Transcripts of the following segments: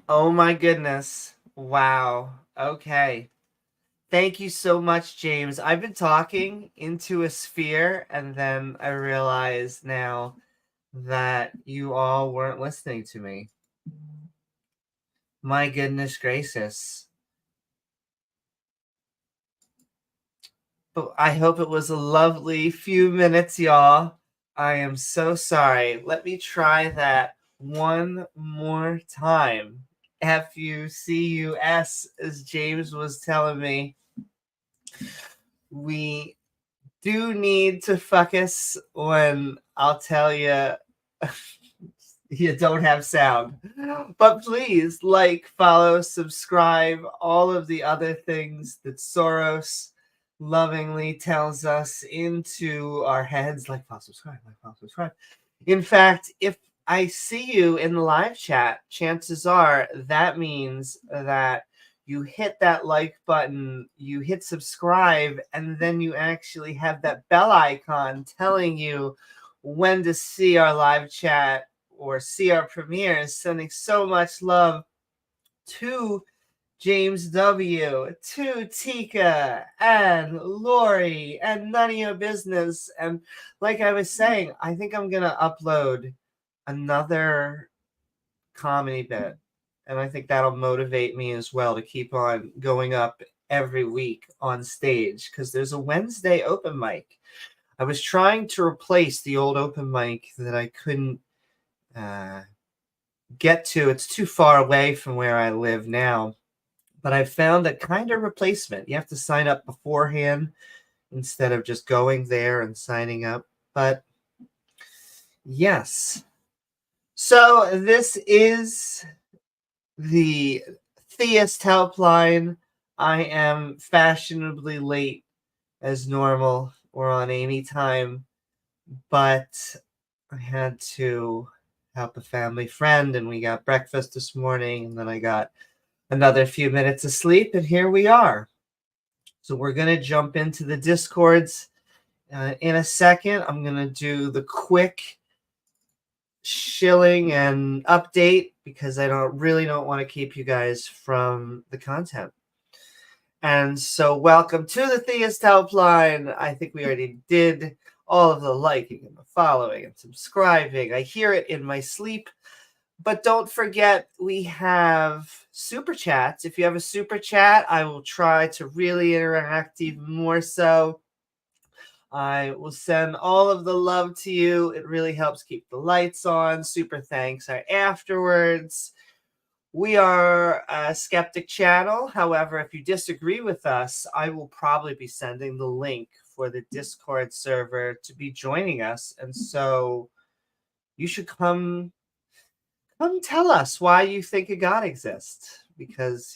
Oh my goodness. Wow. Okay. Thank you so much, James. I've been talking into a sphere, and then I realize now that you all weren't listening to me. My goodness gracious. But I hope it was a lovely few minutes, y'all. I am so sorry. Let me try that one more time. F-U-C-U-S, as James was telling me. We do need to focus when I'll tell you you don't have sound. But please like, follow, subscribe, all of the other things that Soros lovingly tells us into our heads. Like, follow, subscribe, like, follow, subscribe. In fact, if I see you in the live chat, chances are that means that you hit that like button, you hit subscribe, and then you actually have that bell icon telling you when to see our live chat or see our premieres. Sending so much love to James W., to Tika, and Lori, and None of Your Business. And like I was saying, I think I'm going to upload another comedy bit. And I think that'll motivate me as well to keep on going up every week on stage, because there's a Wednesday open mic. I was trying to replace the old open mic that I couldn't get to. It's too far away from where I live now. But I found a kind of replacement. You have to sign up beforehand instead of just going there and signing up. But yes. So this is the Theist Helpline. I am fashionably late as normal. We're on Amy time. But I had to help a family friend, and we got breakfast this morning, and then I got another few minutes of sleep, and here we are. So we're going to jump into the Discords in a second. I'm going to do the quick shilling and update because I really don't want to keep you guys from the content. And so welcome to the Theist Helpline. I think we already did all of the liking and the following and subscribing. I hear it in my sleep. But don't forget, we have super chats. If you have a super chat, I will try to really interact even more so. I will send all of the love to you. It really helps keep the lights on. Super thanks are afterwards. We are a skeptic channel. However, if you disagree with us, I will probably be sending the link for the Discord server to be joining us. And so you should come tell us why you think a God exists, because,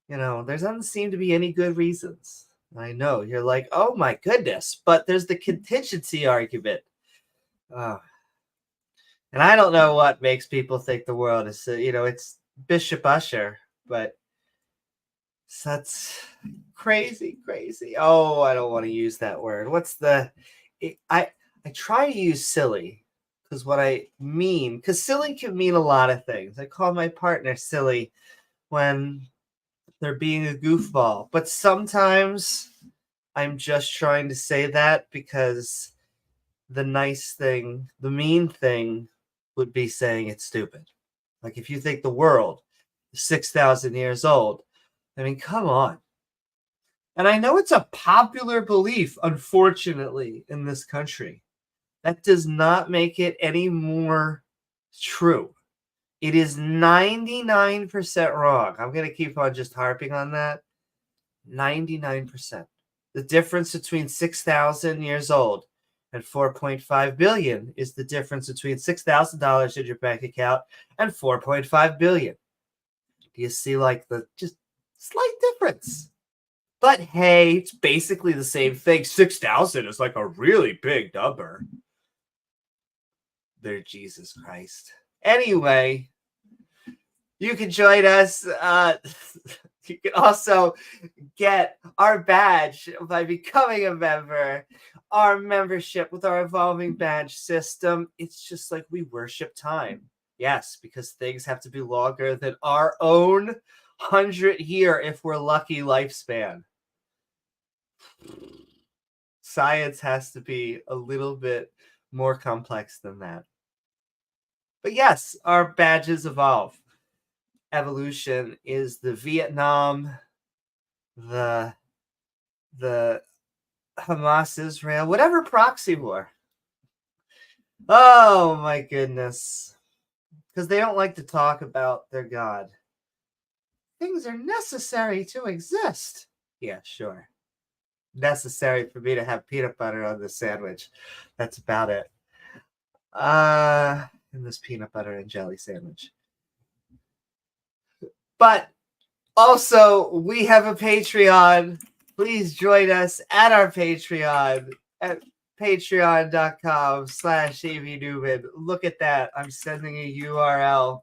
there doesn't seem to be any good reasons. I know, you're like, oh my goodness, but there's the contingency argument. And I don't know what makes people think the world is, it's Bishop Usher, but that's crazy. Oh, I don't want to use that word. I try to use silly. Because what I mean, because silly can mean a lot of things. I call my partner silly when they're being a goofball. But sometimes I'm just trying to say that because the nice thing, the mean thing would be saying it's stupid. Like if you think the world is 6,000 years old, I mean, come on. And I know it's a popular belief, unfortunately, in this country. That does not make it any more true. It is 99% wrong. I'm going to keep on just harping on that. 99%. The difference between 6,000 years old and 4.5 billion is the difference between $6,000 in your bank account and 4.5 billion. Do you see like the just slight difference? But hey, it's basically the same thing. 6,000 is like a really big number. There, Jesus Christ. Anyway, you can join us. You can also get our badge by becoming a member. Our membership with our evolving badge system, it's just like we worship time. Yes, because things have to be longer than our own 100-year, if we're lucky, lifespan. Science has to be a little bit more complex than that. But yes, our badges evolve. Evolution is the Vietnam, the Hamas-Israel, whatever proxy war. Oh my goodness. Because they don't like to talk about their God. Things are necessary to exist. Yeah, sure. Necessary for me to have peanut butter on the sandwich. That's about it. In this peanut butter and jelly sandwich. But also, we have a Patreon. Please join us at our Patreon at patreon.com/AVNewman. Look at that. I'm sending a URL.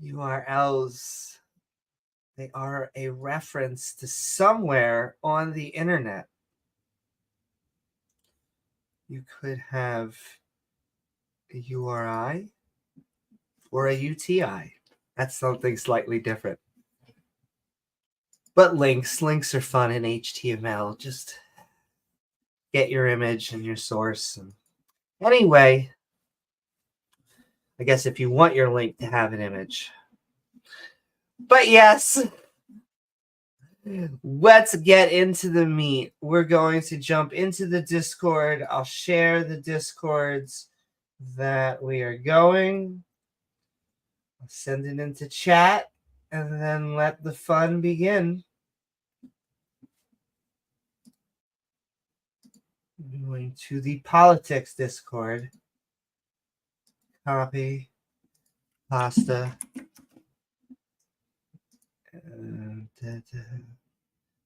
URLs. They are a reference to somewhere on the internet. You could have a URI or a UTI. That's something slightly different. But links are fun in HTML. Just get your image and your source. And anyway, I guess if you want your link to have an image. But yes, let's get into the meat. We're going to jump into the Discord. I'll share the Discords that we are going. I'll send it into chat and then let the fun begin. Going to the politics Discord. Copy. Pasta.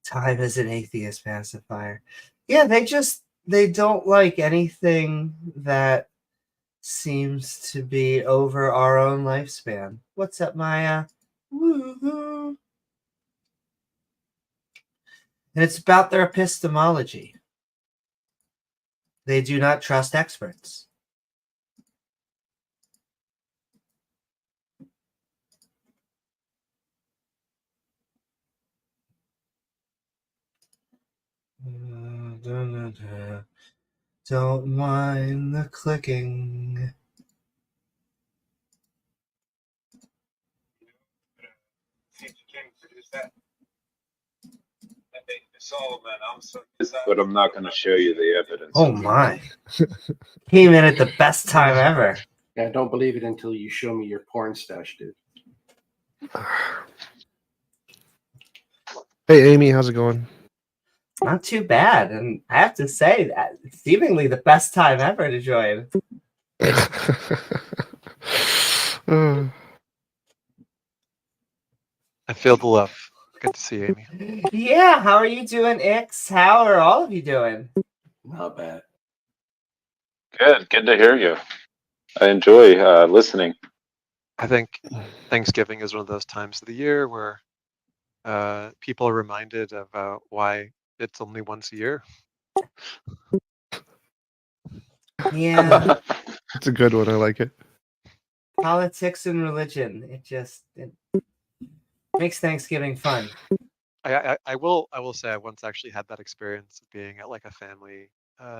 Time is an atheist pacifier. Yeah, they don't like anything that seems to be over our own lifespan. What's up, Maya? Woohoo! And it's about their epistemology. They do not trust experts. Don't mind the clicking. But I'm not going to show you the evidence. Oh my. Came in at the best time ever. Yeah, don't believe it until you show me your porn stash, dude. Hey, Amy, how's it going? Not too bad. And I have to say that it's seemingly the best time ever to join. I feel the love. Good to see you, Amy. Yeah, how are you doing, Ix? How are all of you doing? Not bad. Good to hear you. I enjoy listening. I think Thanksgiving is one of those times of the year where people are reminded of why it's only once a year. Yeah. It's a good one. I like it. Politics and religion. It makes Thanksgiving fun. I will say I once actually had that experience of being at like a family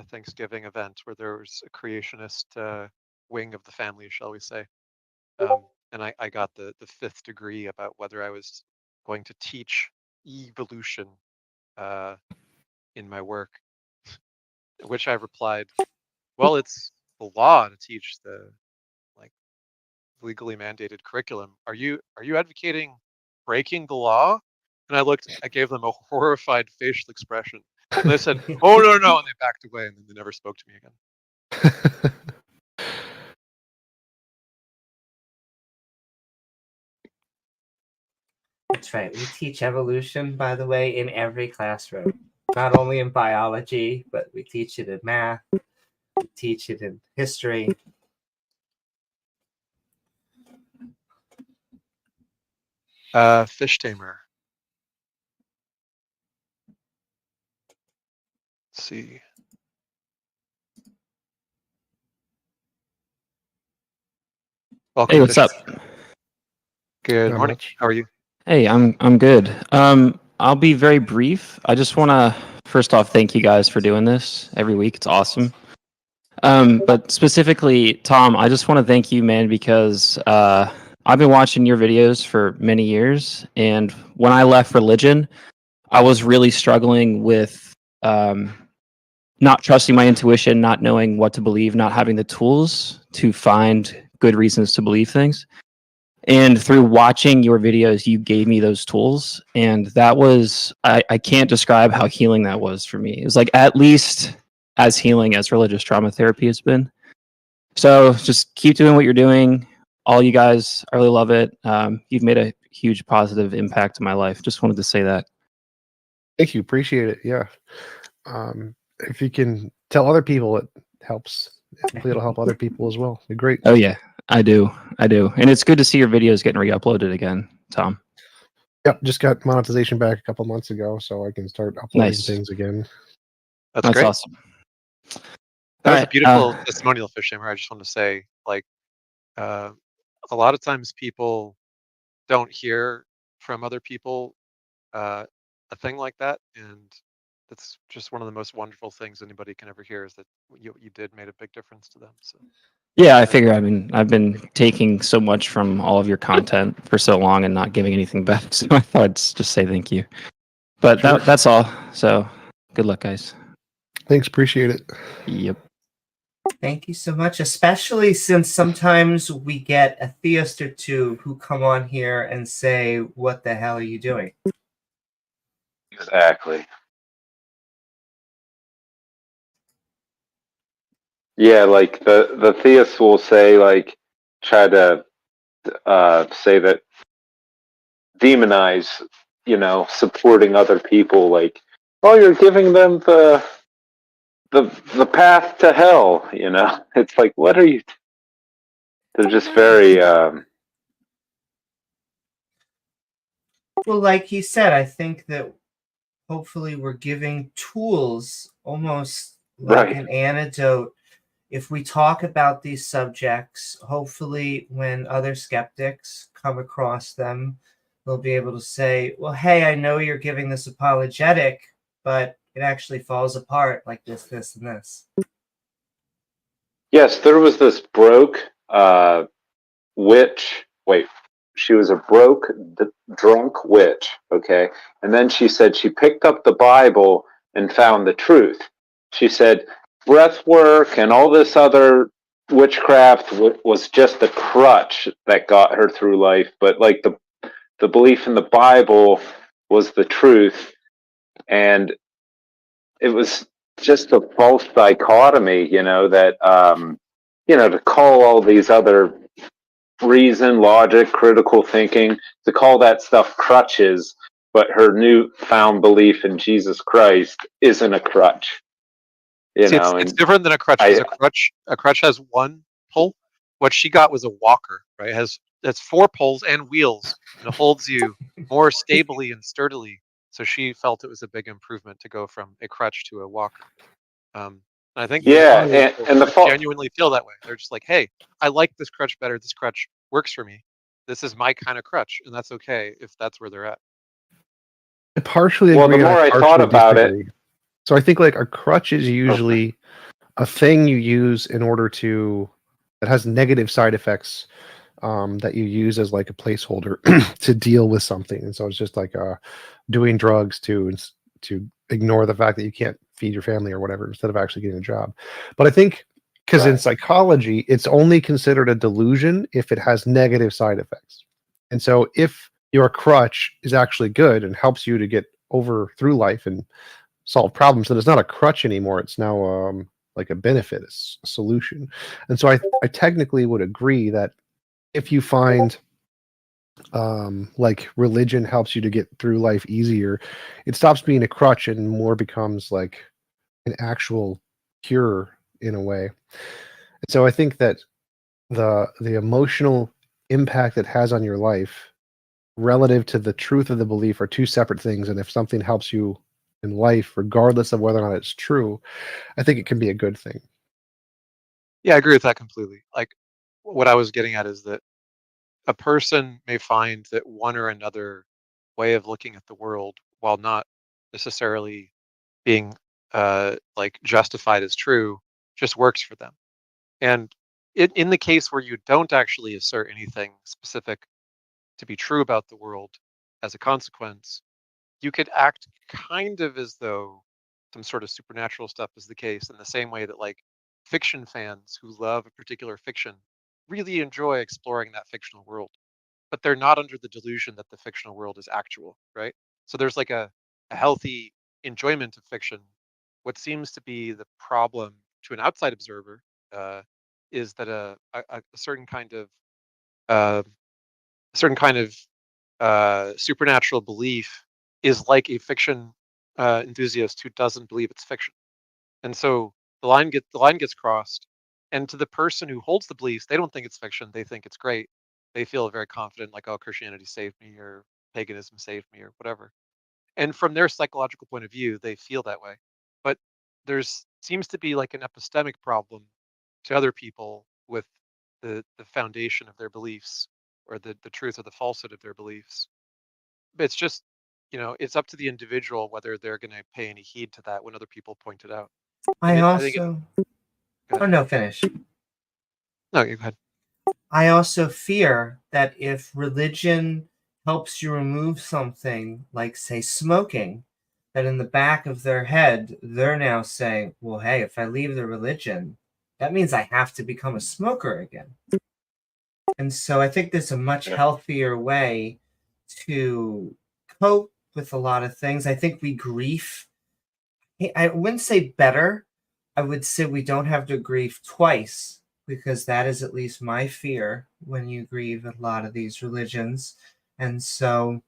Thanksgiving event where there was a creationist wing of the family, shall we say. And I got the fifth degree about whether I was going to teach evolution in my work, which I replied, well, it's the law to teach the like legally mandated curriculum. Are you advocating breaking the law? And I gave them a horrified facial expression. And they said, oh, no. And they backed away and then they never spoke to me again. That's right. We teach evolution, by the way, in every classroom. Not only in biology, but we teach it in math. We teach it in history. Fish tamer. Let's see. Welcome. Hey, what's Fish. up? Good Not morning. much. How are you? Hey, I'm good. I'll be very brief. I just want to first off thank you guys for doing this every week. It's awesome. But specifically, Tom, I just want to thank you, man, because I've been watching your videos for many years, and when I left religion, I was really struggling with not trusting my intuition, not knowing what to believe, not having the tools to find good reasons to believe things. And through watching your videos, you gave me those tools. And that was, I can't describe how healing that was for me. It was like at least as healing as religious trauma therapy has been. So just keep doing what you're doing. All you guys, I really love it. You've made a huge positive impact in my life. Just wanted to say that. Thank you. Appreciate it. Yeah. If you can tell other people, it helps. Hopefully it'll help other people as well. Be great. Oh, yeah, I do. And it's good to see your videos getting re-uploaded again, Tom. Yep. Just got monetization back a couple months ago, so I can start uploading Nice. things again. That's That's great. awesome. That was a Alright, beautiful testimonial, Fish Hammer. I just want to say, like, a lot of times people don't hear from other people a thing like that, and that's just one of the most wonderful things anybody can ever hear is that what you did made a big difference to them. So Yeah, I figure I've been taking so much from all of your content for so long and not giving anything back. So I thought I'd just say thank you. But Sure. that's all. So good luck, guys. Thanks. Appreciate it. Yep. Thank you so much, especially since sometimes we get a theist or two who come on here and say, "What the hell are you doing?" Exactly. Yeah, like the theists will say, like, try to say that demonize, supporting other people, like, oh, you're giving them the path to hell. It's like, what are you? They're just very Well, like he said, I think that hopefully we're giving tools, almost like right. an antidote. If we talk about these subjects, hopefully when other skeptics come across them, they'll be able to say, well, hey, I know you're giving this apologetic, but it actually falls apart like this, this, and this. Yes, there was this broke witch. Wait, she was a broke, drunk witch, okay? And then she said she picked up the Bible and found the truth. She said breath work and all this other witchcraft was just a crutch that got her through life. But like the belief in the Bible was the truth. And it was just a false dichotomy, that, to call all these other reason, logic, critical thinking, to call that stuff crutches, but her newfound belief in Jesus Christ isn't a crutch. see, it's different than a crutch. Because a crutch has one pull. What she got was a walker, right? It's 4 pulls and wheels, and it holds you more stably and sturdily. So she felt it was a big improvement to go from a crutch to a walker. And I think a lot of and people the fault. genuinely feel that way. They're just like, hey, I like this crutch better. This crutch works for me. This is my kind of crutch, and that's okay if that's where they're at. I partially Well, agree. the and more I partially thought about disagree. So I think like a crutch is usually a thing you use in order to that has negative side effects that you use as like a placeholder to deal with something. And so it's just like doing drugs to ignore the fact that you can't feed your family or whatever instead of actually getting a job. But I think because in Right. psychology, it's only considered a delusion if it has negative side effects. And so if your crutch is actually good and helps you to get through life and solve problems, then it's not a crutch anymore. It's now like a benefit, a solution. And so I technically would agree that if you find like religion helps you to get through life easier, it stops being a crutch and more becomes like an actual cure in a way. And so I think that the emotional impact it has on your life relative to the truth of the belief are two separate things. And if something helps you in life, regardless of whether or not it's true, I think it can be a good thing. Yeah, I agree with that completely. Like, what I was getting at is that a person may find that one or another way of looking at the world, while not necessarily being like justified as true, just works for them. And in the case where you don't actually assert anything specific to be true about the world as a consequence, you could act kind of as though some sort of supernatural stuff is the case, in the same way that like fiction fans who love a particular fiction really enjoy exploring that fictional world, but they're not under the delusion that the fictional world is actual, right? So there's like a healthy enjoyment of fiction. What seems to be the problem to an outside observer uh, is that a certain kind of uh, supernatural belief is like a fiction enthusiast who doesn't believe it's fiction, and so the line gets crossed. And to the person who holds the beliefs, they don't think it's fiction; they think it's great. They feel very confident, like, "Oh, Christianity saved me," or "Paganism saved me," or whatever. And from their psychological point of view, they feel that way. But there's seems to be like an epistemic problem to other people with the foundation of their beliefs, or the truth or the falsehood of their beliefs. But it's just, it's up to the individual whether they're going to pay any heed to that when other people point it out. I I think it. also. Go Oh ahead. no, finish. No, you go ahead. I also fear that if religion helps you remove something like, say, smoking, that in the back of their head, they're now saying, well, hey, if I leave the religion, that means I have to become a smoker again. And so I think there's a much healthier way to cope with a lot of things. I think we grief. I wouldn't say better. I would say we don't have to grieve twice, because that is at least my fear when you grieve a lot of these religions. And so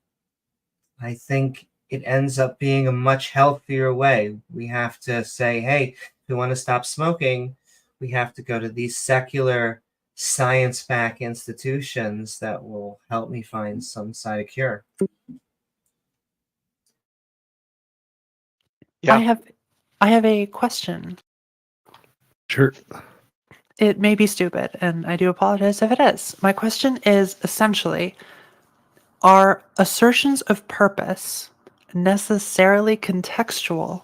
I think it ends up being a much healthier way. We have to say, hey, if we want to stop smoking, we have to go to these secular science-backed institutions that will help me find some side of cure. Yeah. I have a question. Sure. It may be stupid, and I do apologize if it is. My question is essentially, are assertions of purpose necessarily contextual,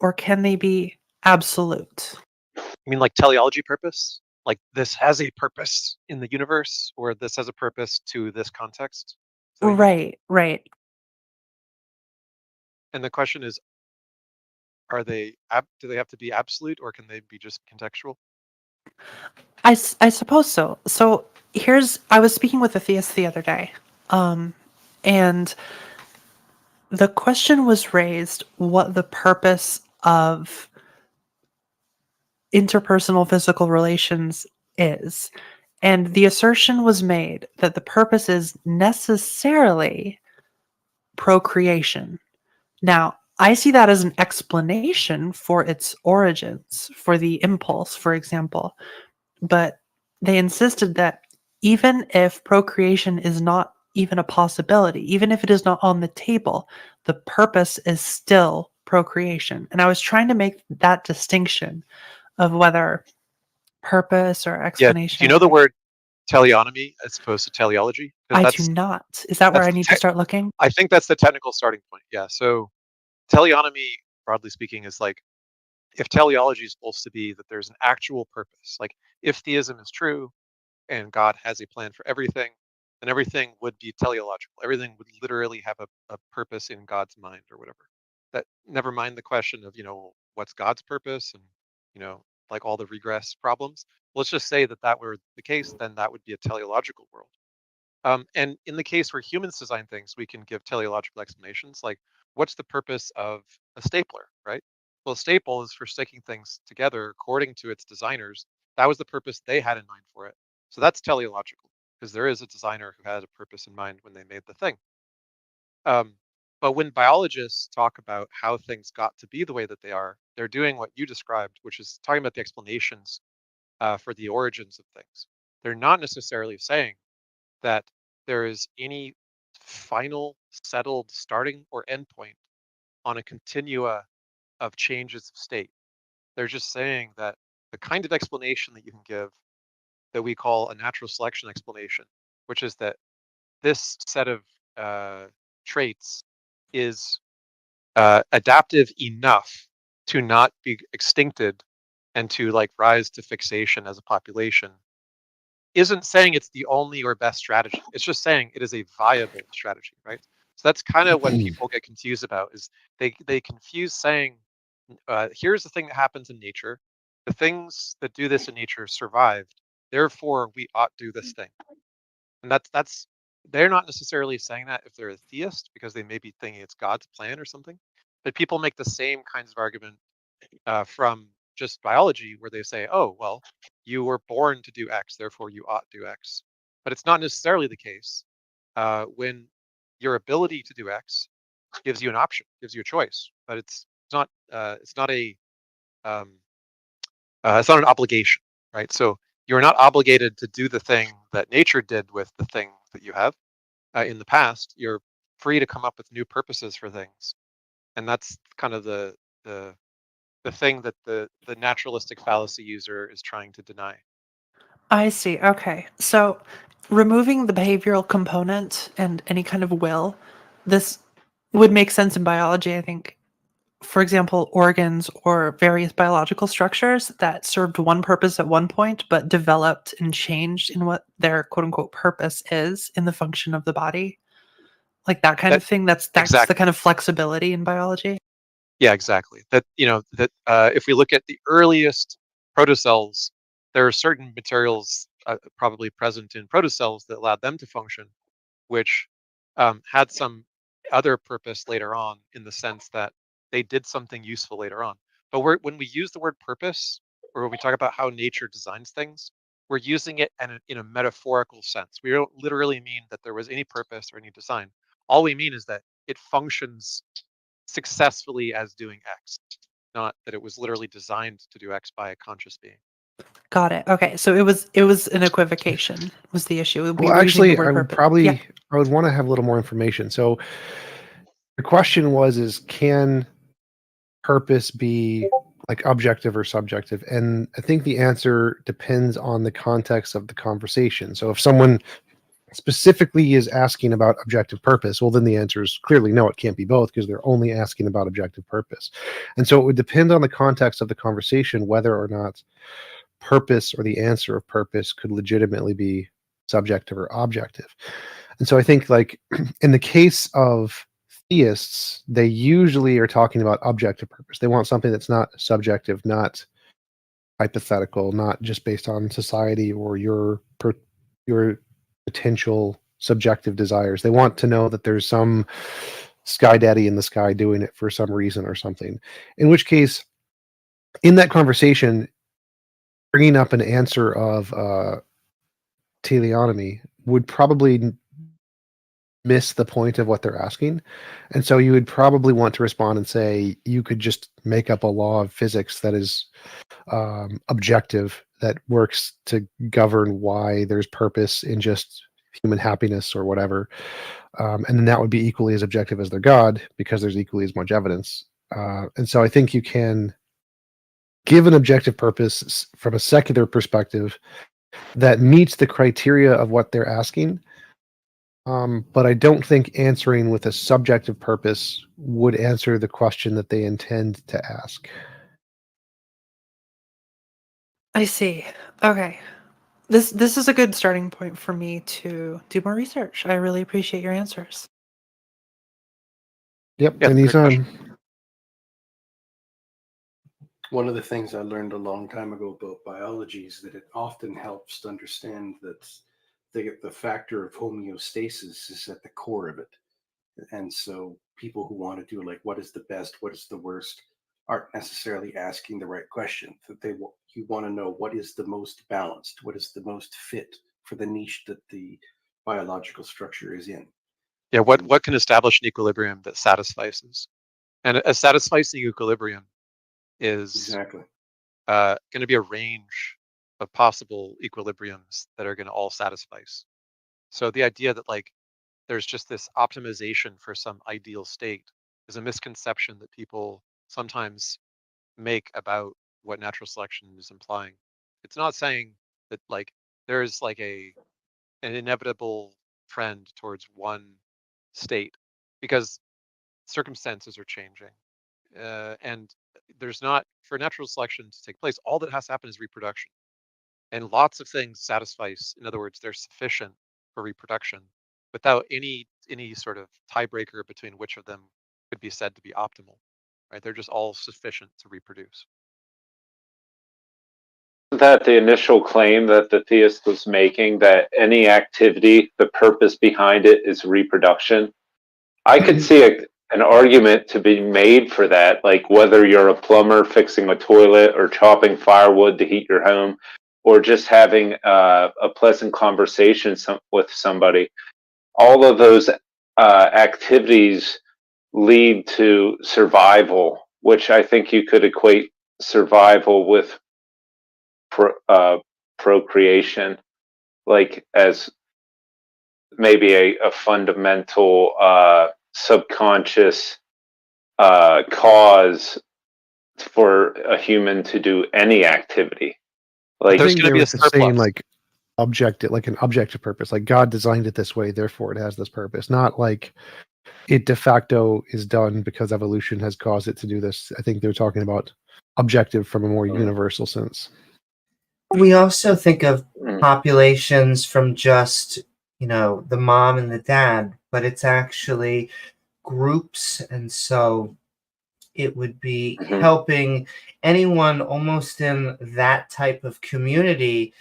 or can they be absolute? You mean like teleology purpose? Like this has a purpose in the universe, or this has a purpose to this context? Is that what you mean? Right. And the question is, do they have to be absolute, or can they be just contextual? I suppose so. So I was speaking with a theist the other day, and the question was raised what the purpose of interpersonal physical relations is. And the assertion was made that the purpose is necessarily procreation. Now, I see that as an explanation for its origins, for the impulse, for example. But they insisted that even if procreation is not even a possibility, even if it is not on the table, the purpose is still procreation. And I was trying to make that distinction of whether purpose or Yeah. Do you explanation. know the word teleonomy as opposed to teleology? I do not. Is that where that's I the need to start looking? I think that's the technical starting point. Yeah. So teleonomy, broadly speaking, is like, if teleology is supposed to be that there's an actual purpose, like if theism is true and God has a plan for everything, then everything would be teleological. Everything would literally have a purpose in God's mind or whatever. That, never mind the question of, what's God's purpose, and, like all the regress problems. Let's just say that that were the case, then that would be a teleological world. And in the case where humans design things, we can give teleological explanations, like what's the purpose of a stapler, right? Well, a staple is for sticking things together according to its designers. That was the purpose they had in mind for it. So that's teleological, because there is a designer who had a purpose in mind when they made the thing. But when biologists talk about how things got to be the way that they are, they're doing what you described, which is talking about the explanations for the origins of things. They're not necessarily saying that there is any final settled starting or end point on a continua of changes of state. They're just saying that the kind of explanation that you can give that we call a natural selection explanation, which is that this set of traits is adaptive enough to not be extincted and to like rise to fixation as a population, isn't saying it's the only or best strategy. It's just saying it is a viable strategy, right? So that's kind of what people get confused about, is they confuse saying, here's the thing that happens in nature. The things that do this in nature survived. Therefore, we ought do this thing. And that's they're not necessarily saying that if they're a theist, because they may be thinking it's God's plan or something. But people make the same kinds of argument from just biology, where they say, oh, well, you were born to do X, therefore you ought do X. But it's not necessarily the case. When your ability to do X gives you an option, gives you a choice, but it's not it's not an obligation, right? So you're not obligated to do the thing that nature did with the thing that you have in the past. You're free to come up with new purposes for things, and that's kind of the thing that the naturalistic fallacy user is trying to deny. I see. Okay. So removing the behavioral component and any kind of will, this would make sense in biology, I think. For example, organs or various biological structures that served one purpose at one point, but developed and changed in what their quote unquote purpose is in the function of the body. Like that kind That of thing. That's the exactly. kind of flexibility in biology. Yeah, exactly. That if we look at the earliest protocells, there are certain materials probably present in protocells that allowed them to function, which had some other purpose later on, in the sense that they did something useful later on. But when we use the word purpose, or when we talk about how nature designs things, we're using it in a metaphorical sense. We don't literally mean that there was any purpose or any design. All we mean is that it functions successfully as doing X, not that it was literally designed to do X by a conscious being. Got it. Okay. So it was an equivocation was the issue. We Well, were using the actually, word I would purpose. probably Yeah. I would want to have a little more information. So the question is can purpose be like objective or subjective? And I think the answer depends on the context of the conversation. So if someone specifically is asking about objective purpose, well, then the answer is clearly no, it can't be both, because they're only asking about objective purpose. And so it would depend on the context of the conversation whether or not purpose or the answer of purpose could legitimately be subjective or objective. And so I think, like, in the case of theists, they usually are talking about objective purpose. They want something that's not subjective, not hypothetical, not just based on society or your potential subjective desires. They want to know that there's some sky daddy in the sky doing it for some reason or something. In which case, in that conversation, bringing up an answer of teleonomy would probably miss the point of what they're asking. And so you would probably want to respond and say, you could just make up a law of physics that is objective, that works to govern why there's purpose in just human happiness or whatever. And then that would be equally as objective as their God, because there's equally as much evidence. And so I think you can give an objective purpose from a secular perspective that meets the criteria of what they're asking. But I don't think answering with a subjective purpose would answer the question that they intend to ask. I see. Okay. This is a good starting point for me to do more research. I really appreciate your answers. Yep, Yeah, great anytime. question. One of the things I learned a long time ago about biology is that it often helps to understand that the factor of homeostasis is at the core of it. And so people who want to do like what is the best, what is the worst, aren't necessarily asking the right question. That you want to know what is the most balanced, what is the most fit for the niche that the biological structure is in. Yeah, what can establish an equilibrium that satisfies? And a satisficing equilibrium is Exactly. going to be a range of possible equilibriums that are going to all satisfice. So the idea that like there's just this optimization for some ideal state is a misconception that people sometimes make about what natural selection is implying. It's not saying that like there's like an inevitable trend towards one state because circumstances are changing. And there's not, for natural selection to take place, all that has to happen is reproduction. And lots of things satisfice, in other words, they're sufficient for reproduction without any sort of tiebreaker between which of them could be said to be optimal, right? They're just all sufficient to reproduce. That the initial claim that the theist was making, that any activity, the purpose behind it is reproduction. I could see an argument to be made for that, like whether you're a plumber fixing a toilet or chopping firewood to heat your home, or just having a pleasant conversation with somebody. All of those activities lead to survival, which I think you could equate survival with procreation, like as maybe a fundamental subconscious cause for a human to do any activity. Like, there's I think going to they be were a just saying surplus. like objective, like an objective purpose. Like God designed it this way, therefore it has this purpose. Not like it de facto is done because evolution has caused it to do this. I think they're talking about objective from a more universal sense. We also think of Mm. populations from just, the mom and the dad, but it's actually groups. And so it would be Mhm. helping anyone almost in that type of community,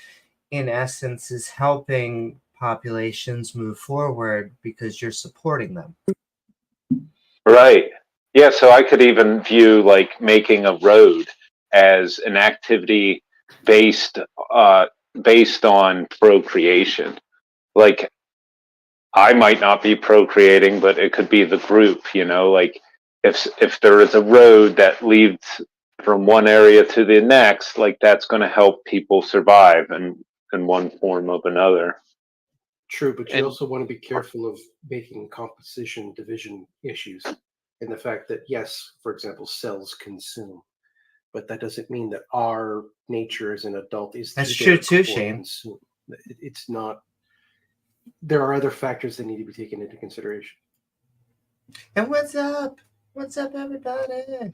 in essence, is helping populations move forward because you're supporting them. Right. Yeah, so I could even view like making a road as an activity based based on procreation. Like, I might not be procreating, but it could be the group, like if there is a road that leads from one area to the next, like that's going to help people survive in one form of another. True, but you And also want to be careful of making composition division issues, in the fact that yes, for example, cells consume, but that doesn't mean that our nature as an adult is That's to true too, therefore Shane. consume. It's not. There are other factors that need to be taken into consideration. And what's up? What's up, everybody?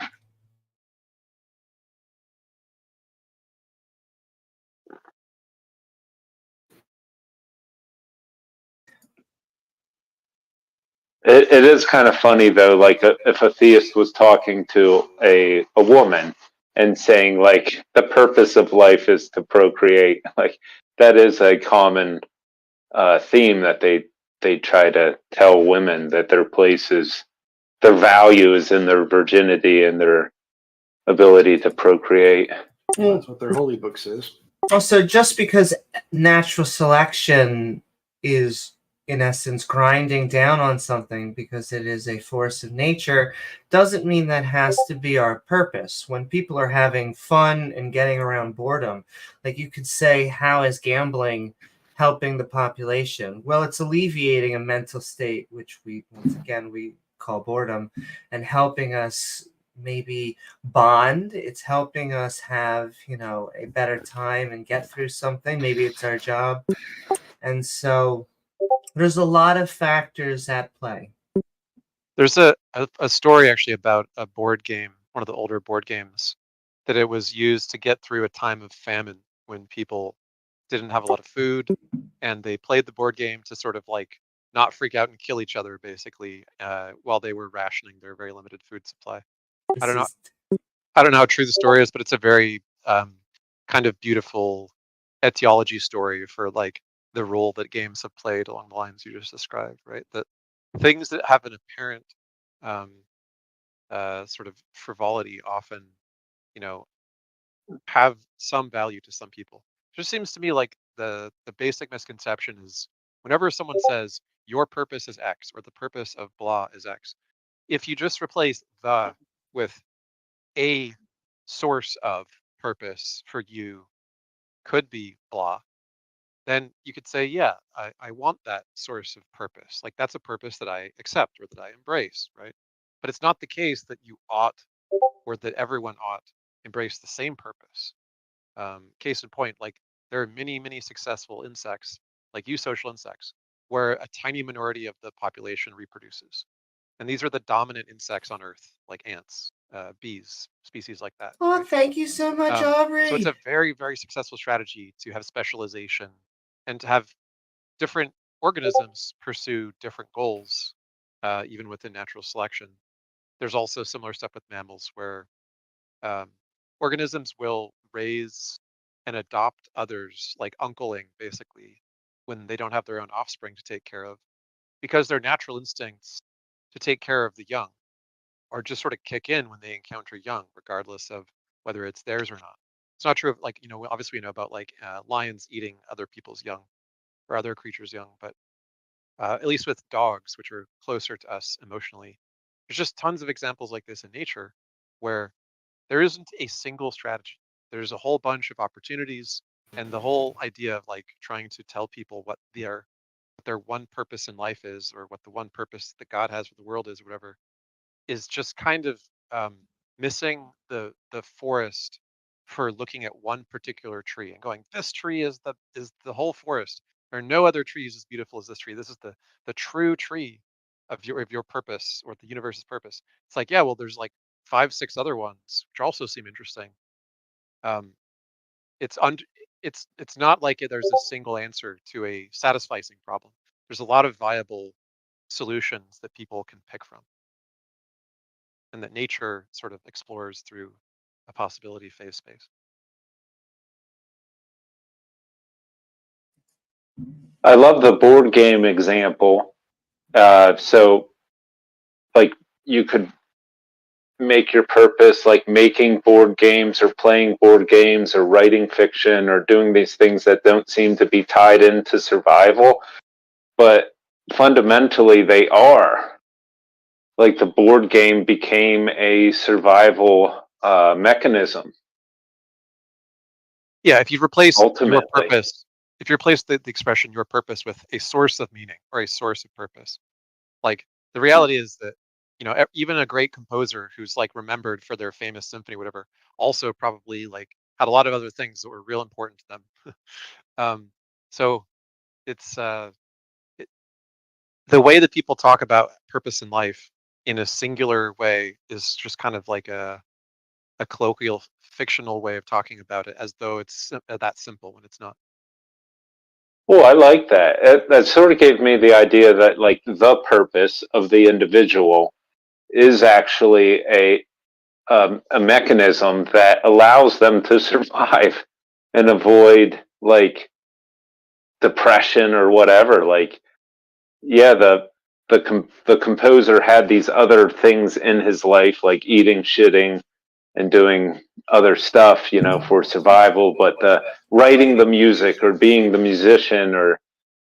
It is kind of funny though, like if a theist was talking to a woman and saying like the purpose of life is to procreate, like that is a common theme that they try to tell women, that their place is, their value is in their virginity and their ability to procreate. Well, that's what their holy book says. Also, just because natural selection is, in essence, grinding down on something because it is a force of nature, doesn't mean that has to be our purpose. When people are having fun and getting around boredom, like you could say, how is gambling helping the population? Well, it's alleviating a mental state, which we call boredom, and helping us maybe bond. It's helping us have, a better time and get through something. Maybe it's our job. And so there's a lot of factors at play. there's a story actually about a board game, one of the older board games, that it was used to get through a time of famine when people didn't have a lot of food, and they played the board game to sort of like not freak out and kill each other, basically, while they were rationing their very limited food supply. I don't know how true the story is, but it's a very kind of beautiful etiology story for like the role that games have played along the lines you just described, right? That things that have an apparent sort of frivolity often, you know, have some value to some people. It just seems to me like the basic misconception is whenever someone says your purpose is X or the purpose of blah is X, if you just replace the with a source of purpose for you could be blah, then you could say, yeah, I want that source of purpose. Like that's a purpose that I accept or that I embrace, right? But it's not the case that you ought or that everyone ought embrace the same purpose. Case in point, like there are many successful insects, like eusocial insects, where a tiny minority of the population reproduces. And these are the dominant insects on Earth, like ants, bees, species like that. Oh, Right? thank you so much, So it's Aubrey. a very successful strategy to have specialization and to have different organisms pursue different goals, even within natural selection. There's also similar stuff with mammals where um, organisms will raise and adopt others, like uncling, basically, when they don't have their own offspring to take care of, because their natural instincts to take care of the young or just sort of kick in when they encounter young, regardless of whether it's theirs or not. It's not true of, like, obviously we know about like lions eating other people's young or other creatures' young, but at least with dogs, which are closer to us emotionally, there's just tons of examples like this in nature where there isn't a single strategy. There's a whole bunch of opportunities, and the whole idea of like trying to tell people what their one purpose in life is, or what the one purpose that God has for the world is, or whatever, is just kind of missing the forest for looking at one particular tree and going, this tree is the whole forest. There are no other trees as beautiful as this tree. This is the true tree of your purpose, or the universe's purpose. It's like, yeah, well, there's like 5, 6 other ones which also seem interesting. Um, it's it's not like there's a single answer to a satisfying problem. There's a lot of viable solutions that people can pick from, and that nature sort of explores through a possibility phase space. I love the board game example. So, like, you could make your purpose like making board games or playing board games or writing fiction or doing these things that don't seem to be tied into survival, but fundamentally they are. Like, the board game became a survival mechanism. Yeah, if you replace your Ultimately. purpose, if you replace the expression your purpose with a source of meaning or a source of purpose, like, the reality is that, even a great composer who's like remembered for their famous symphony, whatever, also probably like had a lot of other things that were real important to them. So it's the way that people talk about purpose in life in a singular way is just kind of like a colloquial, fictional way of talking about it, as though it's that simple when it's not. Well, I like that. That sort of gave me the idea that, like, the purpose of the individual is actually a mechanism that allows them to survive and avoid, like, depression or whatever. Like, yeah, the composer had these other things in his life, like eating, shitting, and doing other stuff, for survival. But writing the music or being the musician or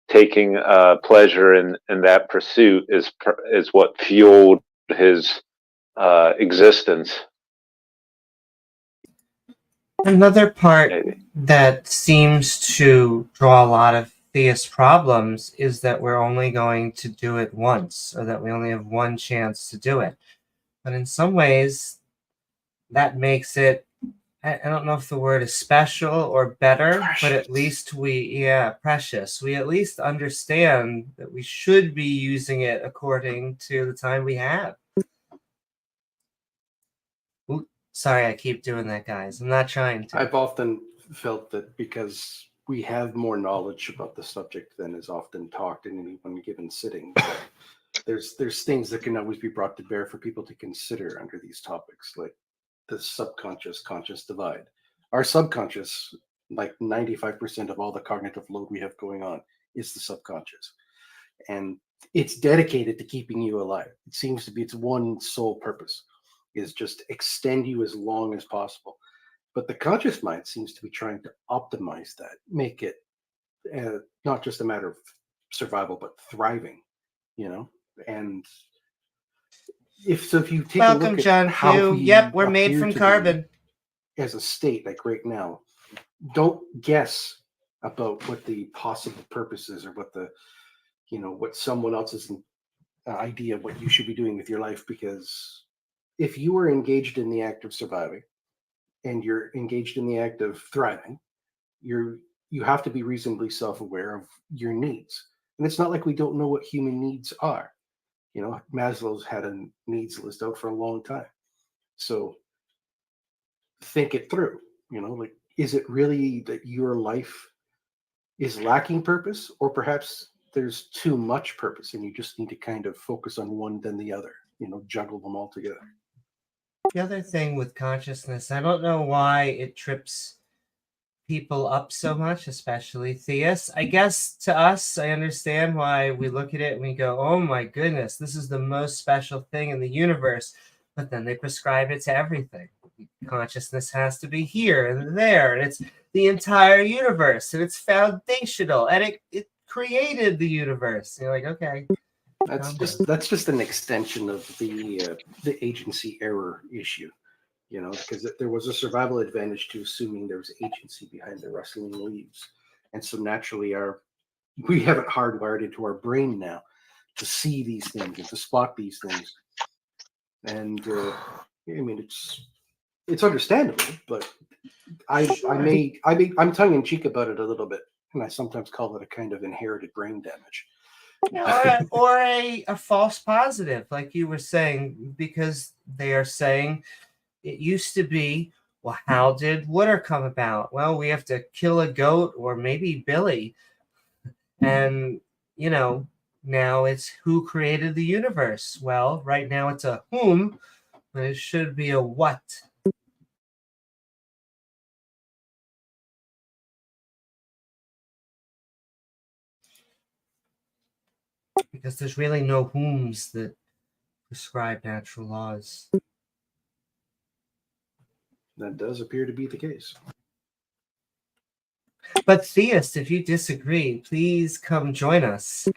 taking pleasure in that pursuit is what fueled his existence. Another part Maybe. that seems to draw a lot of theist problems is that we're only going to do it once, or that we only have one chance to do it. But in some ways, that makes it, I don't know if the word is special or better, but at least precious. We at least understand that we should be using it according to the time we have. Ooh, sorry, I keep doing that, guys. I'm not trying to. I've often felt that because we have more knowledge about the subject than is often talked in any one given sitting, there's things that can always be brought to bear for people to consider under these topics, like the subconscious conscious divide. Our subconscious, like 95% of all the cognitive load we have going on, is the subconscious, and it's dedicated to keeping you alive. It seems to be its one sole purpose is just extend you as long as possible. But the conscious mind seems to be trying to optimize that, make it not just a matter of survival, but thriving, And if you take a Welcome, look at John how Q. we Yep, we're made appear from to carbon. be as a state, like right now, don't guess about what the possible purpose is, or what what someone else's idea of what you should be doing with your life. Because if you are engaged in the act of surviving and you're engaged in the act of thriving, you you have to be reasonably self-aware of your needs. And it's not like we don't know what human needs are. You know, Maslow's had a needs list out for a long time. So think it through, you know, like, is it really that your life is lacking purpose, or perhaps there's too much purpose and you just need to kind of focus on one then the other, you know, juggle them all together. The other thing with consciousness, I don't know why it trips people up so much, especially theists. I guess to us, I understand why we look at it and we go, oh my goodness, this is the most special thing in the universe. But then they prescribe it to everything. Consciousness has to be here and there, and it's the entire universe, and it's foundational, and it created the universe. You're like, okay. That's just an extension of the agency error issue, you know, because there was a survival advantage to assuming there was agency behind the rustling leaves, and so naturally we have it hardwired into our brain now to see these things and to spot these things, and I mean it's understandable, but I'm tongue in cheek about it a little bit, and I sometimes call it a kind of inherited brain damage. Or a false positive, like you were saying, because they are saying it used to be, well, how did water come about? Well, we have to kill a goat or maybe Billy. And, you know, now it's who created the universe? Well, right now it's a whom, but it should be a what. Because there's really no whoms that prescribe natural laws. That does appear to be the case. But Theist, if you disagree, please come join us.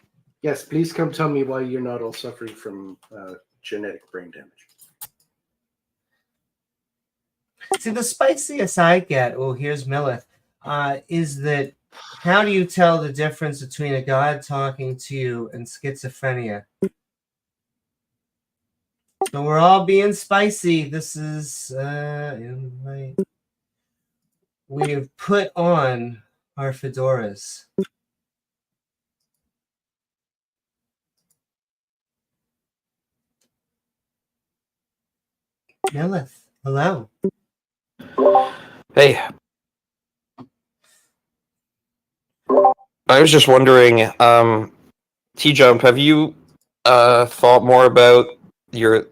Yes, please come tell me why you're not all suffering from genetic brain damage. See, the spiciest I get, oh, here's Millith, is that how do you tell the difference between a god talking to you and schizophrenia? So we're all being spicy. This is invite. We have put on our fedoras. Millith, hello. Hey. I was just wondering, T-Jump, have you thought more about your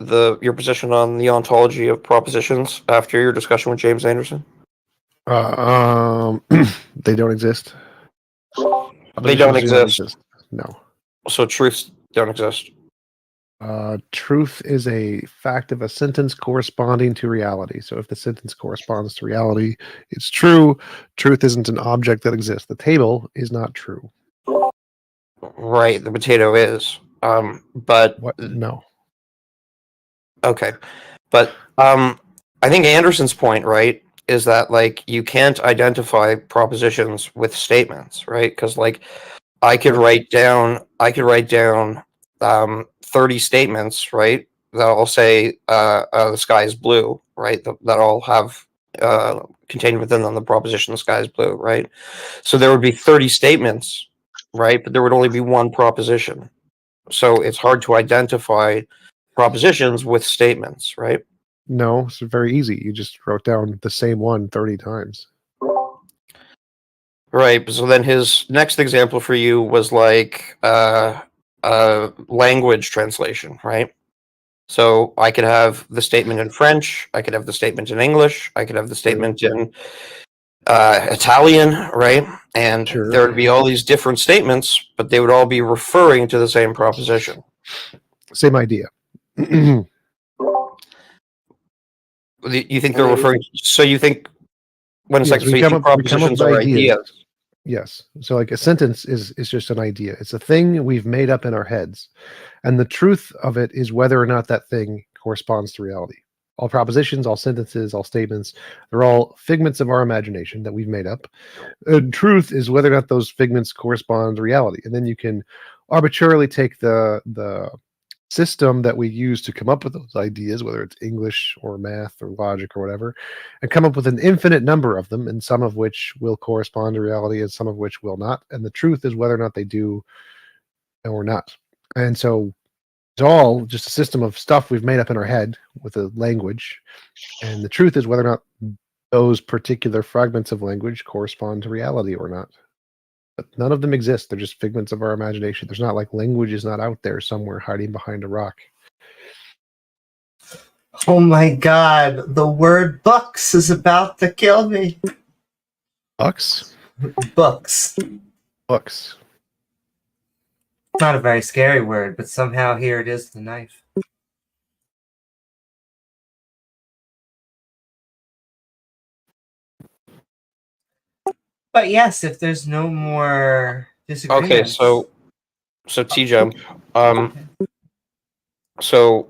position on the ontology of propositions after your discussion with James Anderson? They don't exist. They don't exist. No. So truths don't exist. Truth is a fact of a sentence corresponding to reality. So if the sentence corresponds to reality, it's true. Truth isn't an object that exists. The table is not true. Right, the potato is. But what? No. Okay. But I think Anderson's point, right, is that like you can't identify propositions with statements, right? Because like I could write down 30 statements, right, that all say the sky is blue, right, that all have contained within them the proposition the sky is blue, right? So there would be 30 statements, right, but there would only be one proposition. So it's hard to identify propositions with statements, right? No, it's very easy. You just wrote down the same one 30 times. Right, so then his next example for you was like language translation, right? So I could have the statement in French, I could have the statement in English, I could have the statement in Italian, right? And there would be all these different statements, but they would all be referring to the same proposition. Same idea. You think they're referring? So you think when it's like propositions are ideas? Yes. So like a sentence is just an idea. It's a thing we've made up in our heads. And the truth of it is whether or not that thing corresponds to reality. All propositions, all sentences, all statements, they're all figments of our imagination that we've made up. Truth is whether or not those figments correspond to reality. And then you can arbitrarily take the system that we use to come up with those ideas, whether it's English or math or logic or whatever, and come up with an infinite number of them, and some of which will correspond to reality and some of which will not. And the truth is whether or not they do or not. And so it's all just a system of stuff we've made up in our head with a language. And the truth is whether or not those particular fragments of language correspond to reality or not. But none of them exist. They're just figments of our imagination. There's not like language is not out there somewhere hiding behind a rock. Oh my god, the word books is about to kill me. Books? Books. Books. Not a very scary word, but somehow here it is, the knife. But yes, if there's no more disagreements. Okay, so T-Jump. So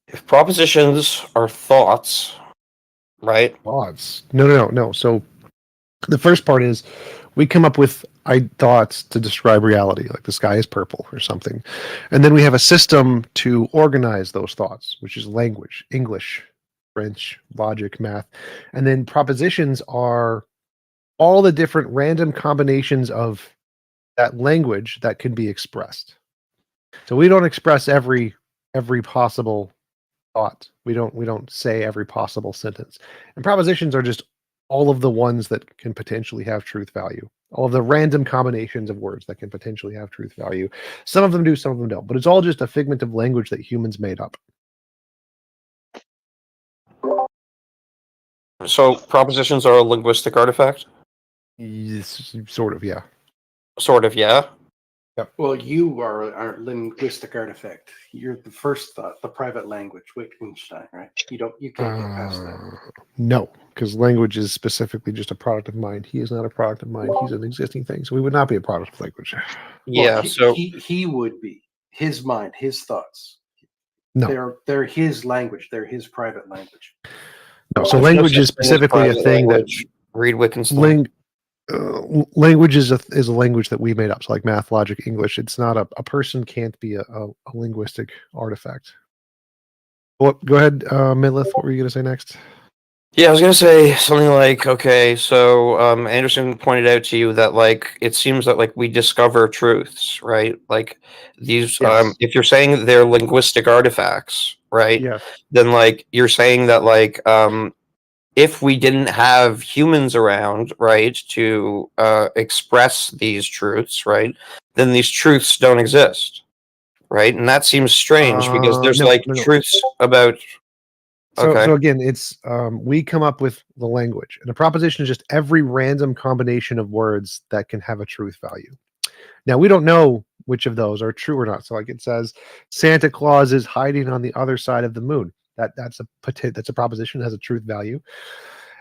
if propositions are thoughts, right? Thoughts. No. So the first part is we come up with thoughts to describe reality, like the sky is purple or something. And then we have a system to organize those thoughts, which is language, English, French, logic, math. And then propositions are all the different random combinations of that language that can be expressed. So we don't express every possible thought. We don't say every possible sentence. And propositions are just all of the ones that can potentially have truth value. All of the random combinations of words that can potentially have truth value. Some of them do, some of them don't. But it's all just a figment of language that humans made up. So propositions are a linguistic artifact? Yes, sort of, yeah. Sort of, yeah. Well, you are a linguistic artifact. You're the first thought, the private language, Wittgenstein, right? You can't get past that. No, because language is specifically just a product of mind. He is not a product of mind. He's an existing thing. So we would not be a product of language. Yeah, Well, so he would be. His mind, his thoughts. No. They're his language. They're his private language. No, so language is specifically a thing language. Read Wittgenstein. Language is a language that we made up. So like math, logic, English. It's not a person can't be a linguistic artifact. Well, go ahead, Midlith. What were you going to say next? Yeah, I was going to say something like, okay, so Anderson pointed out to you that like it seems that like we discover truths, right? Like these, Yes. if you're saying they're linguistic artifacts, right? Yeah. Then like you're saying that like if we didn't have humans around, right, to express these truths, right, then these truths don't exist, right? And that seems strange because there's no. truths about. Okay. So again, it's we come up with the language, and a proposition is just every random combination of words that can have a truth value. Now we don't know which of those are true or not. So like it says, Santa Claus is hiding on the other side of the moon. That's a proposition that has a truth value.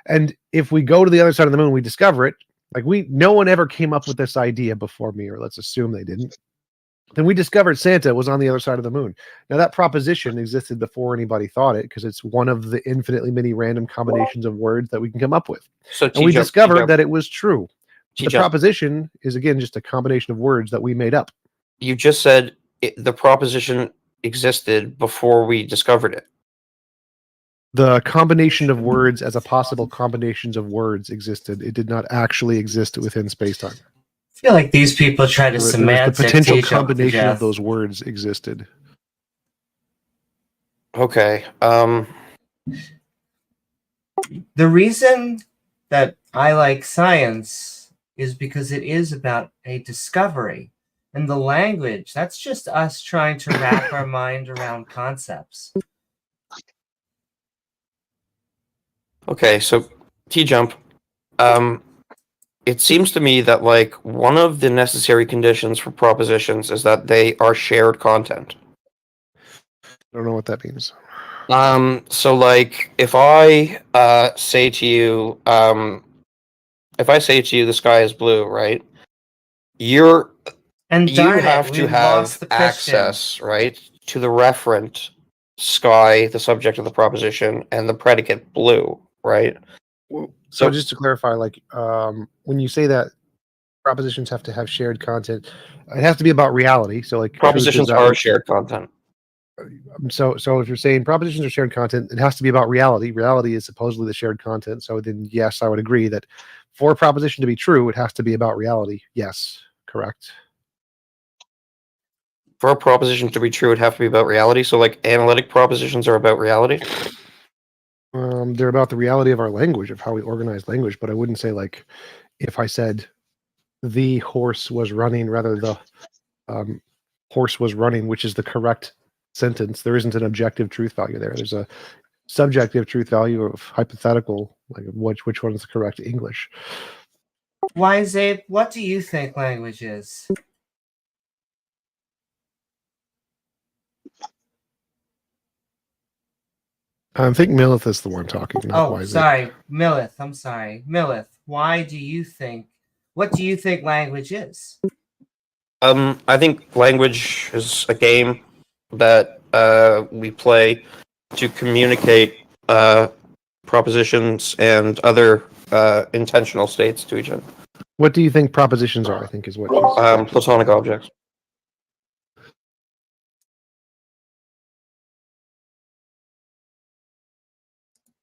And if we go to the other side of the moon, we discover it. Like no one ever came up with this idea before me, or let's assume they didn't. Then we discovered Santa was on the other side of the moon. Now that proposition existed before anybody thought it, because it's one of the infinitely many random combinations of words that we can come up with. So and we discovered that it was true. The proposition is again just a combination of words that we made up. You just said the proposition existed before we discovered it. The combination of words as a possible combinations of words existed. It did not actually exist within space-time. I feel like these people try to semantics. The potential combination of those words existed. Okay. The reason that I like science is because it is about a discovery. And the language, that's just us trying to wrap our mind around concepts. Okay, so T-Jump, it seems to me that like one of the necessary conditions for propositions is that they are shared content. I don't know what that means. So like if I say to you, the sky is blue, right? You have to have access, right, to the referent sky, the subject of the proposition, and the predicate blue, right? So just to clarify, like when you say that propositions have to have shared content, it has to be about reality. So like propositions are shared content. So if you're saying propositions are shared content, it has to be about reality. Reality is supposedly the shared content. So then, yes, I would agree that for a proposition to be true, it has to be about reality. Yes, correct. For a proposition to be true, it'd have to be about reality. So, like, analytic propositions are about reality. They're about the reality of our language, of how we organize language. But I wouldn't say, like, if I said the horse was running, rather the horse was running, which is the correct sentence, there isn't an objective truth value there. There's a subjective truth value of hypothetical, like which one is the correct English. Wise Ape, what do you think language is? I think Millith is the one talking, not Wise Ape. Sorry, Millith. I'm sorry, Millith. What do you think language is? I think language is a game that we play to communicate propositions and other intentional states to each other. What do you think propositions are? I think is what she's Platonic objects.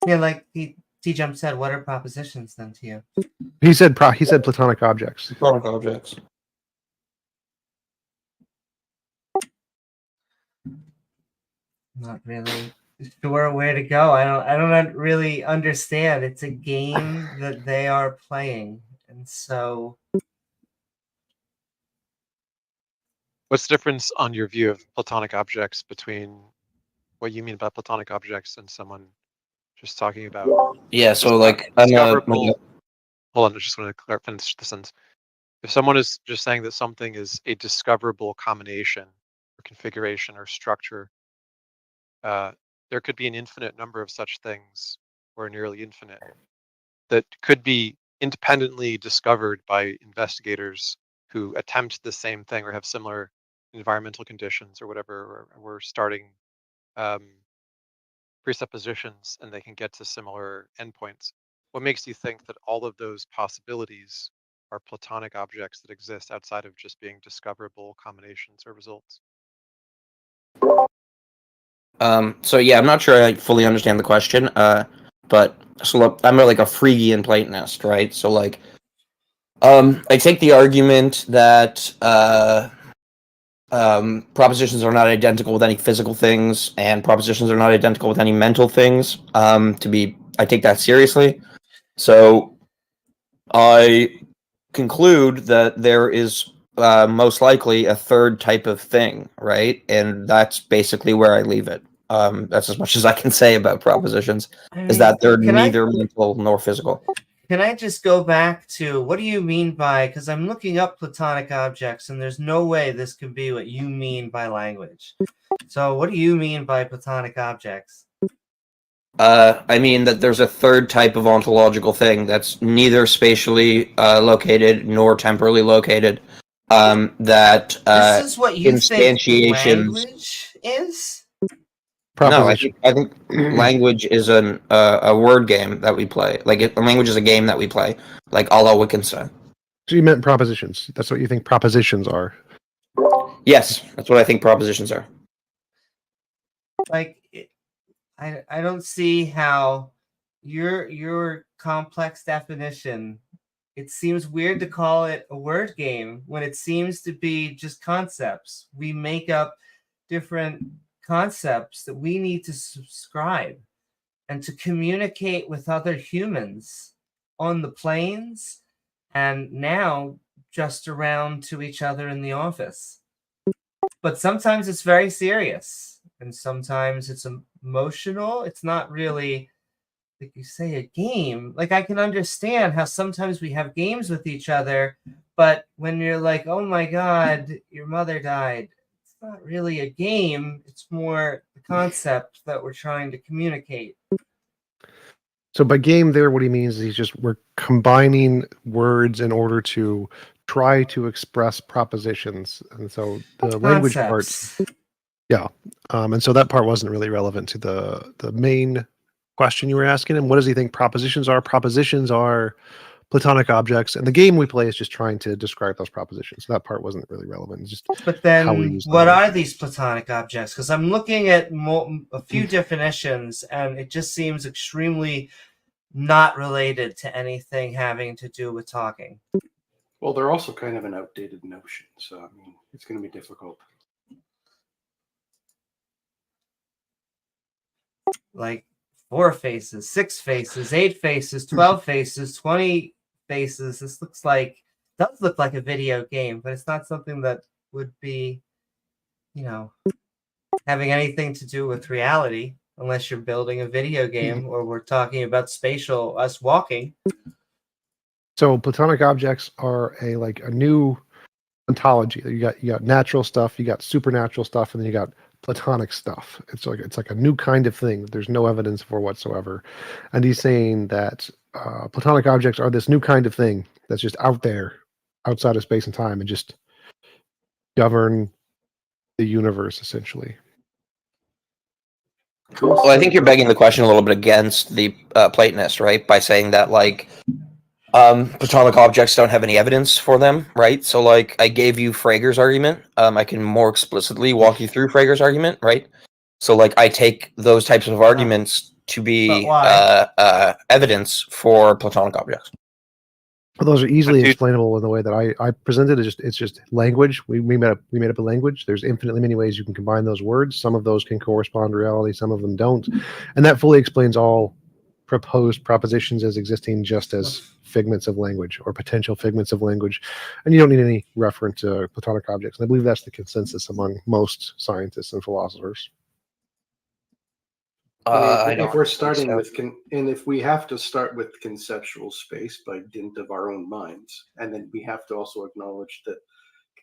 Yeah, like T-Jump said, what are propositions then to you? He said platonic objects. Platonic objects. Not really sure where to go. I don't really understand. It's a game that they are playing, and so. What's the difference on your view of platonic objects between what you mean by platonic objects and someone just talking about? Yeah, so like discoverable. Hold on, I just want to finish the sentence. If someone is just saying that something is a discoverable combination or configuration or structure, there could be an infinite number of such things, or nearly infinite, that could be independently discovered by investigators who attempt the same thing or have similar environmental conditions or whatever, or we're starting presuppositions and they can get to similar endpoints. What makes you think that all of those possibilities are platonic objects that exist outside of just being discoverable combinations or results? So yeah, I'm not sure I fully understand the question. But so look, I'm like a Phrygian Platonist, right? So like, I take the argument that propositions are not identical with any physical things, and propositions are not identical with any mental things. I take that seriously. So I conclude that there is most likely a third type of thing, right? And that's basically where I leave it. That's as much as I can say about propositions, is that they're neither mental nor physical. Can I just go back to what do you mean by, because I'm looking up platonic objects and there's no way this could be what you mean by language. So what do you mean by platonic objects? I mean that there's a third type of ontological thing that's neither spatially located nor temporally located. That this is what you think instantiations. Language is? No, I think language is a word game that we play. Like language is a game that we play, like a la Wittgenstein. So you meant propositions. That's what you think propositions are. Yes, that's what I think propositions are. Like, I don't see how your complex definition. It seems weird to call it a word game when it seems to be just concepts. We make up different concepts that we need to subscribe and to communicate with other humans on the planes and now just around to each other in the office. But sometimes it's very serious and sometimes it's emotional. It's not really, like you say, a game. Like, I can understand how sometimes we have games with each other, but when you're like, oh my God, your mother died, it's not really a game. It's more the concept that we're trying to communicate. So by game there, what he means is we're combining words in order to try to express propositions. And so the language part, yeah. And so that part wasn't really relevant to the main question you were asking him. What does he think propositions are? Propositions are platonic objects, and the game we play is just trying to describe those propositions. So that part wasn't really relevant. It's just But how we then, use what language. are these platonic objects? Because I'm looking at a few definitions, and it just seems extremely not related to anything having to do with talking. Well, they're also kind of an outdated notion, so I mean, it's going to be difficult. Like 4 faces, 6 faces, 8 faces, 12 faces, 20 faces. This does look like a video game, but it's not something that would be, having anything to do with reality, unless you're building a video game or we're talking about spatial us walking. So platonic objects are a new ontology. You got natural stuff, you got supernatural stuff, and then you got platonic stuff. It's like a new kind of thing that there's no evidence for whatsoever. And he's saying that platonic objects are this new kind of thing that's just out there, outside of space and time, and just govern the universe essentially. Well, I think you're begging the question a little bit against the Platonist, right? By saying that platonic objects don't have any evidence for them, right? So I gave you Frager's argument. I can more explicitly walk you through Frager's argument, right? So I take those types of arguments to be evidence for platonic objects. Well, those are easily explainable in the way that I presented. It's just language. We made up a language. There's infinitely many ways you can combine those words. Some of those can correspond to reality, some of them don't, and that fully explains all proposed propositions as existing just as figments of language or potential figments of language, and you don't need any reference to platonic objects. And I believe that's the consensus among most scientists and philosophers. If we're starting with, and if we have to start with conceptual space by dint of our own minds, and then we have to also acknowledge that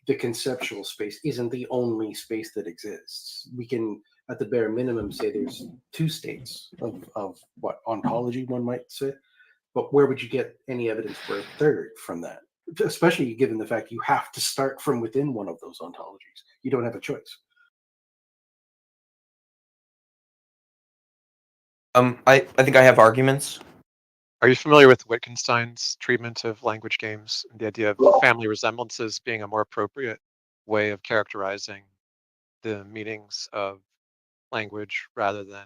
the conceptual space isn't the only space that exists. We can, at the bare minimum, say there's 2 states of what ontology, one might say. But where would you get any evidence for a third from that? Especially given the fact you have to start from within one of those ontologies. You don't have a choice. I think I have arguments. Are you familiar with Wittgenstein's treatment of language games and the idea of family resemblances being a more appropriate way of characterizing the meanings of language rather than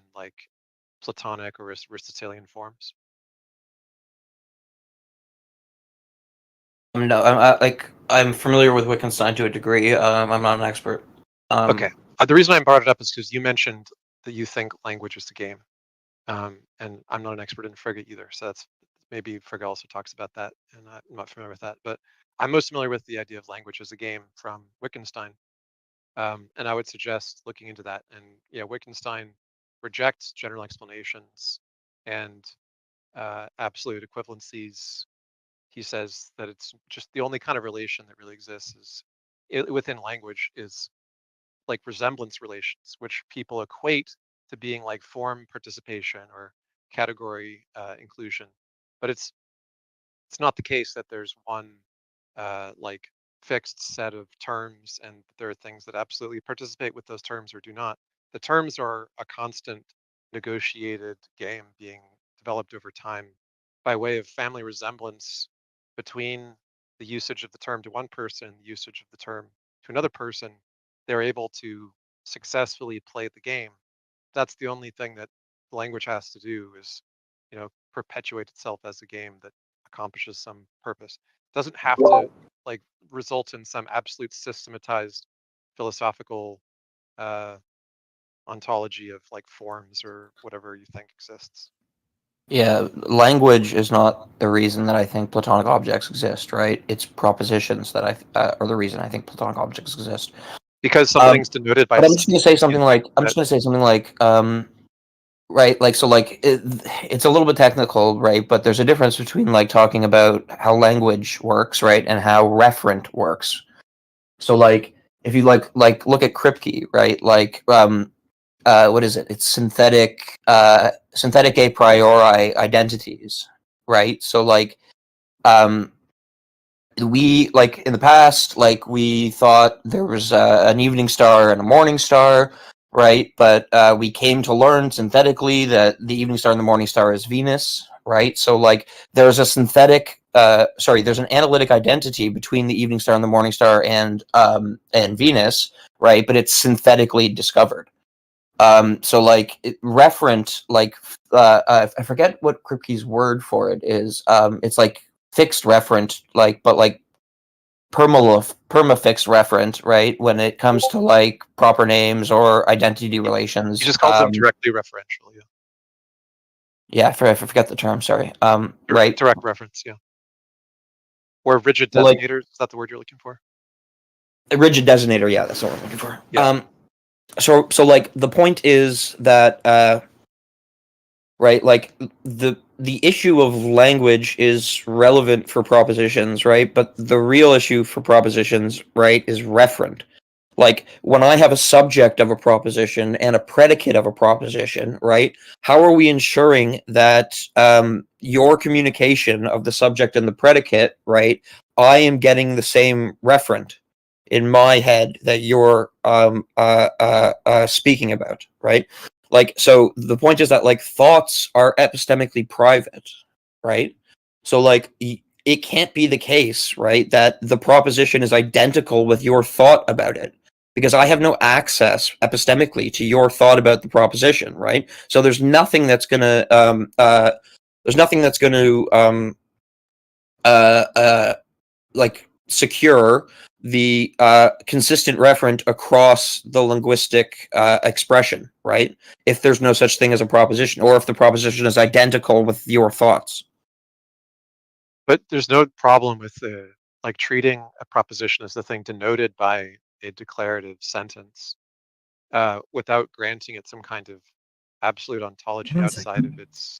Platonic or Aristotelian forms? No, I'm familiar with Wittgenstein to a degree. I'm not an expert. Okay. The reason I brought it up is because you mentioned that you think language is the game. And I'm not an expert in Frege either, so that's maybe Frege also talks about that, and I'm not familiar with that. But I'm most familiar with the idea of language as a game from Wittgenstein, and I would suggest looking into that. And yeah, Wittgenstein rejects general explanations and absolute equivalencies. He says that it's just the only kind of relation that really exists within language is resemblance relations, which people equate to being form participation or category inclusion, but it's not the case that there's one fixed set of terms and there are things that absolutely participate with those terms or do not. The terms are a constant negotiated game being developed over time by way of family resemblance between the usage of the term to one person and the usage of the term to another person. They're able to successfully play the game. That's the only thing that language has to do is, perpetuate itself as a game that accomplishes some purpose. It doesn't have to result in some absolute systematized philosophical ontology of forms or whatever you think exists. Yeah, language is not the reason that I think platonic objects exist, right? It's propositions that are the reason I think platonic objects exist. Because something's denoted by. But I'm just going to say something right, it's a little bit technical, right? But there's a difference between talking about how language works, right, and how referent works. So if you look at Kripke, right, what is it? It's synthetic a priori identities, right? So we in the past, we thought there was an evening star and a morning star, right? But we came to learn synthetically that the evening star and the morning star is Venus, right? So like there's a there's an analytic identity between the evening star and the morning star and Venus, right? But it's synthetically discovered. So like referent, like I forget what Kripke's word for it is. It's like fixed referent, like but like permafixed referent, right? When it comes to like proper names or identity relations. You just called them directly referential, yeah. Yeah, I forget the term. Sorry. Right. Direct reference, yeah. Or rigid Well, like- designators. Is that the word you're looking for? A rigid designator. Yeah, that's what I'm looking for. Yeah. So like the point is that right, like the issue of language is relevant for propositions, right? But the real issue for propositions, right, is referent. Like when I have a subject of a proposition and a predicate of a proposition, right? How are we ensuring that your communication of the subject and the predicate, right? I am getting the same referent in my head that you're speaking about, right? Like, so the point is that like thoughts are epistemically private, right? So like it can't be the case, right, that the proposition is identical with your thought about it, because I have no access epistemically to your thought about the proposition, right? So there's nothing that's gonna like secure the consistent referent across the linguistic expression, right? If there's no such thing as a proposition, or if the proposition is identical with your thoughts. But there's no problem with like treating a proposition as the thing denoted by a declarative sentence without granting it some kind of absolute ontology outside of its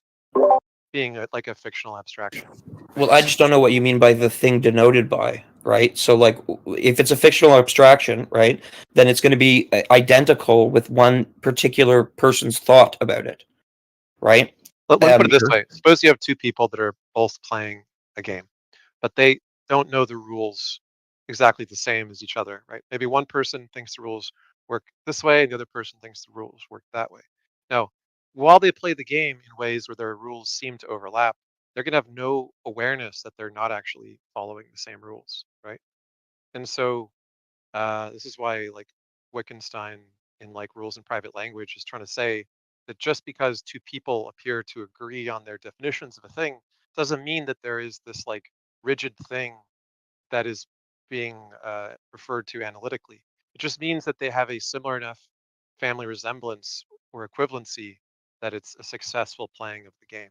being like a fictional abstraction. Well, I just don't know what you mean by the thing denoted by, right? So, like, if it's a fictional abstraction, right, then it's going to be identical with one particular person's thought about it, right? Let me put it this way. Suppose you have two people that are both playing a game, but they don't know the rules exactly the same as each other, right? Maybe one person thinks the rules work this way, and the other person thinks the rules work that way. Now, while they play the game in ways where their rules seem to overlap, they're going to have no awareness that they're not actually following the same rules, right? And so this is why like Wittgenstein in like Rules in Private Language is trying to say that just because two people appear to agree on their definitions of a thing doesn't mean that there is this like rigid thing that is being referred to analytically. It just means that they have a similar enough family resemblance or equivalency that it's a successful playing of the game.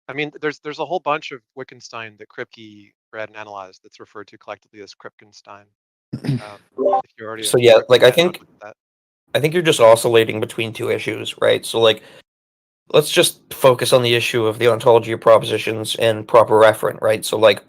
I mean, there's a whole bunch of Wittgenstein that Kripke read and analyzed that's referred to collectively as Kripkenstein. If you're already So yeah, like I think that. you're just oscillating between two issues, right? So like, let's just focus on the issue of the ontology of propositions and proper referent, right? So like,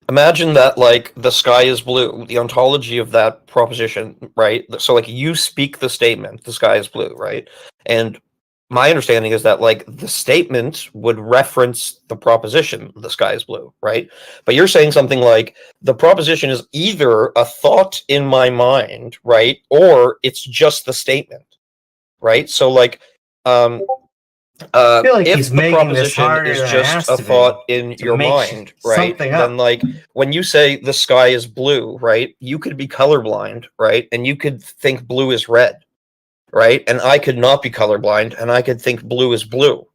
imagine that like the sky is blue, the ontology of that proposition, right? So like you speak the statement, the sky is blue, right? And my understanding is that like the statement would reference the proposition, the sky is blue, right? But you're saying something like the proposition is either a thought in my mind, right? Or it's just the statement, right? So like, I feel like if he's the making this proposition harder is than it just has a to be thought in to your make mind, right? something up. Then like when you say the sky is blue, right? You could be colorblind, right? And you could think blue is red, right? And I could not be colorblind and I could think blue is blue,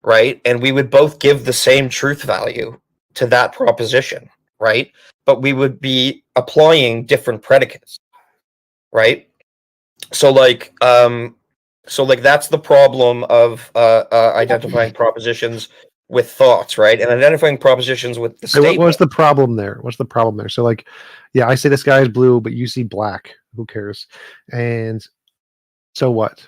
right? And we would both give the same truth value to that proposition, right? But we would be applying different predicates, right? So like that's the problem of identifying propositions with thoughts, right? And identifying propositions with the So statement. what's the problem there? What's the problem there? So like, yeah, I say the sky is blue, but you see black. Who cares? And so what?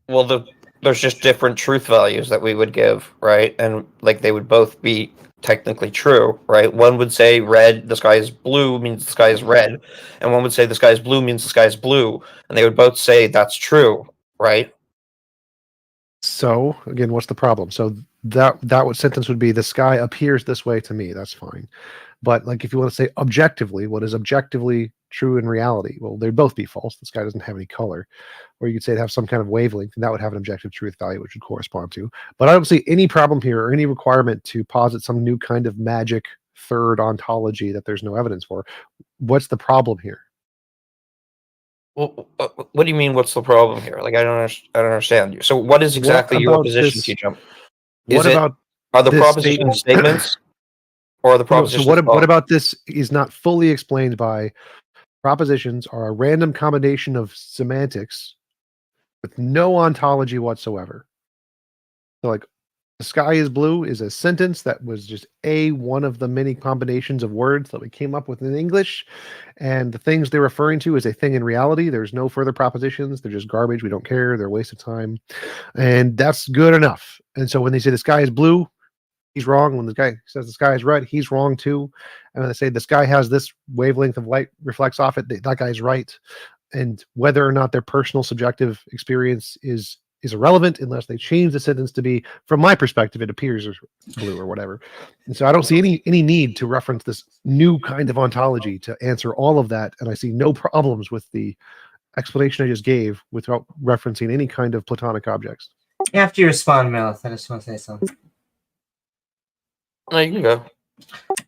Well, there's just different truth values that we would give, right? And like they would both be technically true, right? One would say red, the sky is blue means the sky is red, and one would say the sky is blue means the sky is blue, and they would both say that's true, right? So again, what's the problem? So that sentence would be, the sky appears this way to me. That's fine. But like, if you want to say objectively, what is objectively true in reality? Well, they'd both be false. The sky doesn't have any color. Or you could say it have some kind of wavelength, and that would have an objective truth value, which would correspond to. But I don't see any problem here or any requirement to posit some new kind of magic third ontology that there's no evidence for. What's the problem here? Well, what do you mean? What's the problem here? Like, I don't understand you. So, what is exactly your about position, this- T-Jump? What about Are the this proposition statements, or are the no, propositions? so what about this is not fully explained by propositions are a random combination of semantics with no ontology whatsoever. So like, the sky is blue is a sentence that was just one of the many combinations of words that we came up with in English. And the things they're referring to is a thing in reality. There's no further propositions. They're just garbage. We don't care. They're a waste of time. And that's good enough. And so when they say the sky is blue, he's wrong. When the guy says the sky is red, he's wrong too. And when they say the sky has this wavelength of light reflects off it, that guy's right. And whether or not their personal subjective experience is irrelevant unless they change the sentence to be, from my perspective, it appears blue or whatever. And so I don't see any need to reference this new kind of ontology to answer all of that. And I see no problems with the explanation I just gave without referencing any kind of Platonic objects. After you respond, Melith, I just want to say something. No, you can go.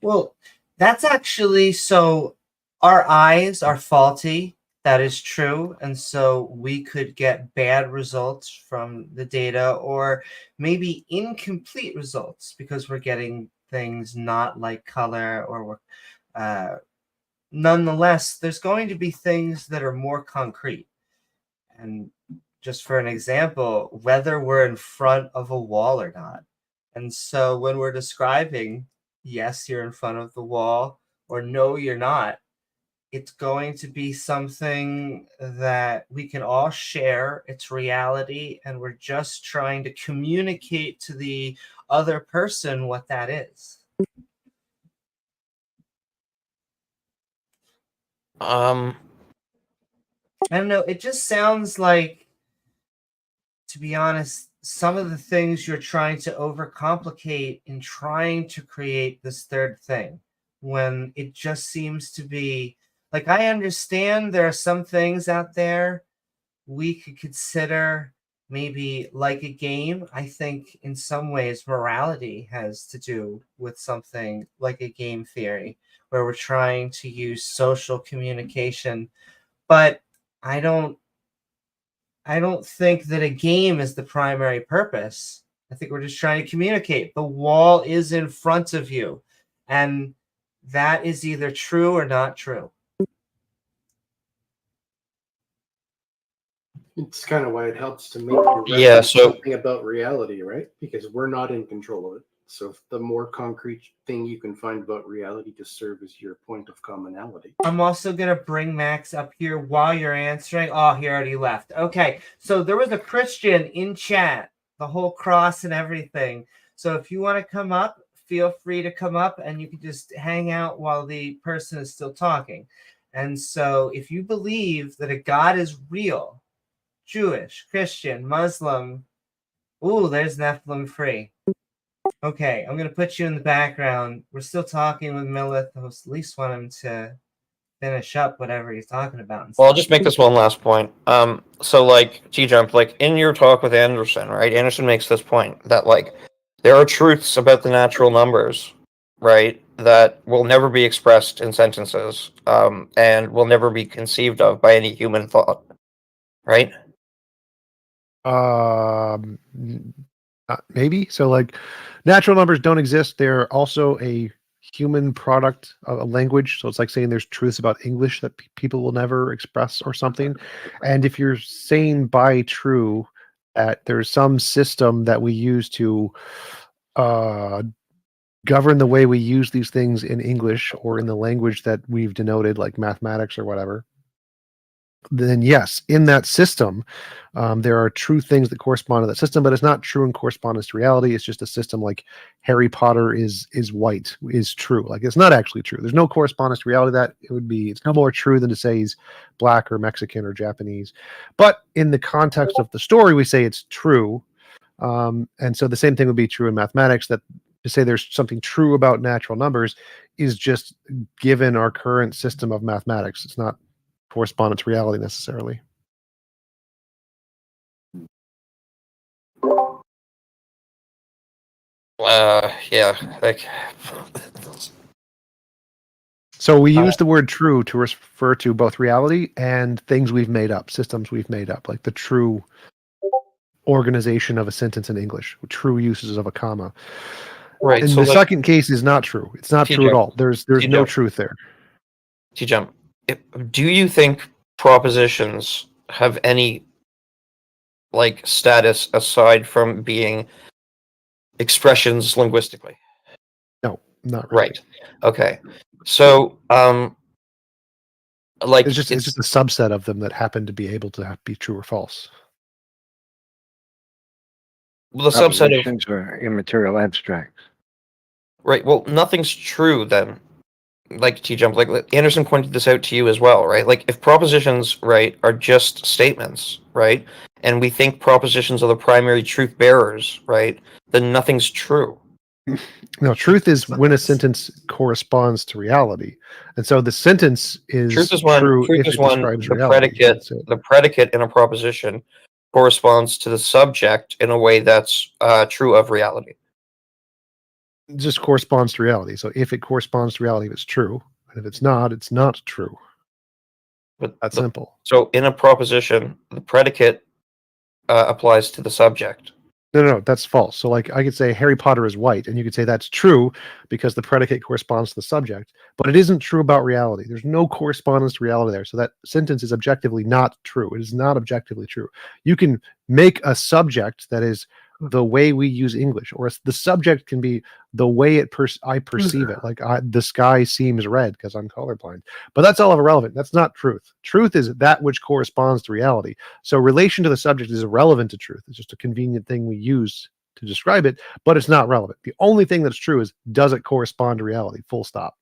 Well, that's actually, so our eyes are faulty. That is true. And so we could get bad results from the data, or maybe incomplete results because we're getting things not like color, or nonetheless, there's going to be things that are more concrete. And just for an example, whether we're in front of a wall or not. And so when we're describing, yes, you're in front of the wall, or no, you're not, it's going to be something that we can all share. It's reality, and we're just trying to communicate to the other person what that is. Um, I don't know. It just sounds like, to be honest, some of the things you're trying to overcomplicate in trying to create this third thing, when it just seems to be like, I understand there are some things out there we could consider maybe like a game. I think in some ways morality has to do with something like a game theory, where we're trying to use social communication. But I don't think that a game is the primary purpose. I think we're just trying to communicate. The wall is in front of you, and that is either true or not true. It's kind of why it helps to make you Yeah, reference so- something about reality, right? Because we're not in control of it. So the more concrete thing you can find about reality to serve as your point of commonality. I'm also going to bring Max up here while you're answering. Oh, he already left. Okay, so there was a Christian in chat, the whole cross and everything. So if you want to come up, feel free to come up, and you can just hang out while the person is still talking. And so if you believe that a God is real, Jewish, Christian, Muslim, ooh, there's Nephilim free. Okay, I'm going to put you in the background. We're still talking with Millith. I at least want him to finish up whatever he's talking about. Well, I'll just make this one last point. So like T-Jump, like in your talk with Anderson, right? Anderson makes this point that like there are truths about the natural numbers, right, that will never be expressed in sentences, and will never be conceived of by any human thought, right? Maybe. So like, natural numbers don't exist. They're also a human product of a language. So it's like saying there's truths about English that people will never express or something. And if you're saying by true that there's some system that we use to govern the way we use these things in English or in the language that we've denoted, like mathematics or whatever, then yes, in that system, there are true things that correspond to that system, but it's not true in correspondence to reality. It's just a system like Harry Potter is white, is true. Like, it's not actually true. There's no correspondence to reality that it would be. It's no more true than to say he's black or Mexican or Japanese. But in the context of the story, we say it's true. And so the same thing would be true in mathematics, that to say there's something true about natural numbers is just given our current system of mathematics. It's not correspondent to reality necessarily. Yeah, like So we use the word true to refer to both reality and things we've made up, systems we've made up, like the true organization of a sentence in English, true uses of a comma. right. And So the like, second case is not true. It's not true at T-Jump. all. There's no T-Jump. truth there. T-Jump, do you think propositions have any like status aside from being expressions linguistically? No, not really. Right. Okay. So, like It's just a subset of them that happen to be able to be true or false. the subset of Propositions are immaterial abstracts. right. Well, nothing's true then. Like T-Jump, like Anderson pointed this out to you as well, right? Like if propositions, right, are just statements, right, and we think propositions are the primary truth bearers, right, then nothing's true. No, truth is when a sentence corresponds to reality, and so the sentence is Truth is when true truth if is it when describes the reality. predicate That's it. the predicate in a proposition corresponds to the subject in a way that's true of reality. It just corresponds to reality. So if it corresponds to reality, it's true, and if it's not true. But That's simple. So in a proposition, the predicate applies to the subject. No, that's false. So like I could say Harry Potter is white, and you could say that's true because the predicate corresponds to the subject, but it isn't true about reality. There's no correspondence to reality there. So that sentence is objectively not true. It is not objectively true. You can make a subject that is the way we use English, or the subject can be the way I perceive it. Like the sky seems red because I'm colorblind, but that's all irrelevant. That's not truth. Truth is that which corresponds to reality. So relation to the subject is irrelevant to truth. It's just a convenient thing we use to describe it, but it's not relevant. The only thing that's true is, does it correspond to reality? Full stop.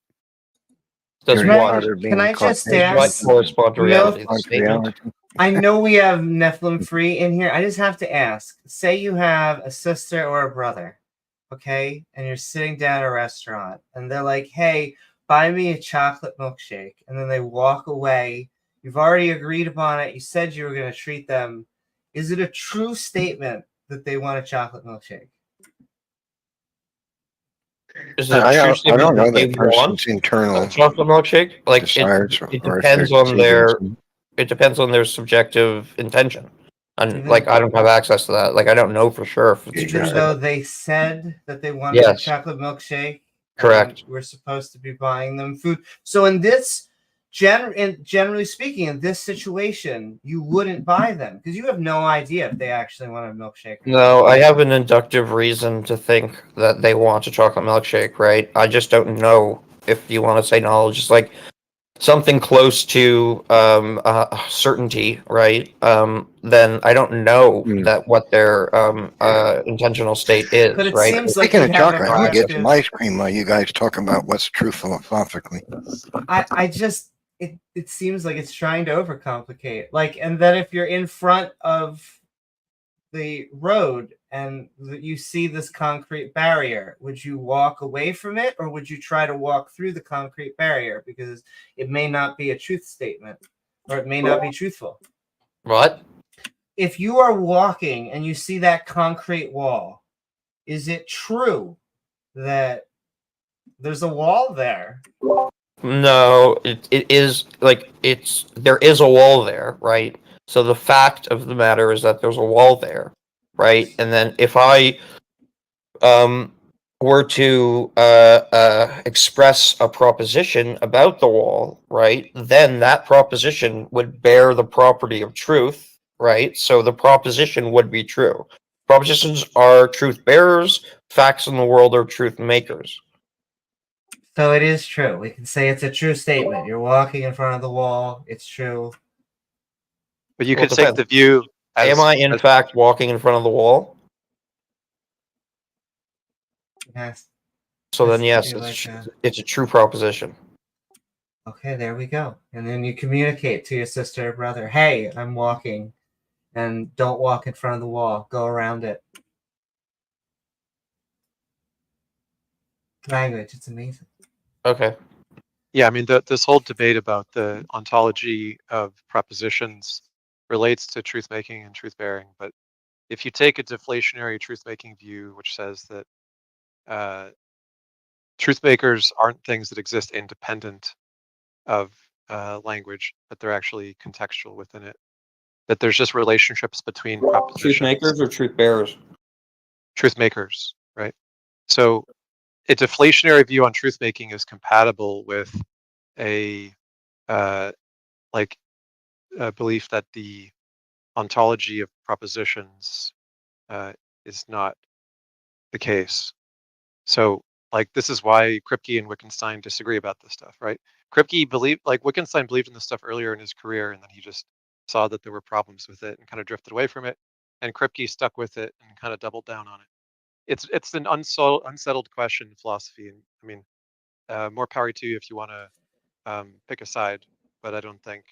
Does Harry what? Potter Can being I just Caucasian What ask? correspond to No. reality? The corresponds to statement? reality. I know we have Nephilim free in here. I just have to ask. Say you have a sister or a brother, okay? And you're sitting down at a restaurant and they're like, hey, buy me a chocolate milkshake. And then they walk away. You've already agreed upon it. You said you were going to treat them. Is it a true statement that they want a chocolate milkshake? Is it a true I don't statement know that they that want person's internal a chocolate milkshake? Like desires, it or if depends they're on their conceiving it depends on their subjective intention. And Even- like I don't have access to that. Like I don't know for sure if it's a Even true Even statement. though they said that they wanted a Yes. chocolate milkshake. Correct. And we're supposed to be buying them food. So in this, generally speaking, in this situation, you wouldn't buy them because you have no idea if they actually want a milkshake. No, I have an inductive reason to think that they want a chocolate milkshake, right? I just don't know if you want to say knowledge. It's like something close to certainty, right? Then I don't know that what their intentional state is, But it right? seems like Speaking you of have chocolate, a I want to get some collective. ice cream while you guys talk about what's true philosophically. I just it seems like it's trying to overcomplicate. Like, and then if you're in front of the road and you see this concrete barrier, would you walk away from it or would you try to walk through the concrete barrier because it may not be a truth statement or it may not be truthful? What? If you are walking and you see that concrete wall, is it true that there's a wall there? No, it is like there is a wall there, right? So the fact of the matter is that there's a wall there, right? And then if I were to express a proposition about the wall, right, then that proposition would bear the property of truth, right? So the proposition would be true. Propositions are truth bearers, facts in the world are truth makers. So it is true. We can say it's a true statement. You're walking in front of the wall. It's true. But you Well, could take depends. the view as, Am I in fact walking in front of the wall? Yes. So then, Has to yes, be like it's a true proposition. Okay, there we go. And then you communicate to your sister or brother, hey, I'm walking, and don't walk in front of the wall. Go around it. language. It's amazing. Okay. Yeah, I mean, this whole debate about the ontology of propositions relates to truth making and truth bearing. But if you take a deflationary truth making view, which says that truth makers aren't things that exist independent of language, but they're actually contextual within it, that there's just relationships between propositions. Truth makers or truth bearers? Truth makers, right? So a deflationary view on truth making is compatible with a belief that the ontology of propositions is not the case. So this is why Kripke and Wittgenstein disagree about this stuff, right? Kripke Wittgenstein believed in this stuff earlier in his career, and then he just saw that there were problems with it and kind of drifted away from it. And Kripke stuck with it and kind of doubled down on it. It's an unsettled question in philosophy, and I mean, more power to you if you want to pick a side, but I don't think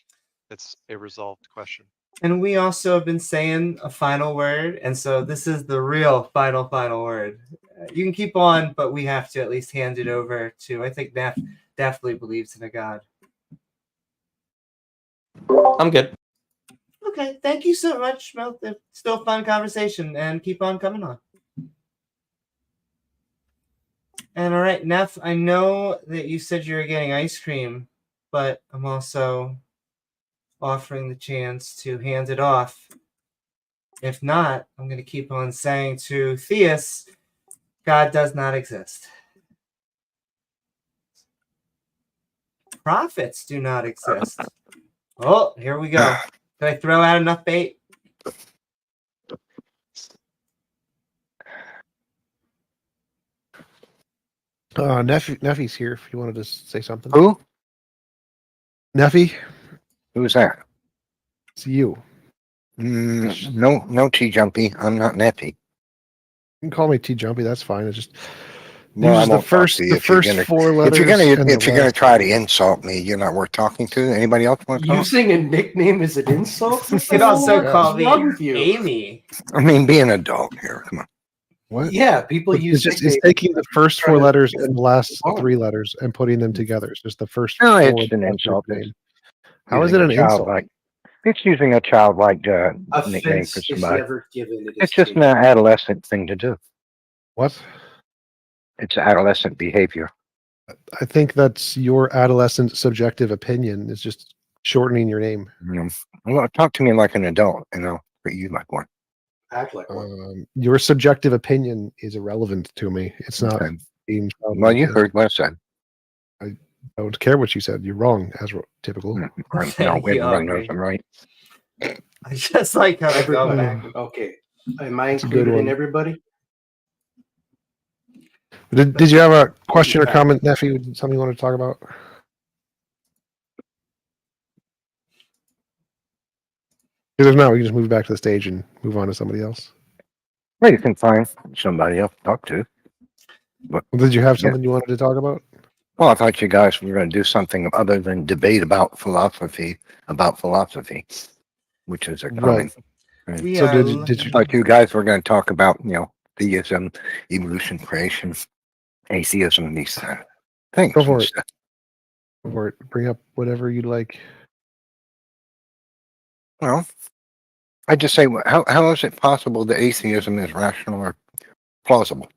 it's a resolved question. And we also have been saying a final word, and so this is the real final word. You can keep on, but we have to at least hand it over to, I think Neff definitely believes in a God. I'm good. Okay, thank you so much, Mel. Still fun conversation, and keep on coming on. And all right, Neff, I know that you said you were getting ice cream, but I'm also offering the chance to hand it off. If not, I'm going to keep on saying to Theists, God does not exist. Prophets do not exist. Oh, here we go. Did I throw out enough bait? Neffy's here if you wanted to say something. Who? Neffy, Who's that? it's you. No, T Jumpy. I'm not Neffy. You can call me T Jumpy, that's fine. It's just Well, I use won't the first talk to you the first four letters. If you're gonna try to insult me, you're not worth talking to. Anybody else want to talk? Using a nickname as an insult? You can also call What's wrong me with you? Amy. I mean, be an adult here. Come on. What? Yeah, people use It's nicknames. taking the first four Trying to- letters and the last Oh. three letters and putting them together. It's just the first No, four. it's an letters insult. of your It's name. How is it an insult? It's using a childlike nickname Offense for is somebody. never given. It is It's just an taken. adolescent thing to do. What? It's adolescent behavior. I think that's your adolescent subjective opinion. Is just shortening your name. Well, talk to me like an adult, and I'll treat you like one. Act like one. Your subjective opinion is irrelevant to me. It's not Okay. being. Well, you heard what I said. I don't care what you said. You're wrong, as typical. No, Thank you, everyone knows Aubrey. I'm right. I just like how they go back. Okay. Am I That's a good included in one. everybody? Did you have a question or comment, Neffy? Something you want to talk about? If not, we can just move back to the stage and move on to somebody else. Well, you can find somebody else to talk to. But Did you have something you wanted to talk about? well, I thought you guys were going to do something other than debate about philosophy, which is a common. Right. We So are did you? I thought you guys were going to talk about, theism, evolution, creation, atheism, and these things. Go for it. Or bring up whatever you'd like. Well, I just say, how is it possible that atheism is rational or plausible?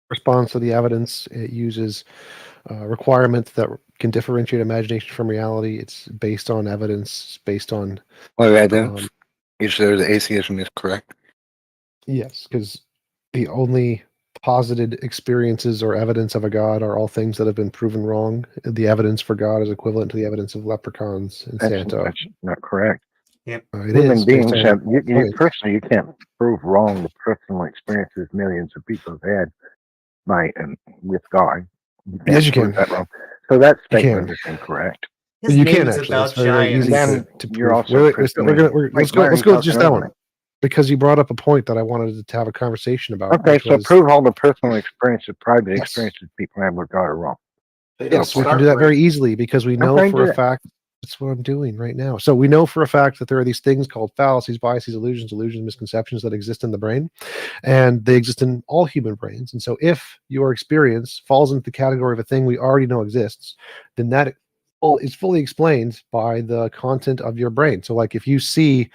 Response to the evidence. It uses requirements that can differentiate imagination from reality. It's based on evidence. Based on Well, evidence is there that atheism is correct? yes, because the only posited experiences or evidence of a god are all things that have been proven wrong. The evidence for God is equivalent to the evidence of leprechauns and Santa. That's not correct. It Human is beings based have, on you science. personally, you can't prove wrong the personal experiences millions of people have had with God. Yes, you prove can. that wrong. So that You statement can. is incorrect. His You can name's actually. about It's very easy giants. Then to you're prove. also Wait, presuming, let's like go just that Byron one, because you brought up a point that I wanted to have a conversation about. Okay, which so was, prove all the personal experiences, private Yes. experiences people have with God are wrong. They don't yes, we can start do that right. very easily because we know Okay, for do a it. fact That's what I'm doing right now. So we know for a fact that there are these things called fallacies, biases, illusions, misconceptions that exist in the brain, and they exist in all human brains. And so if your experience falls into the category of a thing we already know exists, then that is fully explained by the content of your brain. So like if you see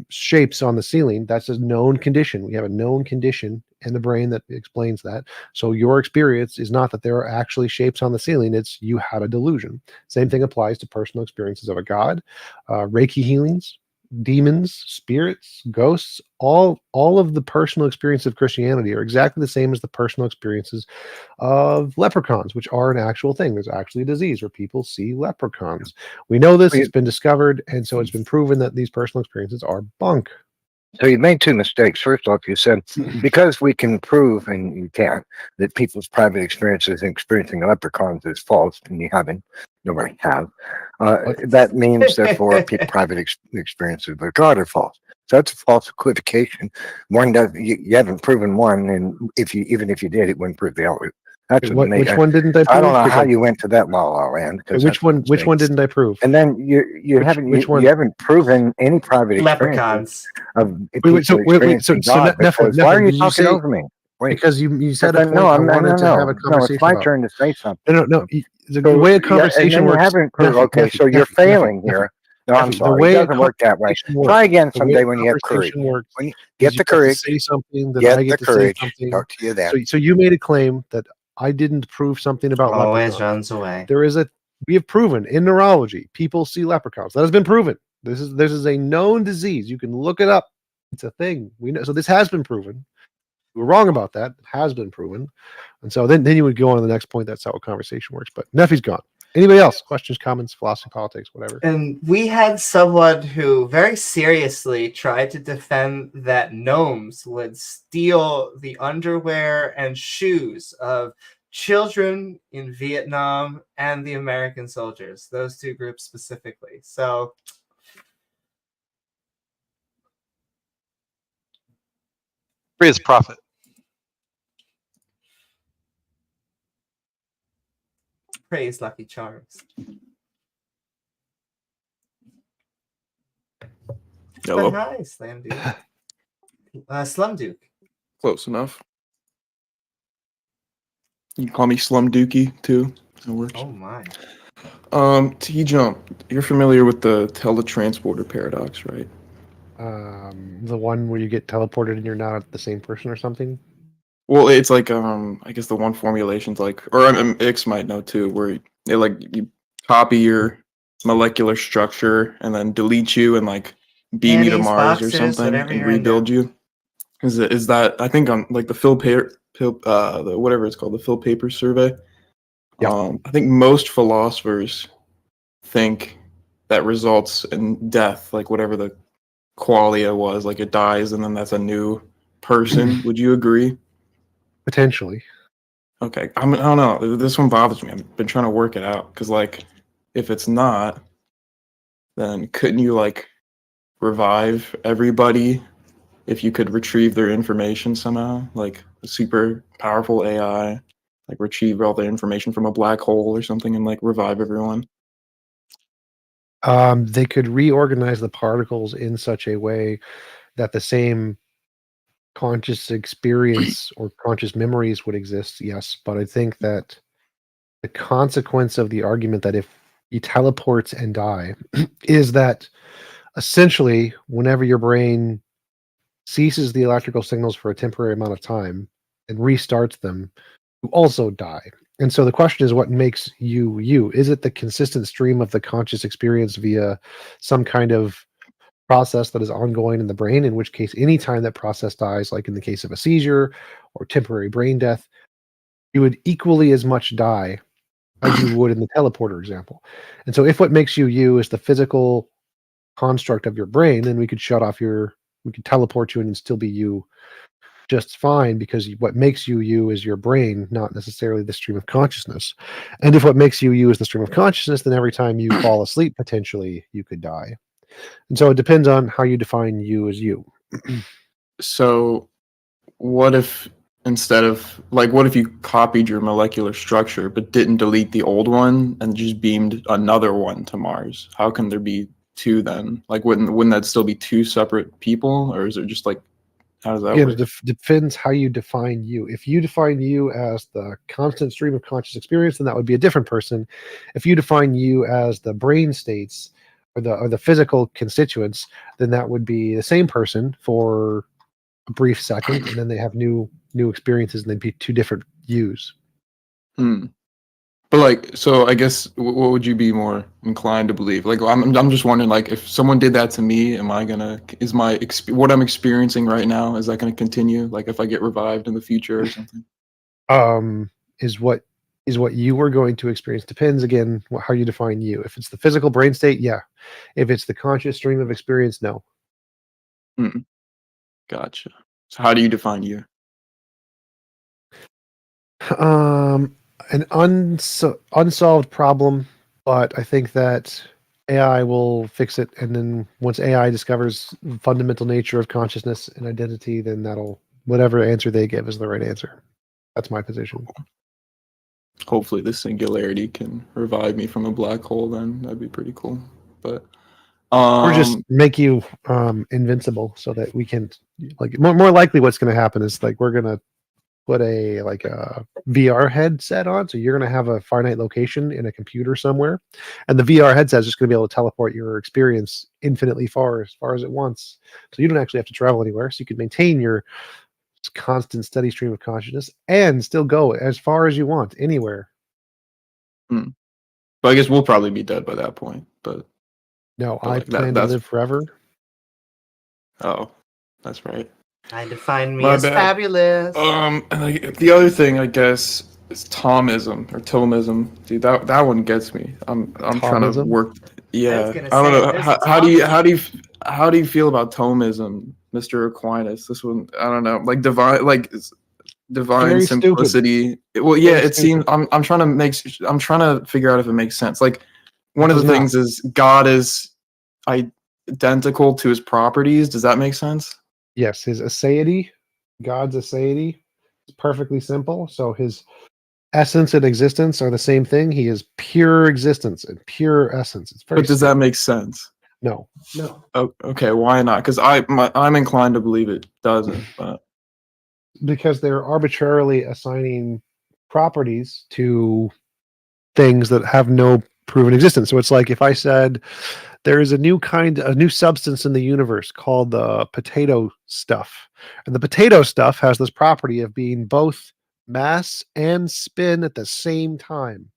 shapes on the ceiling, that's a known condition. We have a known condition in the brain that explains that. So your experience is not that there are actually shapes on the ceiling, it's you had a delusion. Same thing applies to personal experiences of a god, Reiki healings, demons, spirits, ghosts. All of the personal experiences of Christianity are exactly the same as the personal experiences of leprechauns, which are an actual thing. There's actually a disease where people see leprechauns. We know this, it's been discovered, and so it's been proven that these personal experiences are bunk. So you made two mistakes. First off, you said because we can prove, and you can't, that people's private experiences in experiencing leprechauns is false, and you haven't, nobody have. That means, therefore, private experiences of God are false. So that's a false equivocation. One does you haven't proven one, and even if you did, it wouldn't prove the other. That's Which one didn't I prove? I don't know how you went to that la la land. Which one didn't I prove? And then you haven't proven any private Leprechauns. experiences of why are you talking over me? Wait, because you said a point no, I wanted to have a no, conversation it's my about. turn to say something. No. The way a conversation works. Okay, so you're failing here. No, I'm sorry. The way it doesn't work that way. Try again someday when you have courage. When you get the courage, say something. Then get I get the to courage. say something. Talk to you then. So you made a claim that I didn't prove something about Always leprechauns. runs away. We have proven in neurology people see leprechauns. That has been proven. This is a known disease. You can look it up. It's a thing. We know. So this has been proven. We were wrong about that. It has been proven. And so then you would go on to the next point. That's how a conversation works. But Neffy's gone. Anybody else? Questions, comments, philosophy, politics, whatever. And we had someone who very seriously tried to defend that gnomes would steal the underwear and shoes of children in Vietnam and the American soldiers, those two groups specifically. So Free as profit. praise Lucky Charms. Hello. But hi, Slam Duke. Slum Duke. Close enough. You can call me Slum Dookie too. That works. Oh my. T-Jump, you're familiar with the teletransporter paradox, right? The one where you get teleported and you're not the same person or something? Well, it's like I guess the one formulation's like, or X might know too, where you copy your molecular structure and then delete you and like beam you to Annie's Mars boxes, or something whatever and you're rebuild into. you. Is that I think on like the the whatever it's called, the Phil Paper survey. Yeah. I think most philosophers think that results in death, like whatever the qualia was, like it dies and then that's a new person. Would you agree? Potentially. Okay, I don't know. This one bothers me. I've been trying to work it out because, like, if it's not, then couldn't you like revive everybody if you could retrieve their information somehow, like a super powerful AI, like retrieve all the information from a black hole or something and like revive everyone? They could reorganize the particles in such a way that the same conscious experience or conscious memories would exist, yes. But I think that the consequence of the argument that if he teleports and die is that essentially whenever your brain ceases the electrical signals for a temporary amount of time and restarts them, you also die. And so the question is, what makes you you? Is it the consistent stream of the conscious experience via some kind of process that is ongoing in the brain, in which case anytime that process dies, like in the case of a seizure or temporary brain death, you would equally as much die as you would in the teleporter example. And so if what makes you you is the physical construct of your brain, then we could we could teleport you and still be you just fine, because what makes you you is your brain, not necessarily the stream of consciousness. And if what makes you you is the stream of consciousness, then every time you fall asleep, potentially you could die. And so it depends on how you define you as you. So what if instead of like, what if you copied your molecular structure but didn't delete the old one and just beamed another one to Mars? How can there be two then? Like, wouldn't that still be two separate people, or is it just like, how does that Again, work? it depends how you define you. If you define you as the constant stream of conscious experience, then that would be a different person. If you define you as the brain states or the physical constituents, then that would be the same person for a brief second, and then they have new experiences, and they'd be two different yous. Hmm. But like, so I guess what would you be more inclined to believe? Like, I'm just wondering, like, if someone did that to me, is my what I'm experiencing right now, is that gonna continue? Like, if I get revived in the future or something? Is what you are going to experience depends again how you define you. If it's the physical brain state, yeah. If it's the conscious stream of experience, no. Hmm. Gotcha. So how do you define you? An unsolved problem, but I think that AI will fix it. And then once AI discovers the fundamental nature of consciousness and identity, then whatever answer they give is the right answer. That's my position. Hopefully the singularity can revive me from a black hole, then that'd be pretty cool. But Or just make you invincible so that we can, like, more likely what's going to happen is like we're going to put a VR headset on, so you're going to have a finite location in a computer somewhere, and the VR headset is just going to be able to teleport your experience infinitely far as it wants, so you don't actually have to travel anywhere, so you can maintain your constant steady stream of consciousness and still go as far as you want anywhere. but I guess we'll probably be dead by that point. But No, but I like plan to that's live forever. oh, that's right. I define me My as bad. fabulous. And like, the other thing, I guess, is Thomism or Thomism. Dude, that one gets me. I'm trying to Thomism? work. Yeah, gonna I don't say, know. there's How do you feel about Thomism, Mr. Aquinas? This one, I don't know. Like divine Very stupid. simplicity. Well, yeah, Very it seems. I'm trying to figure out if it makes sense. Like, one of the does not. things is God is identical to his properties. Does that make sense? Yes, his aseity, God's aseity, is perfectly simple. So his essence and existence are the same thing. He is pure existence and pure essence. It's very But does that make sense? No. Oh, okay, why not? Because I'm inclined to believe it doesn't. But Because they're arbitrarily assigning properties to things that have no proven existence. So it's like if I said there is a new substance in the universe called the potato stuff. And the potato stuff has this property of being both mass and spin at the same time.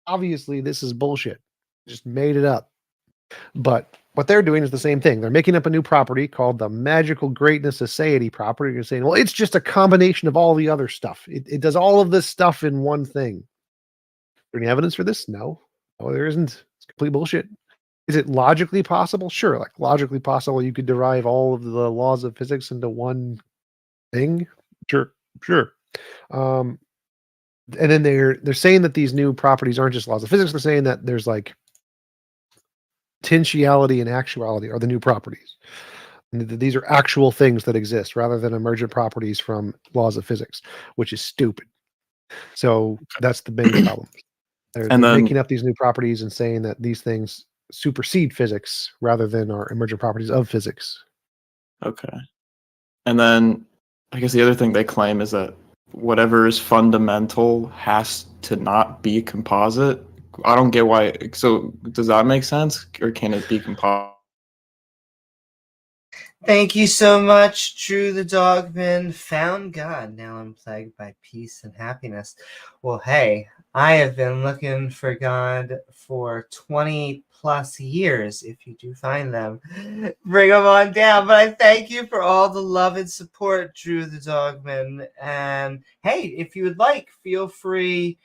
Obviously, this is bullshit. Just made it up. But what they're doing is the same thing. They're making up a new property called the magical greatness society property. You're saying, well, it's just a combination of all the other stuff. It does all of this stuff in one thing. Is there any evidence for this? No, there isn't. It's complete bullshit. Is it logically possible? Sure, like logically possible. You could derive all of the laws of physics into one thing. Sure. And then they're saying that these new properties aren't just laws of physics. They're saying that there's like potentiality and actuality are the new properties. And these are actual things that exist rather than emergent properties from laws of physics, which is stupid. So that's the main problem. They're making up these new properties and saying that these things supersede physics rather than are emergent properties of physics. okay. And then I guess the other thing they claim is that whatever is fundamental has to not be composite. I don't get why. So does that make sense, or can it be composite? Thank you so much, Drew the Dogman. Found God. Now I'm plagued by peace and happiness. Well, hey, I have been looking for God for 20 plus years. If you do find them, bring them on down. But I thank you for all the love and support, Drew the Dogman. And hey, if you would like, feel free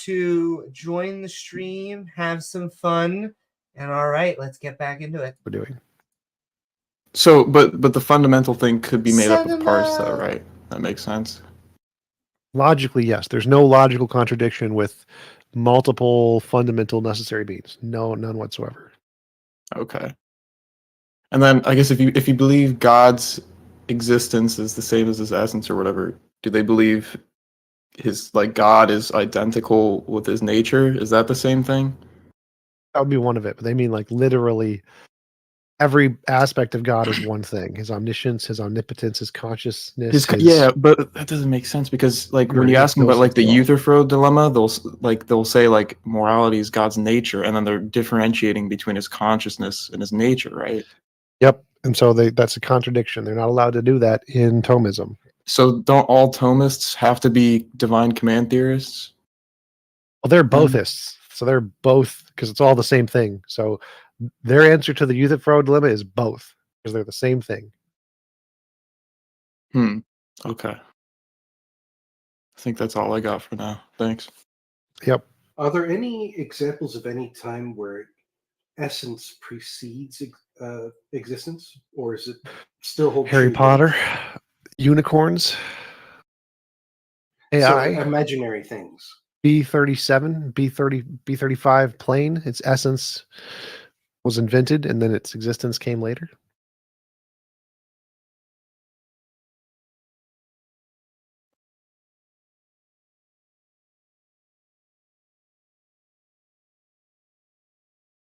to join the stream, have some fun. And all right, let's get back into it. We're doing. So, but the fundamental thing could be made up of parts, though, right? That makes sense. Logically, yes. There's no logical contradiction with multiple fundamental necessary beings. No, none whatsoever. Okay. And then I guess if you believe God's existence is the same as his essence or whatever, Do they believe his God is identical with his nature? Is that the same thing? That would be one of it, but they mean literally every aspect of God is one thing: his omniscience, his omnipotence, his consciousness. Yeah, but that doesn't make sense because when you ask them about the Euthyphro dilemma, they'll say morality is God's nature, and then they're differentiating between his consciousness and his nature, right? Yep, and so that's a contradiction. They're not allowed to do that in Thomism. So don't all Thomists have to be divine command theorists? Well, they're bothists, so they're both because it's all the same thing. So their answer to the Euthyphro dilemma is both because they're the same thing. Okay. I think that's all I got for now. Thanks. Yep. Are there any examples of any time where essence precedes existence, or is it still hold Harry true that Potter, unicorns, AI, so imaginary things? B-37, B-35 plane. Its essence was invented, and then its existence came later.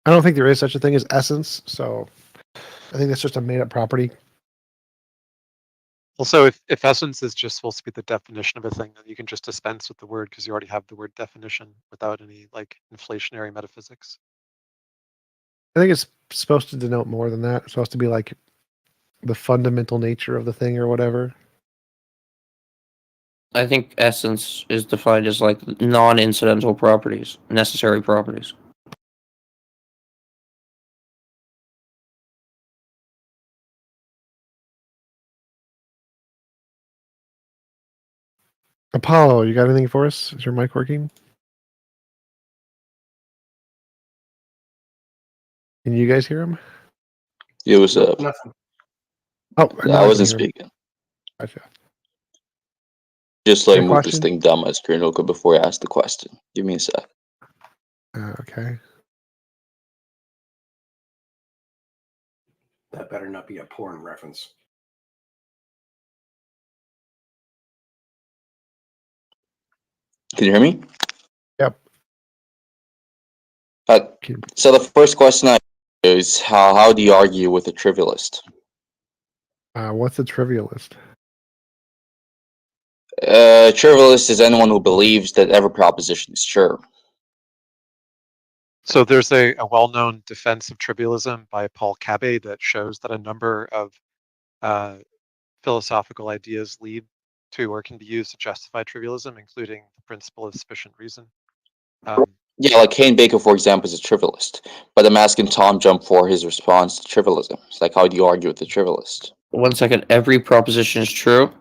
I don't think there is such a thing as essence, so I think that's just a made-up property. Also, if essence is just supposed to be the definition of a thing, then you can just dispense with the word because you already have the word definition without any inflationary metaphysics. I think it's supposed to denote more than that. It's supposed to be the fundamental nature of the thing or whatever. I think essence is defined as non-incidental properties, necessary properties. Apollo, you got anything for us? Is your mic working? Can you guys hear him? Yeah, what's up? Nothing. Oh, I wasn't speaking. Gotcha. Just Your move this question? thing down my screen real quick before I ask the question. Give me a sec. Okay. That better not be a porn reference. Can you hear me? Yep. So the first question is how do you argue with a trivialist? What's a trivialist? Trivialist is anyone who believes that every proposition is true. So there's a well-known defense of trivialism by Paul Cabet that shows that a number of philosophical ideas lead to or can be used to justify trivialism, including the principle of sufficient reason. Yeah, like Kane Baker, for example, is a trivialist. But I'm asking Tom Jump for his response to trivialism. It's how do you argue with the trivialist? 1 second. Every proposition is true.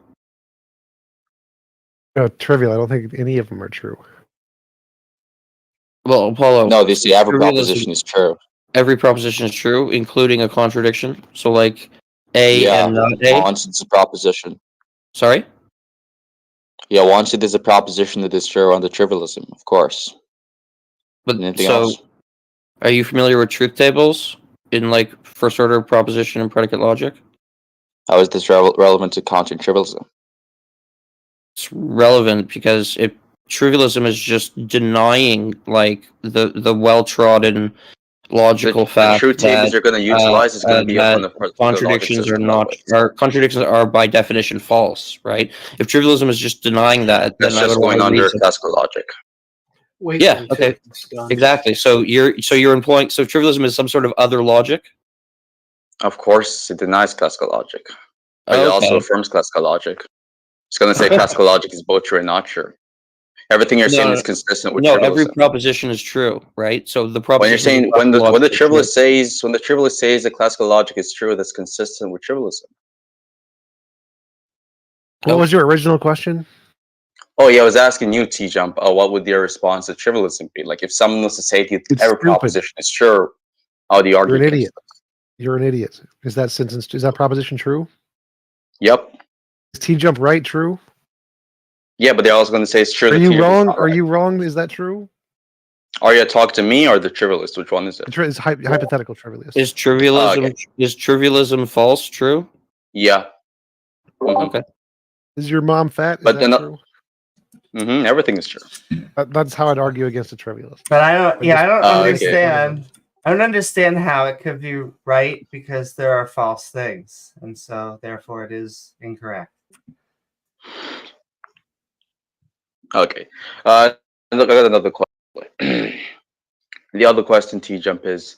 No, trivial. I don't think any of them are true. Well, Apollo. No, they say every proposition is true. Every proposition is true, including a contradiction. So, A and not A. Once it's a proposition. Sorry? Yeah, once it is a proposition that is true under trivialism, of course. But anything else? Are you familiar with truth tables in first order proposition and predicate logic? How is this relevant to countering trivialism? It's relevant because trivialism is just denying the well-trodden logical fact. The truth tables you're going to utilize is going to be up on the contradictions contradictions are by definition false, right? If trivialism is just denying that, that's then just going under classical logic. Wait, yeah. Okay. Exactly. So you're employing trivialism is some sort of other logic. Of course, it denies classical logic, but it also affirms classical logic. It's going to say classical logic is both true and not true. Everything you're saying is consistent with trivialism. Every proposition is true, right? So the proposition. When you're saying when the trivialist says that classical logic is true, that's consistent with trivialism. What was your original question? Oh yeah, I was asking you, T-Jump. What would your response to trivialism be? If someone was to say to you, every proposition is true, how do you argue? You're an idiot. You're an idiot. Is that proposition true? Yep. Is T-Jump right true? Yeah, but they're also going to say it's true. Are you wrong? Are you wrong? Is that true? Are you talking to me or the trivialist? Which one is it? It's hypothetical trivialist. Is trivialism false? True? Yeah. Okay. Is your mom fat? Is But that then, true? everything is true. That's how I'd argue against a trivialist. But I don't. Yeah, I don't okay. understand. I don't understand how it could be right because there are false things, and so therefore it is incorrect. Okay. Look, I got another question. The other question, T-Jump, is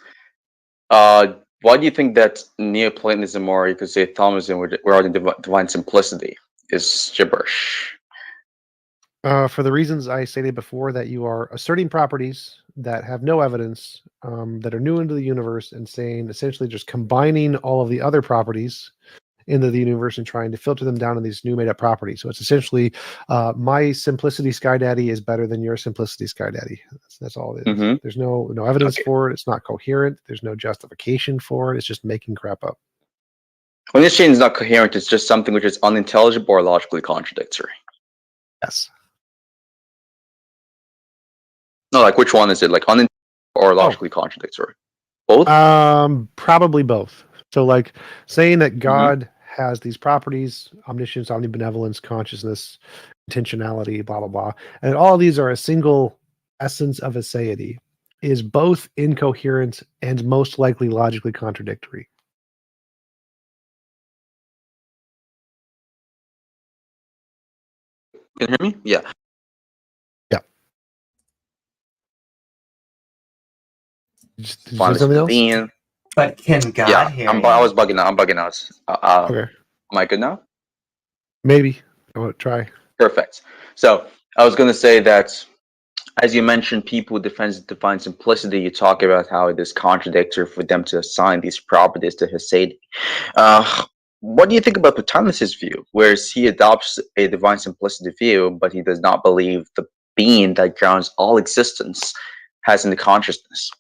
why do you think that Neoplatonism, or you could say Thomism, regarding divine simplicity, is gibberish? For the reasons I stated before, that you are asserting properties that have no evidence, that are new into the universe, and saying essentially just combining all of the other properties into the universe and trying to filter them down in these new made-up properties. So it's essentially my simplicity Sky Daddy is better than your simplicity Sky Daddy. That's all it is. There's no evidence for it. It's not coherent. There's no justification for it. It's just making crap up. When this chain is not coherent, it's just something which is unintelligible or logically contradictory. Yes. No, like which one is it? Like unintelligible or logically contradictory? Both? Probably both. So like saying that God has these properties: omniscience, omnibenevolence, consciousness, intentionality, blah, blah, blah. And all of these are a single essence of aseity, is both incoherent and most likely logically contradictory. Can you hear me? Yeah. Yeah. Did you say something else? But can God hear you? I was bugging out. I'm bugging out. Okay. Am I good now? Maybe. I want to try. Perfect. So I was going to say that, as you mentioned, people who define simplicity, you talk about how it is contradictory for them to assign these properties to Hesed. What do you think about Paternos' view, whereas he adopts a divine simplicity view, but he does not believe the being that grounds all existence has any consciousness?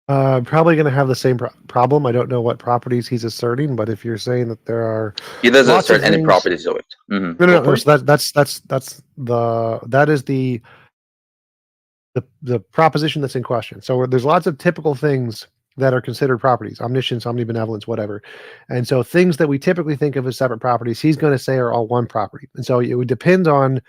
Probably going to have the same problem. I don't know what properties he's asserting, but if you're saying that there are, he doesn't lots assert of any properties of it. No. So that is the proposition that's in question. So there's lots of typical things that are considered properties: omniscience, omnibenevolence, whatever. And so things that we typically think of as separate properties, he's going to say are all one property. And so it would depend on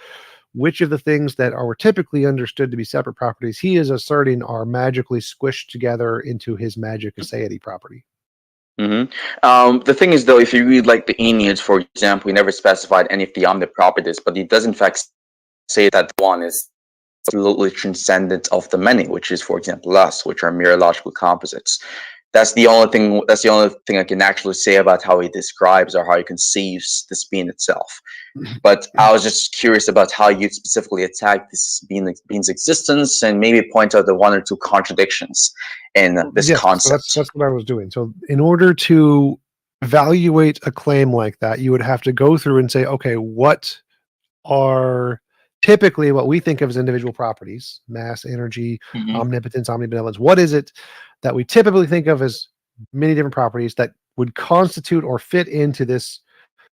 which of the things that are typically understood to be separate properties he is asserting are magically squished together into his magic aseity property. The thing is, though, if you read like the Aeneid, for example, he never specified any of the omni properties, but he does in fact say that one is absolutely transcendent of the many, which is, for example, us, which are mere logical composites. That's the only thing I can actually say about how he describes or how he conceives this being itself. But I was just curious about how you'd specifically attack this being's existence and maybe point out the one or two contradictions in this concept. So that's what I was doing. So in order to evaluate a claim like that, you would have to go through and say, okay, what are typically what we think of as individual properties: mass, energy, omnipotence, omnibenevolence. What is it that we typically think of as many different properties that would constitute or fit into this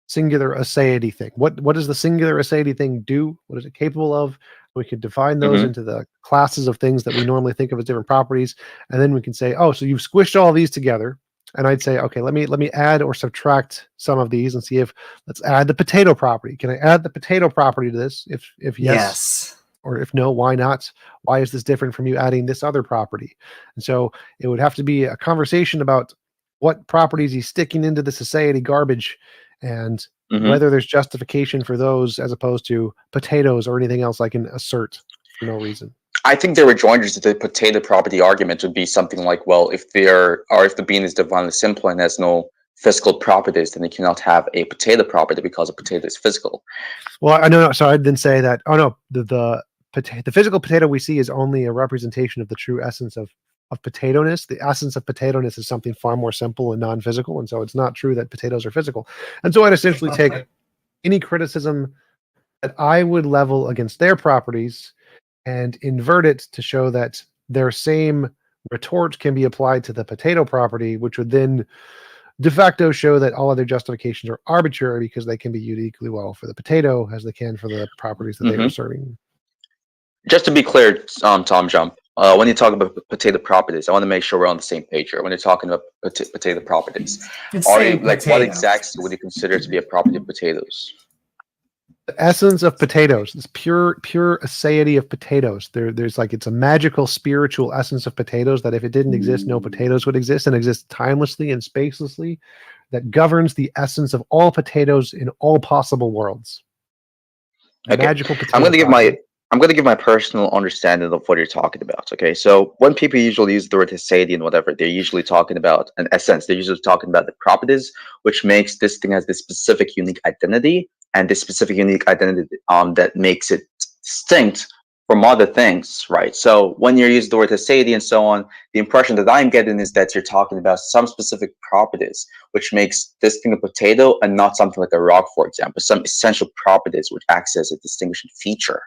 singular aseity thing? What does the singular aseity thing do? What is it capable of? We could define those into the classes of things that we normally think of as different properties, and then we can say, oh, so you've squished all these together. And I'd say, okay, let me add or subtract some of these and see if, let's add the potato property. Can I add the potato property to this? If yes, or if no, why not? Why is this different from you adding this other property? And so it would have to be a conversation about what properties he's sticking into the society garbage, and whether there's justification for those as opposed to potatoes or anything else I can assert for no reason. I think the rejoinders to the potato property argument would be something like, well, if the being is divinely simple and has no physical properties, then you cannot have a potato property because a potato is physical. Well, I know. So I didn't say that. Oh no, the physical potato we see is only a representation of the true essence of potato-ness. The essence of potato-ness is something far more simple and non-physical, and so it's not true that potatoes are physical. And so I'd essentially take any criticism that I would level against their properties and invert it to show that their same retort can be applied to the potato property, which would then de facto show that all other justifications are arbitrary because they can be used equally well for the potato as they can for the properties that they are serving. Just to be clear, Tom Jump, when you talk about potato properties, I want to make sure we're on the same page here. When you're talking about potato properties, what exactly would you consider to be a property of potatoes? The essence of potatoes, this pure aseity of potatoes. There's like, it's a magical spiritual essence of potatoes that if it didn't exist, no potatoes would exist, and exists timelessly and spacelessly, that governs the essence of all potatoes in all possible worlds. Okay. Magical potato. I'm going to give my personal understanding of what you're talking about. Okay, so when people usually use the word aseity and whatever, they're usually talking about an essence. They're usually talking about the properties, which makes this thing has this specific unique identity, and this specific unique identity that makes it distinct from other things, right? So when you're using the word aseity and so on, the impression that I'm getting is that you're talking about some specific properties, which makes this thing a potato and not something like a rock, for example. Some essential properties which acts as a distinguishing feature.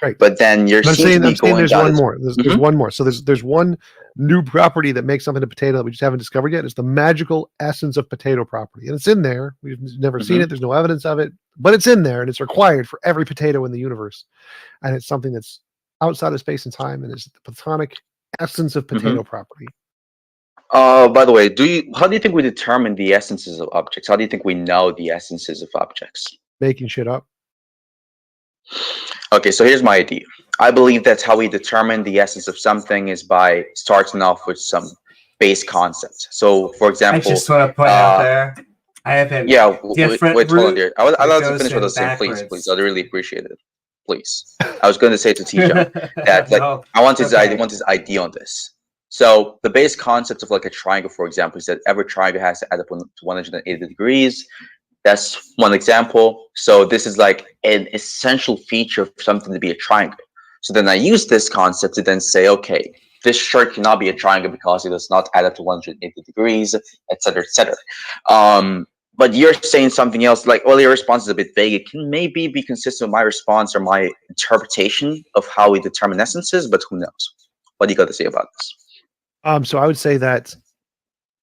Right. But then you're saying there's one more. There's one more. So there's one new property that makes something a potato that we just haven't discovered yet. It's the magical essence of potato property, and it's in there. We've never seen it. There's no evidence of it, but it's in there, and it's required for every potato in the universe. And it's something that's outside of space and time, and it's the platonic essence of potato property. By the way, how do you think we determine the essences of objects? How do you think we know the essences of objects? Making shit up. Okay, so here's my idea. I believe that's how we determine the essence of something is by starting off with some base concepts. So, for example, I just want to point out there, I have a different wait, hold on, dear. I'd like to goes finish what I was saying, backwards. please. I'd really appreciate it. Please. I was going to say to Tijan that No, I want his okay. idea on this. So the base concept of like a triangle, for example, is that every triangle has to add up to 180 degrees. That's one example. So this is like an essential feature of something to be a triangle. So then I use this concept to then say, okay, this shirt cannot be a triangle because it does not add up to 180 degrees, etc., etc. But you're saying something else, like, well, your response is a bit vague. It can maybe be consistent with my response or my interpretation of how we determine essences, but who knows? What do you got to say about this? So I would say that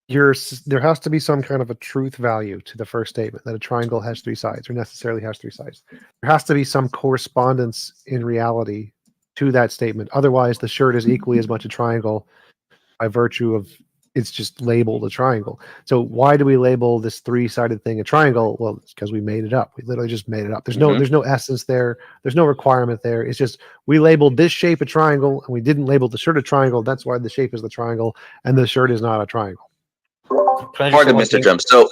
there has to be some kind of a truth value to the first statement, that a triangle has three sides, or necessarily has three sides. There has to be some correspondence in reality to that statement. Otherwise, the shirt is equally as much a triangle by virtue of it's just labeled a triangle. So why do we label this three-sided thing a triangle? Well, it's because we made it up. We literally just made it up. There's no essence there. There's no requirement there. It's just we labeled this shape a triangle, and we didn't label the shirt a triangle. That's why the shape is the triangle, and the shirt is not a triangle. Pardon, Mr. Jim. So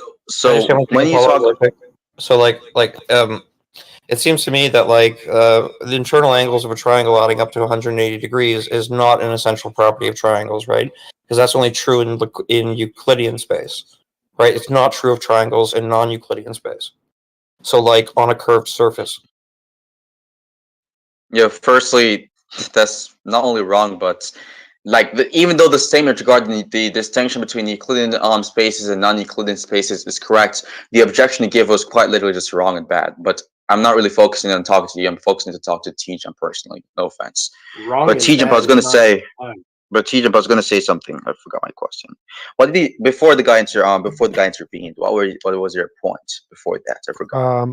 when you talk, it seems to me that the internal angles of a triangle adding up to 180 degrees is not an essential property of triangles, right? Because that's only true in Euclidean space, right? It's not true of triangles in non-Euclidean space. So, like on a curved surface. Yeah. Firstly, that's not only wrong, but even though the statement regarding the distinction between Euclidean spaces and non-Euclidean spaces is correct, the objection you give was quite literally just wrong and bad. But I'm not really focusing on talking to you. I'm focusing to talk to T-Jump personally. No offense. But T-Jump, I was going to say. But T-Jump, I was going to say something. I forgot my question. What did before the guy intervened? What was your point before that? I forgot.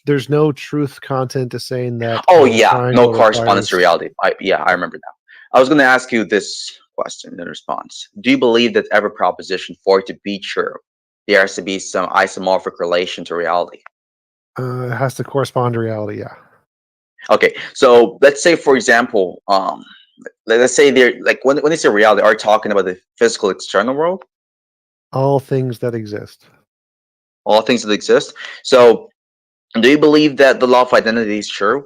There's no truth content to saying that. Oh yeah, no correspondence to reality. I remember now. I was going to ask you this question in response. Do you believe that every proposition, for it to be true, there has to be some isomorphic relation to reality? It has to correspond to reality, yeah. Okay, so let's say, for example, let's say they're when they say reality, are you talking about the physical external world? All things that exist. All things that exist. So, do you believe that the law of identity is true?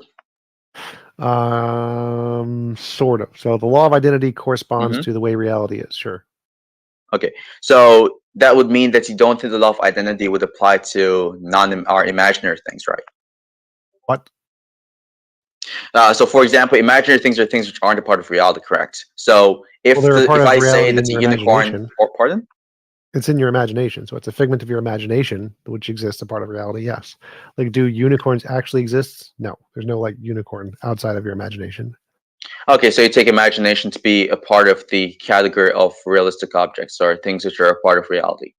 Sort of. So the law of identity corresponds to the way reality is, sure. Okay, so that would mean that you don't think the law of identity would apply to imaginary things, right? What? So, for example, imaginary things are things which aren't a part of reality, correct? So, if I say that the unicorn, pardon? It's in your imagination, so it's a figment of your imagination, which exists a part of reality. Yes. Like, do unicorns actually exist? No, there's no unicorn outside of your imagination. Okay, so you take imagination to be a part of the category of realistic objects or things which are a part of reality.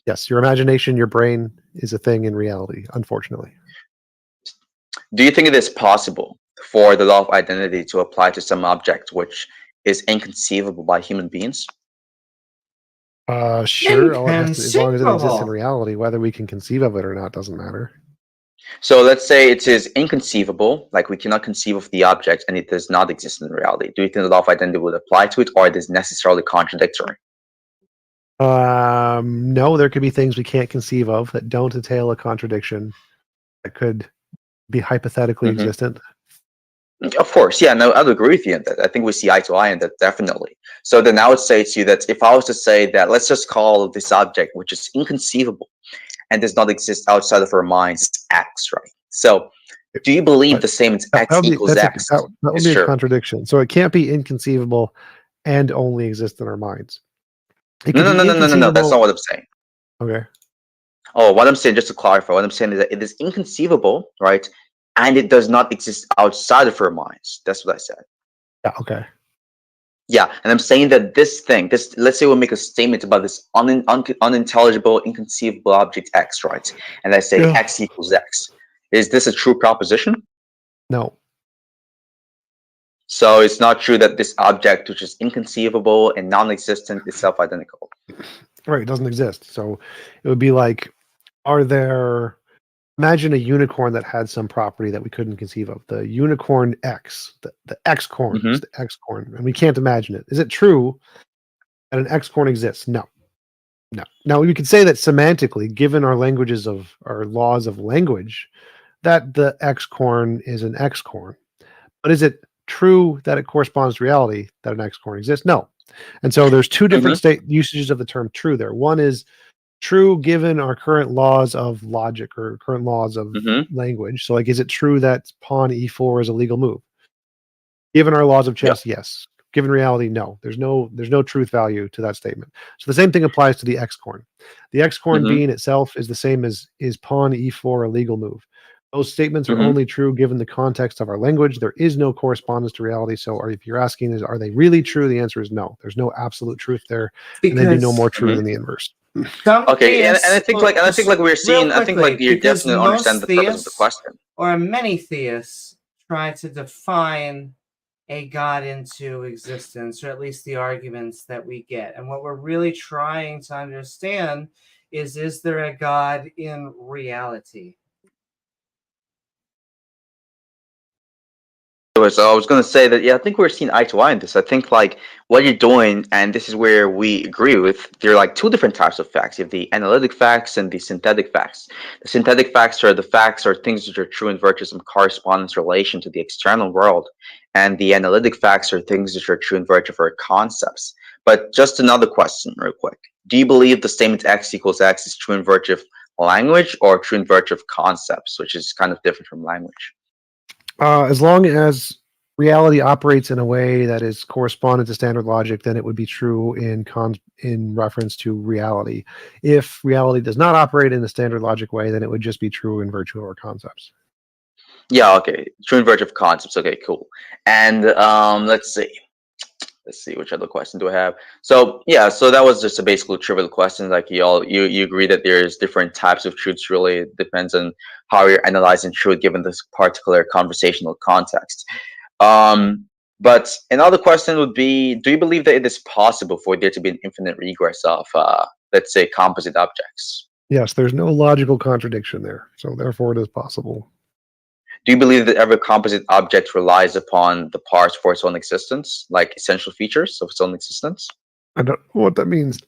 Yes, your imagination, your brain is a thing in reality, unfortunately. Do you think it is possible for the law of identity to apply to some object which is inconceivable by human beings? Sure. As long as it exists in Inconceivable. reality, whether we can conceive of it or not doesn't matter. So let's say it is inconceivable, like we cannot conceive of the object and it does not exist in reality. Do you think the law of identity would apply to it, or it is necessarily contradictory? No, there could be things we can't conceive of that don't entail a contradiction that could be hypothetically Mhm. existent. Of course, yeah, no, I'd agree with you on that. I think we see eye to eye on that, definitely. So then I would say to you that if I was to say that, let's just call this object, which is inconceivable and does not exist outside of our minds, X, right? So do you believe But the same as That X would be, equals that X would is be a true? contradiction. So it can't be inconceivable and only exist in our minds. It No, could no, be no, no, no, no, no. That's not what I'm saying. Okay. Oh, what I'm saying, just to clarify, what I'm saying is that it is inconceivable, right? And it does not exist outside of our minds. That's what I said. Yeah. Okay. Yeah, and I'm saying that this thing, let's say we'll make a statement about this unintelligible, inconceivable object X, right? And I say Yeah. X equals X. Is this a true proposition? No. So it's not true that this object, which is inconceivable and non-existent, is self-identical. Right. It doesn't exist. So it would be like, imagine a unicorn that had some property that we couldn't conceive of. The unicorn X, the X-corn, Mhm. is the X-corn, and we can't imagine it. Is it true that an X-corn exists? No. No. Now we could say that semantically, given our laws of language, that the X-corn is an X-corn. But is it true that it corresponds to reality that an X-corn exists? No. And so there's two different state usages of the term true there. One is true given our current laws of logic or current laws of language. So like, is it true that pawn e4 is a legal move? Given our laws of chess, yes. Given reality, no. There's no truth value to that statement. So the same thing applies to the X-corn. The X-corn being itself is the same as is pawn e4 a legal move. Those statements are only true given the context of our language. There is no correspondence to reality. So if you're asking are they really true? The answer is no. There's no absolute truth there. And they'd be no more true than the inverse. Okay, and I think like we're seeing, I think like you because definitely understand the purpose of the theists, question. or many theists, try to define a god into existence, or at least the arguments that we get. And what we're really trying to understand is there a god in reality? So I was going to say that, yeah, I think we're seeing eye to eye in this. I think like what you're doing, and this is where we agree with, there are like two different types of facts. You have the analytic facts and the synthetic facts. The synthetic facts are things that are true in virtue of some correspondence relation to the external world. And the analytic facts are things that are true in virtue of our concepts. But just another question real quick. Do you believe the statement X equals X is true in virtue of language or true in virtue of concepts, which is kind of different from language? As long as reality operates in a way that is correspondent to standard logic, then it would be true in reference to reality. If reality does not operate in a standard logic way, then it would just be true in virtue of our concepts. Yeah, okay. True in virtue of concepts. Okay, cool. And let's see which other question do I have. So yeah, so that was just a basically trivial question. Like you agree that there's different types of truths. Really, it depends on how you're analyzing truth given this particular conversational context. But another question would be: do you believe that it is possible for there to be an infinite regress of, let's say, composite objects? Yes, there's no logical contradiction there, so therefore it is possible. Do you believe that every composite object relies upon the parts for its own existence, like essential features of its own existence? I don't know what that means.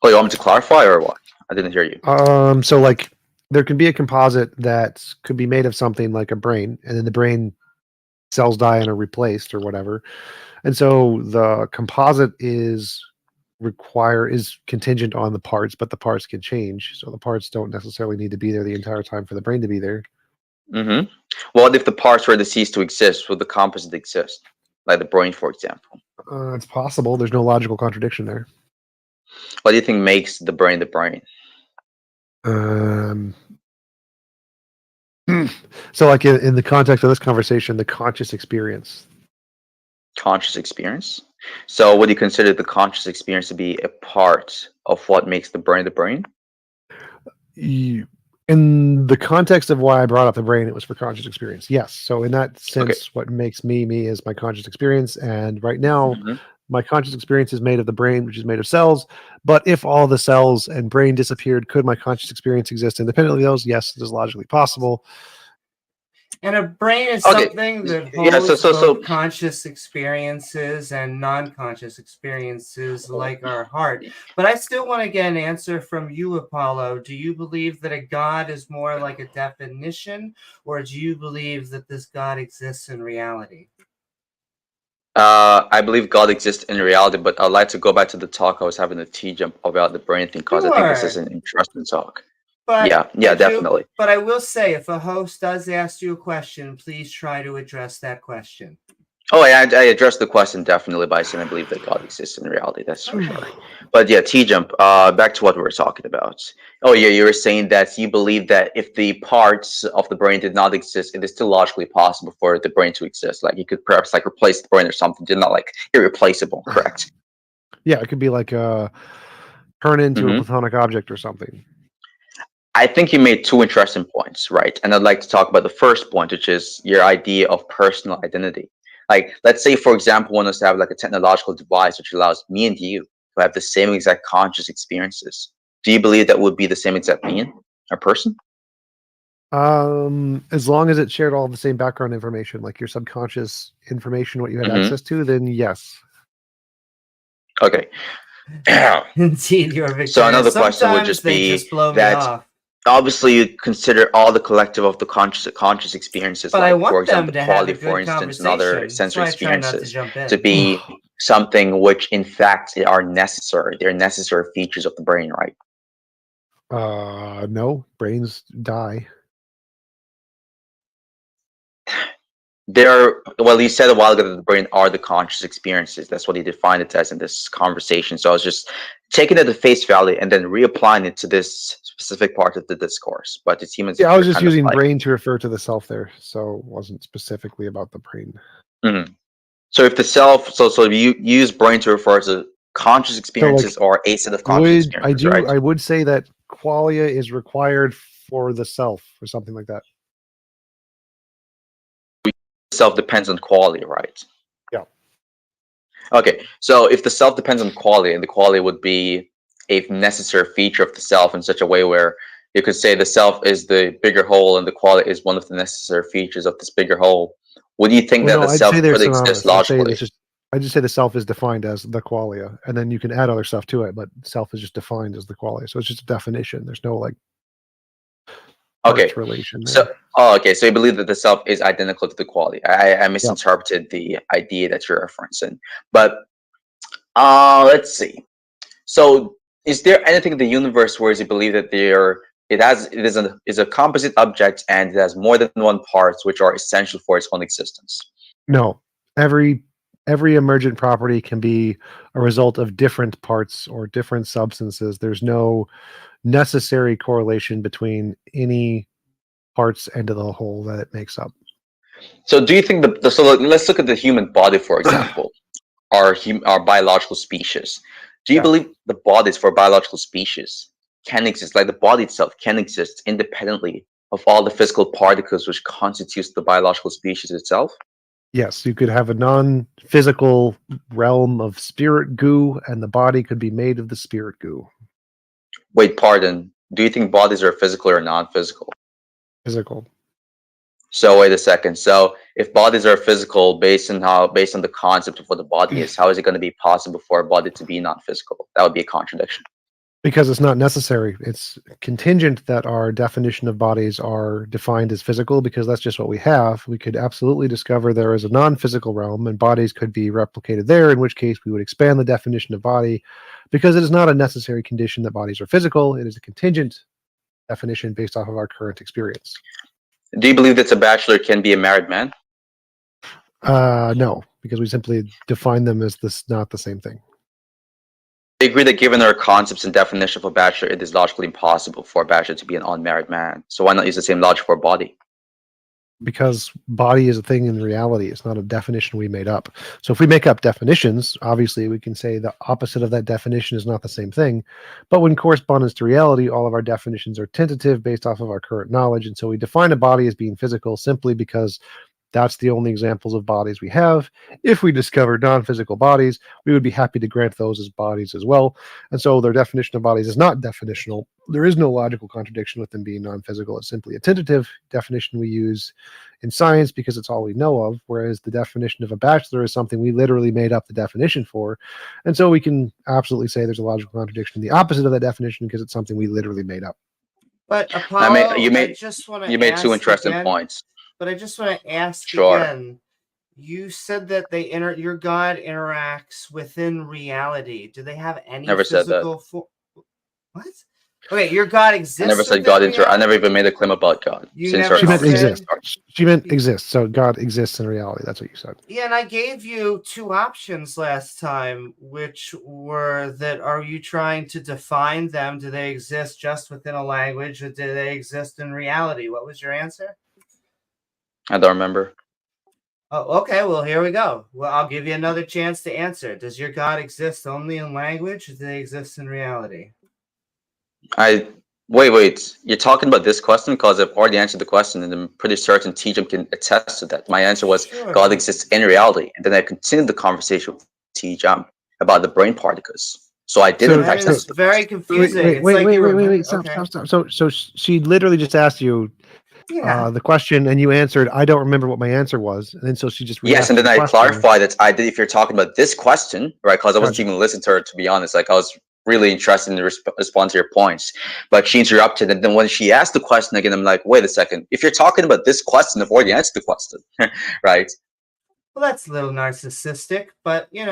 Oh, you want me to clarify or what? I didn't hear you. So like there can be a composite that could be made of something like a brain, and then the brain cells die and are replaced or whatever. And so the composite is contingent on the parts, but the parts can change. So the parts don't necessarily need to be there the entire time for the brain to be there. What if the parts were to cease to exist? Would the composite exist? Like the brain, for example. It's possible. There's no logical contradiction there. What do you think makes the brain the brain? So like in the context of this conversation, the conscious experience. Conscious experience? So would you consider the conscious experience to be a part of what makes the brain the brain? In the context of why I brought up the brain, it was for conscious experience. Yes. So in that sense, what makes me is my conscious experience. And right now, my conscious experience is made of the brain, which is made of cells. But if all the cells and brain disappeared, could my conscious experience exist independently of those? Yes, it is logically possible. And a brain is Okay. something that Yeah, holds so both conscious experiences and non-conscious experiences like our heart. But I still want to get an answer from you, Apollo. Do you believe that a God is more like a definition, or do you believe that this God exists in reality? I believe God exists in reality, but I'd like to go back to the talk I was having a T-jump about the brain thing, because I think this is Sure. an interesting talk. But Yeah, definitely. But I will say, if a host does ask you a question, please try to address that question. Oh, I addressed the question definitely by saying I believe that God exists in reality. That's for sure. But yeah, T-jump. Back to what we were talking about. Oh yeah, you were saying that you believe that if the parts of the brain did not exist, it is still logically possible for the brain to exist. Like you could perhaps like replace the brain or something. Did not like irreplaceable, correct? Yeah, it could be like turn into a platonic object or something. I think you made two interesting points, right? And I'd like to talk about the first point, which is your idea of personal identity. Like, let's say, for example, one was to have like a technological device which allows me and you to have the same exact conscious experiences. Do you believe that would be the same exact being or person? As long as it shared all the same background information, like your subconscious information, what you had access to, then yes. Okay. Indeed, you're victorious. So another question would just be that obviously you consider all the collective of the conscious experiences, but like for example quality, for instance, and other sensory experiences to be something which in fact are necessary. They're necessary features of the brain, right? No, brains die. Well, you said a while ago that the brain are the conscious experiences. That's what he defined it as in this conversation. So I was just taking it at face value and then reapplying it to this specific part of the discourse. But it seems I was just using brain to refer to the self there, so it wasn't specifically about the brain. So if the self, so you use brain to refer to conscious experiences, so or a set of conscious experiences, right? I would say that qualia is required for the self or something like that. Self depends on quality, right? Yeah. Okay, so if the self depends on quality, and the quality would be a necessary feature of the self in such a way where you could say the self is the bigger whole and the quality is one of the necessary features of this bigger whole, would you think that the self could exist logically? I just say the self is defined as the qualia, and then you can add other stuff to it, but self is just defined as the qualia. So it's just a definition. There's no like relation there. So okay, so you believe that the self is identical to the quality. I misinterpreted the idea that you're referencing. But let's see. So is there anything in the universe where you believe that it is a composite object and it has more than one parts which are essential for its own existence? No. Every emergent property can be a result of different parts or different substances. There's no necessary correlation between any parts and the whole that it makes up. So do you think let's look at the human body, for example, our biological species. Do you believe the bodies for biological species can exist, like the body itself can exist independently of all the physical particles which constitutes the biological species itself? Yes, you could have a non-physical realm of spirit goo, and the body could be made of the spirit goo. Wait, pardon. Do you think bodies are physical or non-physical? Physical. So wait a second. So if bodies are physical, based on the concept of what the body is, how is it going to be possible for a body to be non-physical? That would be a contradiction. Because it's not necessary. It's contingent that our definition of bodies are defined as physical, because that's just what we have. We could absolutely discover there is a non-physical realm and bodies could be replicated there, in which case we would expand the definition of body, because it is not a necessary condition that bodies are physical. It is a contingent definition based off of our current experience. Do you believe that a bachelor can be a married man? No, because we simply define them as not the same thing. I agree that given our concepts and definition of a bachelor, it is logically impossible for a bachelor to be an unmarried man. So why not use the same logic for a body? because body is a thing in reality. It's not a definition we made up. So if we make up definitions, obviously we can say the opposite of that definition is not the same thing. But when correspondence to reality, all of our definitions are tentative based off of our current knowledge. And so we define a body as being physical simply because that's the only examples of bodies we have. If we discovered non-physical bodies, we would be happy to grant those as bodies as well. And so their definition of bodies is not definitional. There is no logical contradiction with them being non-physical. It's simply a tentative definition we use in science because it's all we know of, whereas the definition of a bachelor is something we literally made up the definition for. And so we can absolutely say there's a logical contradiction in the opposite of that definition because it's something we literally made up. But Apollo, you made just want to you made two ask interesting again, points. But I just want to ask Sure. again. You said that your God interacts within reality. Do they have any Never said that. physical what? Okay, your God exists. I never said within God reality? I never even made a claim about God. You since never our She meant said- conversation. exist. She meant exist. So God exists in reality. That's what you said. Yeah, and I gave you two options last time, which were that are you trying to define them? Do they exist just within a language, or do they exist in reality? What was your answer? I don't remember. Oh, okay. Well, here we go. Well, I'll give you another chance to answer. Does your God exist only in language, or do they exist in reality? Wait. You're talking about this question because I've already answered the question, and I'm pretty certain TJM can attest to that. My answer was Sure. God exists in reality, and then I continued the conversation with TJM about the brain particles. So I did So in That fact is answer the very question. confusing. Wait. It's like you remember- Stop, okay. stop. So she literally just asked you Yeah. the question, and you answered, I don't remember what my answer was. And then so she just Yes, and then the I question. clarified that I did. If you're talking about this question, right? Because I wasn't Gotcha. even listening to her, to be honest. Like I was really interested in respond to your points, but she interrupted. And then when she asked the question again, I'm like, wait a second. If you're talking about this question, I've already answered the question, right? Well, that's a little narcissistic, but you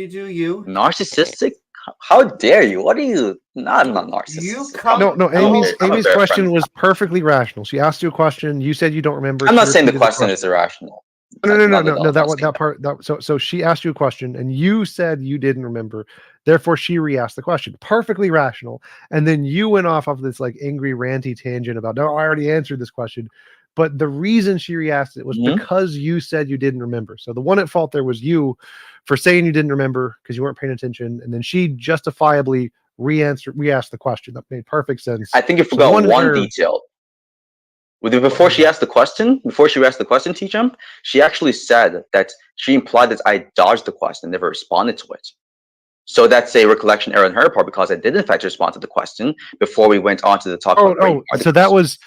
do you. Narcissistic? How dare you? What are you? No, I'm not narcissistic. You come- No. I'm a Amy's very question friendly was perfectly rational. She asked you a question. You said you don't remember. I'm She not saying the repeated question is irrational. No. Not at all. I'm not saying That part. So she asked you a question, and you said you didn't remember. Therefore, she re-asked the question. Perfectly rational. And then you went off of this like angry, ranty tangent about, no, I already answered this question. But the reason she re-asked it was because you said you didn't remember. So the one at fault there was you for saying you didn't remember because you weren't paying attention, and then she justifiably re-asked the question. That made perfect sense. I think you So forgot one error- detail. Before she asked the question, T-Jump, she actually said that she implied that I dodged the question and never responded to it. So that's a recollection error on her part because I did in fact respond to the question before we went on to the talk about brain so that was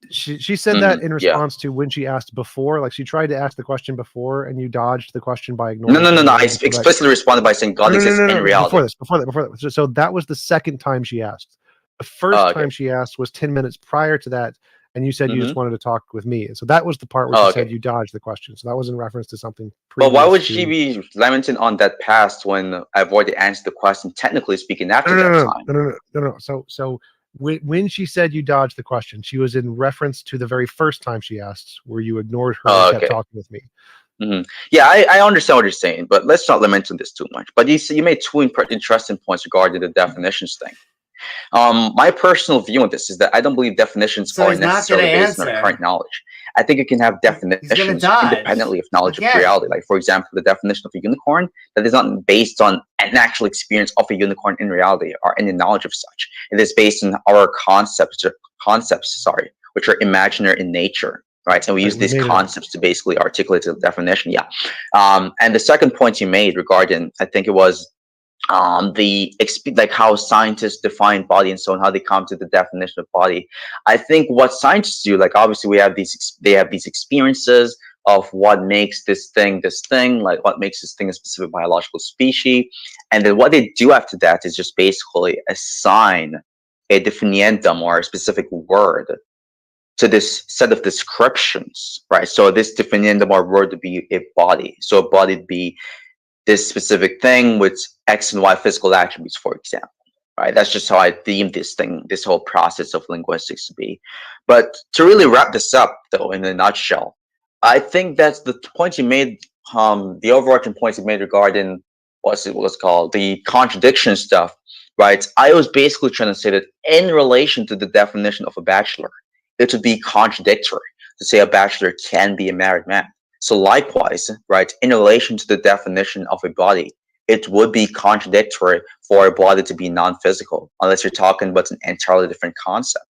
she said that in response to when she asked before, like she tried to ask the question before and you dodged the question by ignoring. No. I explicitly responded by saying God exists in reality. Before that. So that was the second time she asked. The first time she asked was 10 minutes prior to that, and you said you just wanted to talk with me. And so that was the part where she said you dodged the question. So that was in reference to something. But why would she be lamenting on that past when I've already answered the question, technically speaking, after that time? No. So when she said you dodged the question, she was in reference to the very first time she asked, where you ignored her and kept talking with me. Yeah, I understand what you're saying, but let's not lament on this too much. But you made two interesting points regarding the definitions thing. My personal view on this is that I don't believe definitions are necessarily based on our current knowledge. I think you can have definitions independently of knowledge of reality. Like, for example, the definition of a unicorn that is not based on an actual experience of a unicorn in reality or any knowledge of such. It is based on our concepts, which are imaginary in nature. Right, and we use these concepts to basically articulate the definition. Yeah, and the second point you made regarding, I think it was like how scientists define body and so on, how they come to the definition of body. I think what scientists do, like obviously they have these experiences of what makes this thing, like what makes this thing a specific biological species, and then what they do after that is just basically assign a definiendum or a specific word to this set of descriptions, right? So this definiendum or word would be a body. So a body would be this specific thing with X and Y physical attributes, for example, right? That's just how I deem this whole process of linguistics to be. But to really wrap this up, though, in a nutshell, I think that's the point you made, the overarching points you made regarding what's called the contradiction stuff, right? I was basically trying to say that in relation to the definition of a bachelor, it would be contradictory to say a bachelor can be a married man. So likewise, right, in relation to the definition of a body, it would be contradictory for a body to be non-physical, unless you're talking about an entirely different concept.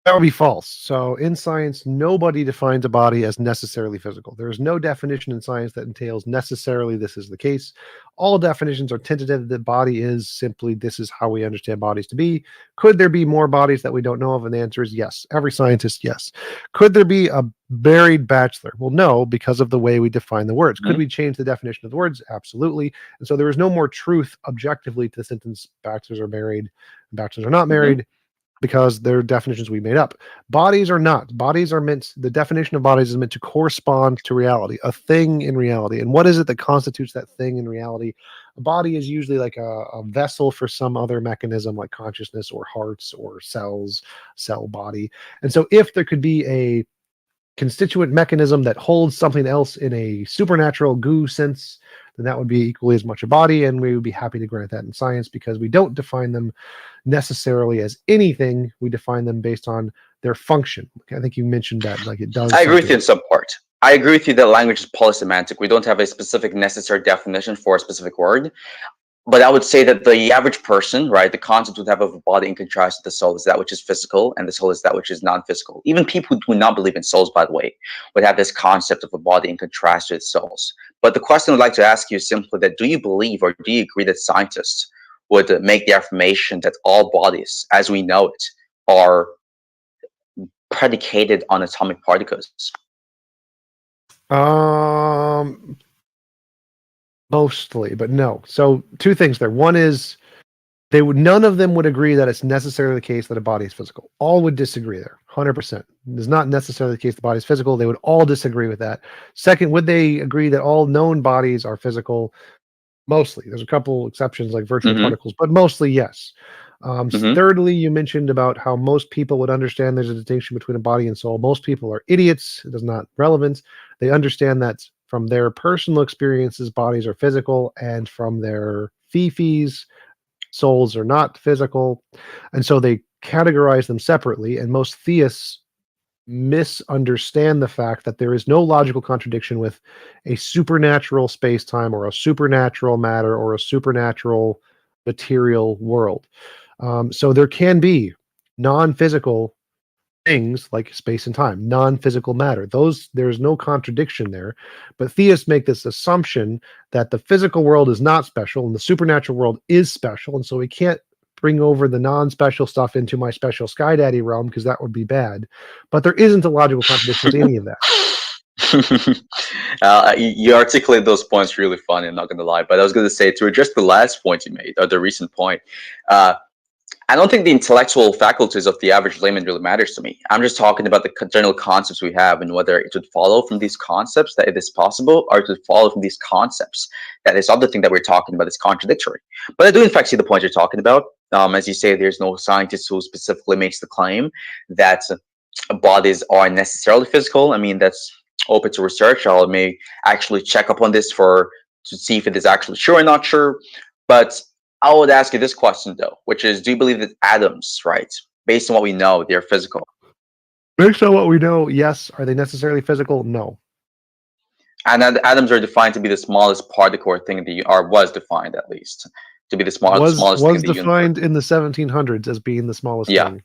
That would be false. So in science, nobody defines a body as necessarily physical. There is no definition in science that entails necessarily this is the case. All definitions are tentative. The body is simply this is how we understand bodies to be. Could there be more bodies that we don't know of? And the answer is yes. Every scientist, yes. Could there be a married bachelor? Well, no, because of the way we define the words. Could we change the definition of the words? Absolutely. And so there is no more truth objectively to the sentence bachelors are married, bachelors are not married. Because they're definitions we made up. Bodies are not. Bodies are meant, the definition of bodies is meant to correspond to reality, a thing in reality. And what is it that constitutes that thing in reality? A body is usually like a vessel for some other mechanism like consciousness or hearts or cells, cell body. And so if there could be a constituent mechanism that holds something else in a supernatural goo sense, then that would be equally as much a body, and we would be happy to grant that in science because we don't define them necessarily as anything. We define them based on their function. I think you mentioned that, like it does. I agree with you in some part. I agree with you that language is polysemantic. We don't have a specific necessary definition for a specific word. But I would say that the average person, right, the concept would have of a body in contrast to the soul is that which is physical, and the soul is that which is non-physical. Even people who do not believe in souls, by the way, would have this concept of a body in contrast to its souls. But the question I'd like to ask you is simply that, do you believe or do you agree that scientists would make the affirmation that all bodies, as we know it, are predicated on atomic particles? Mostly, but no. So two things there. One is none of them would agree that it's necessarily the case that a body is physical. All would disagree there, 100%. It's not necessarily the case the body is physical. They would all disagree with that. Second, would they agree that all known bodies are physical? Mostly. There's a couple exceptions like virtual particles, but mostly yes. Thirdly, you mentioned about how most people would understand there's a distinction between a body and soul. Most people are idiots. It is not relevant. They understand that from their personal experiences, bodies are physical, and from their fifis, souls are not physical. And so they categorize them separately, and most theists misunderstand the fact that there is no logical contradiction with a supernatural space-time or a supernatural matter or a supernatural material world. So there can be non-physical things like space and time, non-physical matter. There's no contradiction there, but theists make this assumption that the physical world is not special and the supernatural world is special, and so we can't bring over the non-special stuff into my special Sky Daddy realm because that would be bad. But there isn't a logical contradiction to any of that. You articulate those points really funny, I'm not going to lie. But I was going to say, to address the last point you made, or the recent point, I don't think the intellectual faculties of the average layman really matters to me. I'm just talking about the general concepts we have and whether it would follow from these concepts that it is possible, or it would follow from these concepts that this other thing that we're talking about is contradictory. But I do in fact see the point you're talking about. As you say, there's no scientist who specifically makes the claim that bodies are necessarily physical. I mean, that's open to research. I may actually check up on this to see if it is actually true or not sure. But I would ask you this question, though, which is, do you believe that atoms, right, based on what we know, they're physical? Based on what we know, yes. Are they necessarily physical? No. And atoms are defined to be the smallest particle or thing or was defined at least to be the smallest thing in the universe. Was defined in the 1700s as being the smallest thing.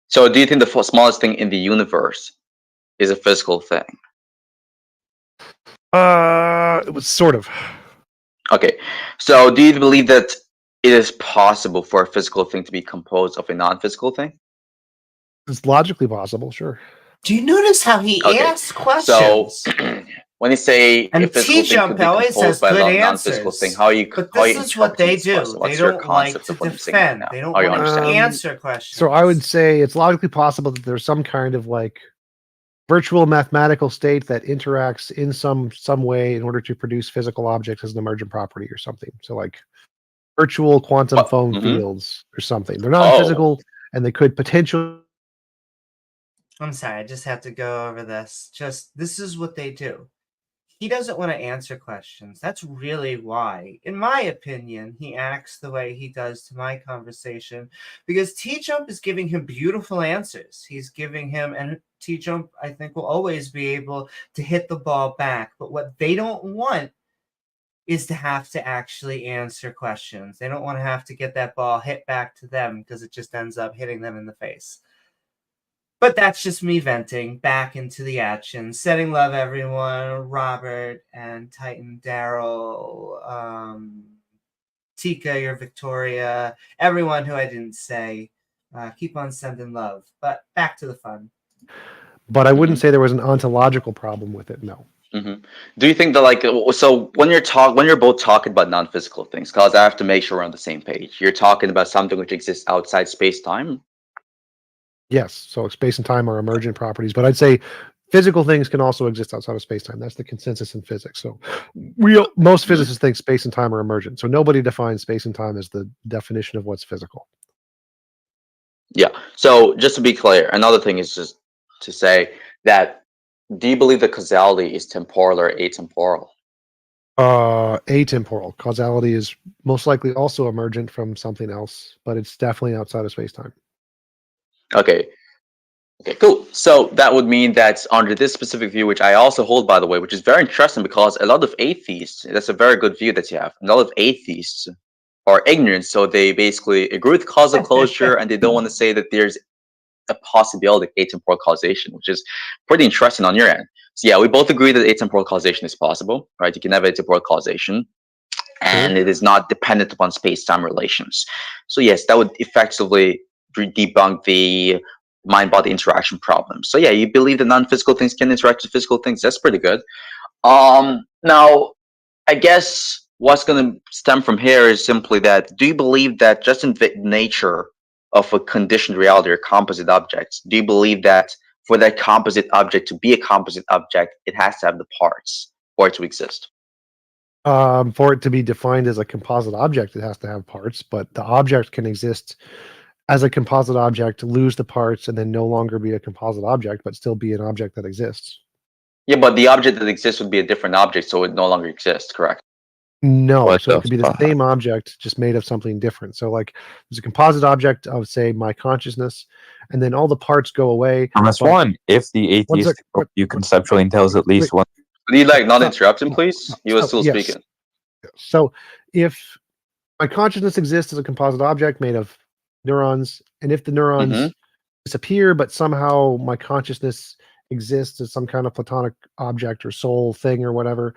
So do you think the smallest thing in the universe is a physical thing? It was sort of. Okay, so do you believe that it is possible for a physical thing to be composed of a non-physical thing? It's logically possible, sure. Do you notice how he asks questions? So when you say and a physical thing could be composed by a non-physical thing, how you but this is what they do. They don't like to defend. They don't want to answer questions. So I would say it's logically possible that there's some kind of like virtual mathematical state that interacts in some way in order to produce physical objects as an emergent property or something. So like virtual quantum foam fields or something. They're not physical, and they could potentially. I'm sorry, I just have to go over this. This is what they do. he doesn't want to answer questions. That's really why, in my opinion, he acts the way he does to my conversation, because T-Jump is giving him beautiful answers. He's giving him, and T-Jump, I think, will always be able to hit the ball back. But what they don't want is to have to actually answer questions. They don't want to have to get that ball hit back to them because it just ends up hitting them in the face. But that's just me venting back into the action. Sending love, everyone. Robert and Titan Daryl, Tika, your Victoria, everyone who I didn't say. Keep on sending love. But back to the fun. But I wouldn't say there was an ontological problem with it. No. Do you think that, like, so when you're both talking about non-physical things, because I have to make sure we're on the same page, you're talking about something which exists outside space-time? Yes. So space and time are emergent properties, but I'd say physical things can also exist outside of space-time. That's the consensus in physics. So most physicists think space and time are emergent. So nobody defines space and time as the definition of what's physical. Yeah. So just to be clear, another thing is just to say that, do you believe that causality is temporal or atemporal? Atemporal. Causality is most likely also emergent from something else, but it's definitely outside of space-time. Okay. Okay, cool. So that would mean that under this specific view, which I also hold, by the way, which is very interesting because a lot of atheists, that's a very good view that you have. A lot of atheists are ignorant, so they basically agree with causal closure and they don't want to say that there's a possibility of atemporal causation, which is pretty interesting on your end. So yeah, we both agree that atemporal causation is possible, right? You can have atemporal causation, and it is not dependent upon space-time relations. So yes, that would effectively debunk the mind-body interaction problem. So yeah, you believe that non-physical things can interact with physical things. That's pretty good. Now, I guess what's going to stem from here is simply that, do you believe that just in the nature of a conditioned reality or composite objects, do you believe that for that composite object to be a composite object, it has to have the parts for it to exist? For it to be defined as a composite object, it has to have parts, but the object can exist as a composite object, lose the parts, and then no longer be a composite object, but still be an object that exists. Yeah, but the object that exists would be a different object, so it no longer exists, correct? No, so it could be the same object, just made of something different. So like there's a composite object of, say, my consciousness, and then all the parts go away. Unless one, if the atheistic view conceptually entails at least one. Could you like not interrupt him, please? He was still yes. speaking. So if my consciousness exists as a composite object made of neurons, and if the neurons disappear, but somehow my consciousness exists as some kind of platonic object or soul thing or whatever,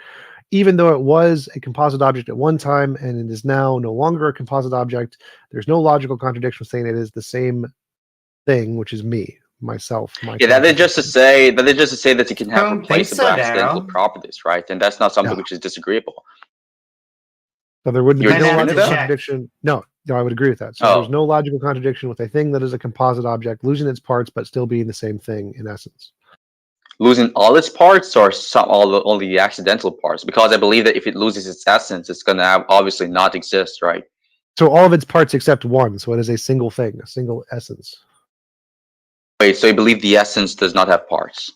even though it was a composite object at one time and it is now no longer a composite object, there's no logical contradiction saying it is the same thing, which is me, myself. Yeah, that is just to say that you can have replaceable accidental properties, right? And that's not something which is disagreeable. So there wouldn't be no logical that? contradiction. No, I would agree with that. So there's no logical contradiction with a thing that is a composite object losing its parts but still being the same thing in essence. Losing all its parts or all the accidental parts? Because I believe that if it loses its essence, it's going to obviously not exist, right? So all of its parts except one. So it is a single thing, a single essence. Wait, so you believe the essence does not have parts?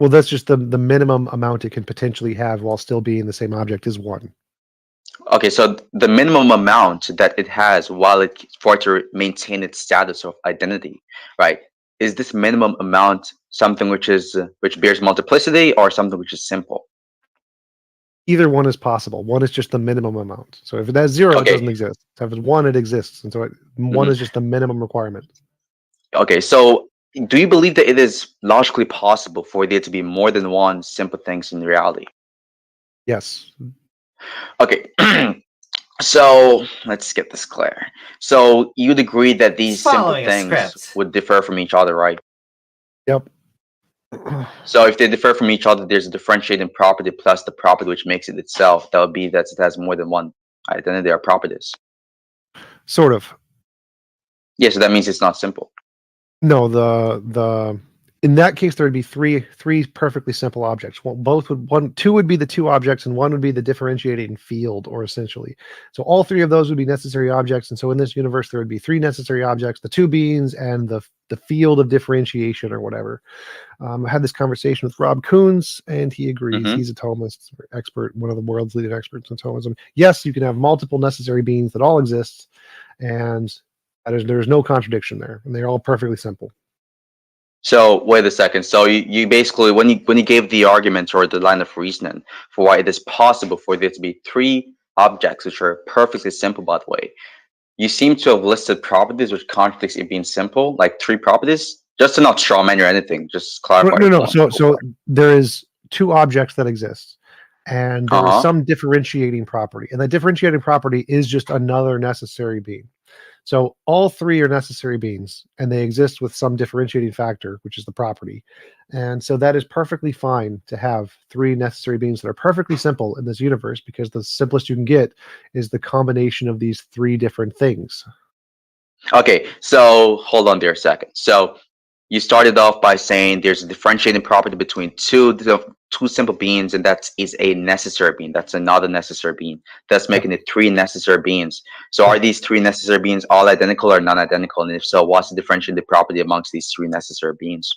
Well, that's just the minimum amount it can potentially have while still being the same object is one. Okay, so the minimum amount that it has for it to maintain its status of identity, right? Is this minimum amount something which bears multiplicity or something which is simple? Either one is possible. One is just the minimum amount. So if it has zero, it doesn't exist. So if it's one, it exists. And so one is just the minimum requirement. Okay, so do you believe that it is logically possible for there to be more than one simple things in reality? Yes. Okay, so let's get this clear. So you'd agree that these simple things would differ from each other, right? Yep. So if they differ from each other, there's a differentiating property plus the property which makes it itself. That would be that it has more than one identity or properties. Sort of. Yeah, so that means it's not simple. No, the in that case, there would be three perfectly simple objects. Two would be the two objects, and one would be the differentiating field, or essentially. So all three of those would be necessary objects. And so in this universe, there would be three necessary objects: the two beings and the field of differentiation, or whatever. I had this conversation with Rob Coons, and he agrees. He's a Thomist expert, one of the world's leading experts in Thomism. Yes, you can have multiple necessary beings that all exist, and there's no contradiction there, and they're all perfectly simple. So wait a second. So you basically, when you gave the argument or the line of reasoning for why it is possible for there to be three objects which are perfectly simple, by the way, you seem to have listed properties which contradicts it being simple, like three properties. Just to not straw man or anything, just clarify. No. So there is two objects that exist, and there is some differentiating property, and the differentiating property is just another necessary being. So all three are necessary beings, and they exist with some differentiating factor, which is the property. And so that is perfectly fine to have three necessary beings that are perfectly simple in this universe, because the simplest you can get is the combination of these three different things. Okay, so hold on there a second. So you started off by saying there's a differentiating property between two simple beings, and that is a necessary being. That's another necessary being. That's making it three necessary beings. So are these three necessary beings all identical or non-identical? And if so, what's the differentiating property amongst these three necessary beings?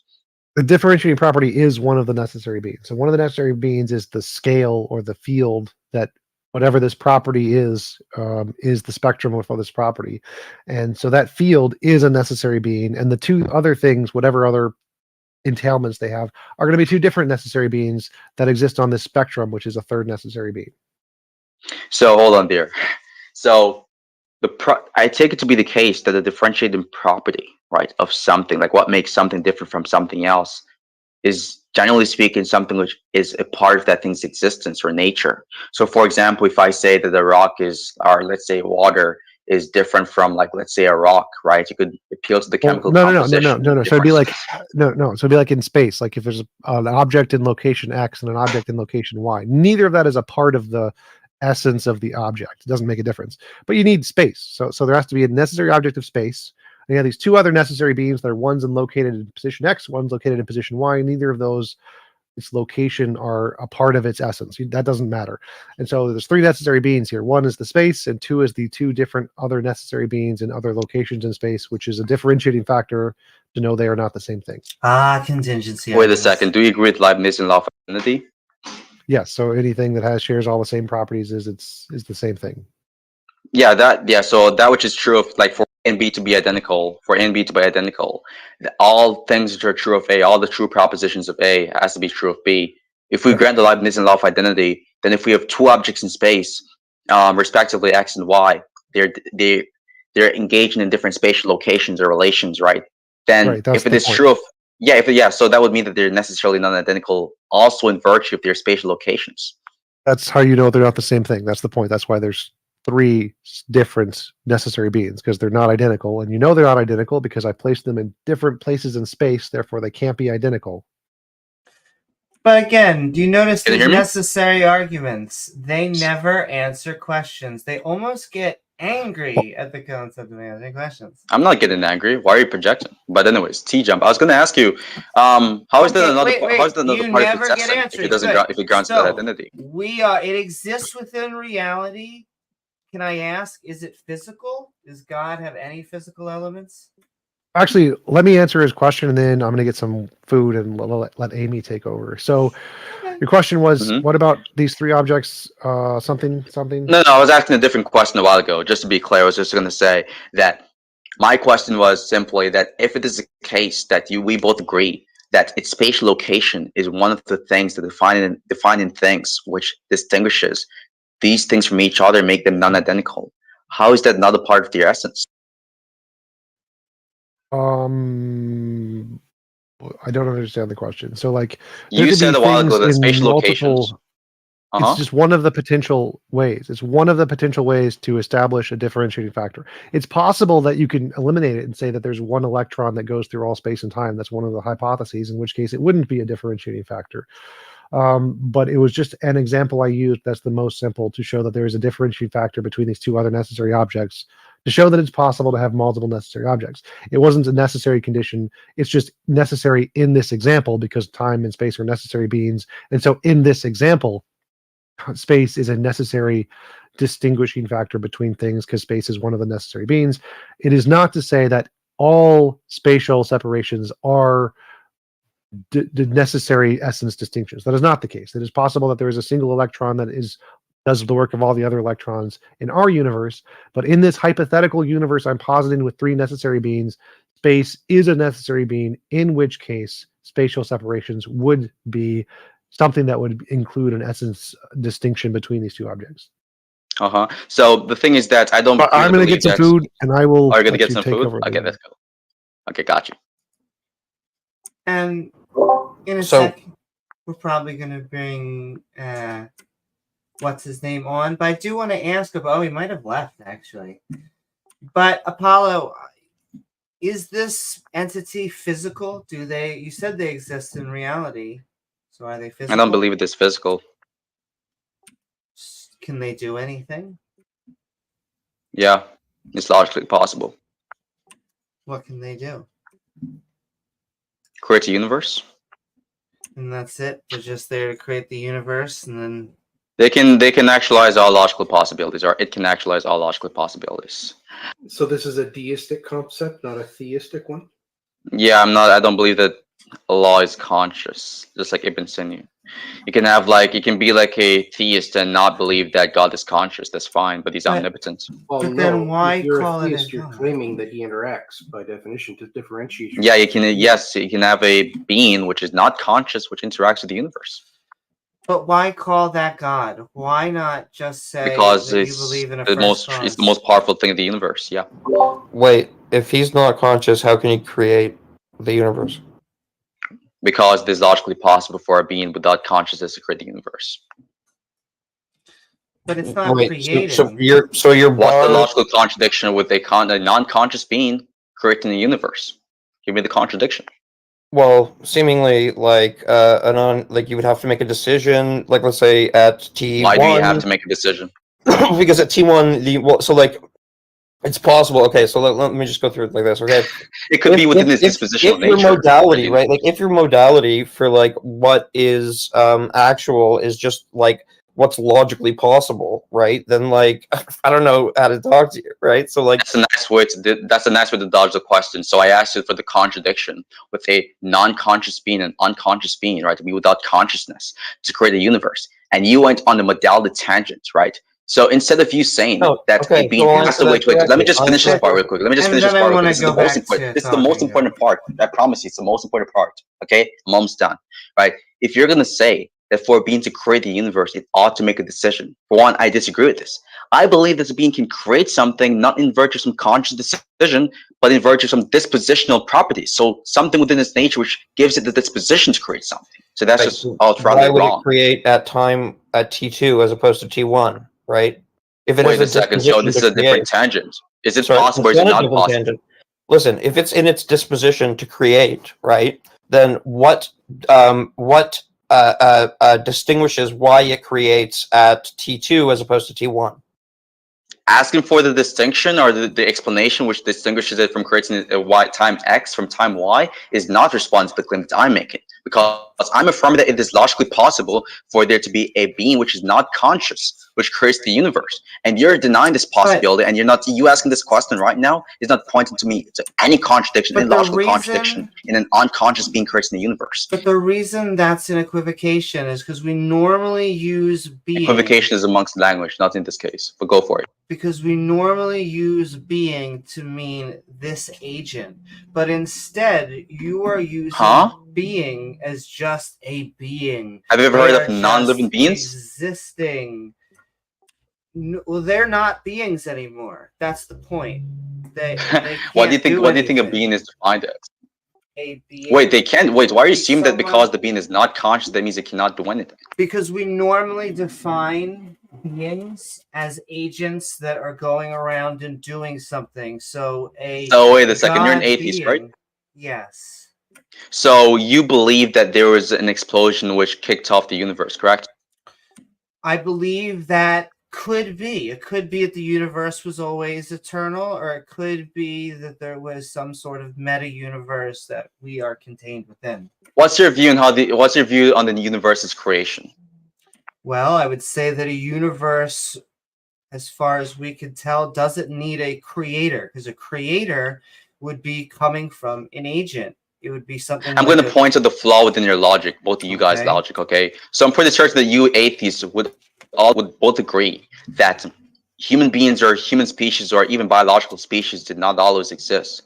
The differentiating property is one of the necessary beings. So one of the necessary beings is the scale or the field that whatever this property is the spectrum of this property. And so that field is a necessary being. And the two other things, whatever other entailments they have, are going to be two different necessary beings that exist on this spectrum, which is a third necessary being. So hold on there. So I take it to be the case that the differentiating property, right, of something, like what makes something different from something else, is generally speaking something which is a part of that thing's existence or nature. So for example, if I say that a rock is, or let's say water is different from, like, let's say a rock, right? You could appeal to the chemical composition. No. So it'd be like So it'd be like in space, like if there's an object in location X and an object in location Y, neither of that is a part of the essence of the object. It doesn't make a difference. But you need space. So there has to be a necessary object of space. And you have these two other necessary beings that are one's located in position X, one's located in position Y. Neither of those, its location, are a part of its essence. That doesn't matter. And so there's three necessary beings here. One is the space, and two is the two different other necessary beings in other locations in space, which is a differentiating factor to know they are not the same thing. Contingency. Wait a second. Do you agree with Leibniz and law of affinity? Yes. So anything that shares all the same properties is the same thing. So that which is true of, like, for A and B to be identical, all things that are true of A, all the true propositions of A has to be true of B. If we grant the Leibnizian law of identity, then if we have two objects in space, respectively X and Y, they're engaging in different spatial locations or relations, right? Then if it is true of so that would mean that they're necessarily non-identical also in virtue of their spatial locations. That's how you know they're not the same thing. That's the point. That's why there's three different necessary beings, because they're not identical, and you know they're not identical because I placed them in different places in space, therefore they can't be identical. But again, do you notice Can you these hear me? necessary arguments? They never answer questions. They almost get angry at the concept of answering questions. I'm not getting angry. Why are you projecting? But anyways, T-Jump. I was going to ask you, how is that another part of its essence if it grants that identity? It exists within reality. Can I ask, is it physical? Does God have any physical elements? Actually, let me answer his question, and then I'm going to get some food and let Amy take over. So your question was, what about these three objects? Something? No, I was asking a different question a while ago. Just to be clear, I was just going to say that my question was simply that if it is the case that we both agree that its spatial location is one of the things that defining things which distinguishes these things from each other, make them non-identical, how is that another part of their essence? I don't understand the question. So, like, you said a while ago that spatial locations. It's just one of the potential ways. It's one of the potential ways to establish a differentiating factor. It's possible that you can eliminate it and say that there's one electron that goes through all space and time. That's one of the hypotheses, in which case it wouldn't be a differentiating factor. But it was just an example I used that's the most simple to show that there is a differentiating factor between these two other necessary objects, to show that it's possible to have multiple necessary objects. It wasn't a necessary condition. It's just necessary in this example because time and space are necessary beings. And so in this example, space is a necessary distinguishing factor between things because space is one of the necessary beings. It is not to say that all spatial separations are the necessary essence distinctions. That is not the case. It is possible that there is a single electron that does the work of all the other electrons in our universe, but in this hypothetical universe I'm positing with three necessary beings, space is a necessary being, in which case spatial separations would be something that would include an essence distinction between these two objects. So the thing is that I don't. But I'm going to get some food, and I will. Are you going to get some food? Okay, let's go. Okay, got you. And in a second, we're probably going to bring what's his name on. But I do want to ask about. Oh, he might have left actually. But Apollo, is this entity physical? Do they? You said they exist in reality. So are they physical? I don't believe it is physical. Can they do anything? Yeah, it's logically possible. What can they do? Create a universe. And that's it? They're just there to create the universe, and then they can actualize all logical possibilities, or it can actualize all logical possibilities. So this is a deistic concept, not a theistic one? Yeah, I don't believe that Allah is conscious, just like Ibn Sina. You can have you can be like a theist and not believe that God is conscious. That's fine, but he's omnipotent. Well, but then why if you're call a theist, it? You're claiming that he interacts by definition to differentiate. Yeah, you can. Yes, you can have a being which is not conscious, which interacts with the universe. But why call that God? Why not just say because that it's you believe in a the most cause? it's the most powerful thing in the universe. Yeah. Wait, if he's not conscious, how can he create the universe? Because it is logically possible for a being without consciousness to create the universe. But it's not creating. So you're what's the logical contradiction with a non-conscious being creating the universe? Give me the contradiction. Well, seemingly like you would have to make a decision, like let's say at T1. Why do you have to make a decision? Because at T1, it's possible. Okay, so let me just go through it like this. Okay, it could be within this dispositional nature. If your modality, right? Like if your modality for what is actual is just what's logically possible, right? Then I don't know how to talk to you, right? So that's a nice way to dodge the question. So I asked you for the contradiction with a non-conscious being and unconscious being, right? To be without consciousness to create a universe, and you went on the modality tangent, right? So instead of you saying that a being has to wait, let me just finish this part real quick. This is the most important. This is the most important part. I promise you, it's the most important part. Okay, I'm almost done. Right? If you're gonna say that for a being to create the universe, it ought to make a decision. For one, I disagree with this. I believe that a being can create something not in virtue of some conscious decision, but in virtue of some dispositional properties. So something within its nature which gives it the disposition to create something. So that's just rather wrong. Why would it create at time at T2 as opposed to T1, right? If it wait a second, so this is a different tangent. Is it possible or is it not possible? Tangent. Listen, if it's in its disposition to create, right, then what distinguishes why it creates at T2 as opposed to T1? Asking for the distinction or the explanation which distinguishes it from creating a time X from time Y is not response to the claim that I'm making, because I'm affirming that it is logically possible for there to be a being which is not conscious, which creates the universe. And you're denying this possibility, and you asking this question right now is not pointing to me to any contradiction, any logical contradiction in an unconscious being creating the universe. But the reason that's an equivocation is because we normally use being. Equivocation is amongst language, not in this case, but go for it. Because we normally use being to mean this agent, but instead you are using being as just a being. Have you ever heard of non-living beings? Existing. Well, they're not beings anymore. That's the point. What do you think a being is defined as? A being. Wait, they can't. Wait, why are you assuming that because the being is not conscious, that means it cannot do anything? Because we normally define beings as agents that are going around and doing something. So wait a second, you're an atheist, right? Yes. So you believe that there was an explosion which kicked off the universe, correct? I believe that could be. It could be that the universe was always eternal, or it could be that there was some sort of meta universe that we are contained within. What's your view on what's your view on the universe's creation? Well, I would say that a universe, as far as we could tell, doesn't need a creator, because a creator would be coming from an agent. It would be something. I'm going to point to the flaw within your logic, both of you guys' Okay. logic, okay? So I'm pretty certain that you atheists would both agree that human beings or human species or even biological species did not always exist.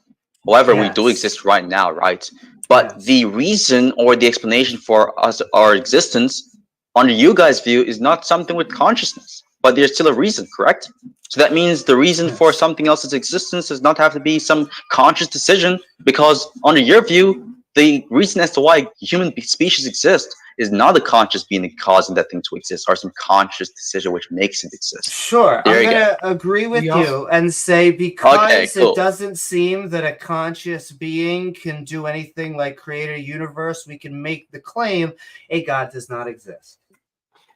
However, we do Yes. exist right now, right? But Yes. the reason or the explanation for our existence, under you guys' view, is not something with consciousness, but there's still a reason, correct? So that means the reason for something else's existence does not have to be some conscious decision, because under your view, the reason as to why human species exist is not a conscious being causing that thing to exist, or some conscious decision which makes it exist. Sure, There I'm you go. going to agree with We you also- and say because Okay, cool. it doesn't seem that a conscious being can do anything like create a universe, we can make the claim a God does not exist.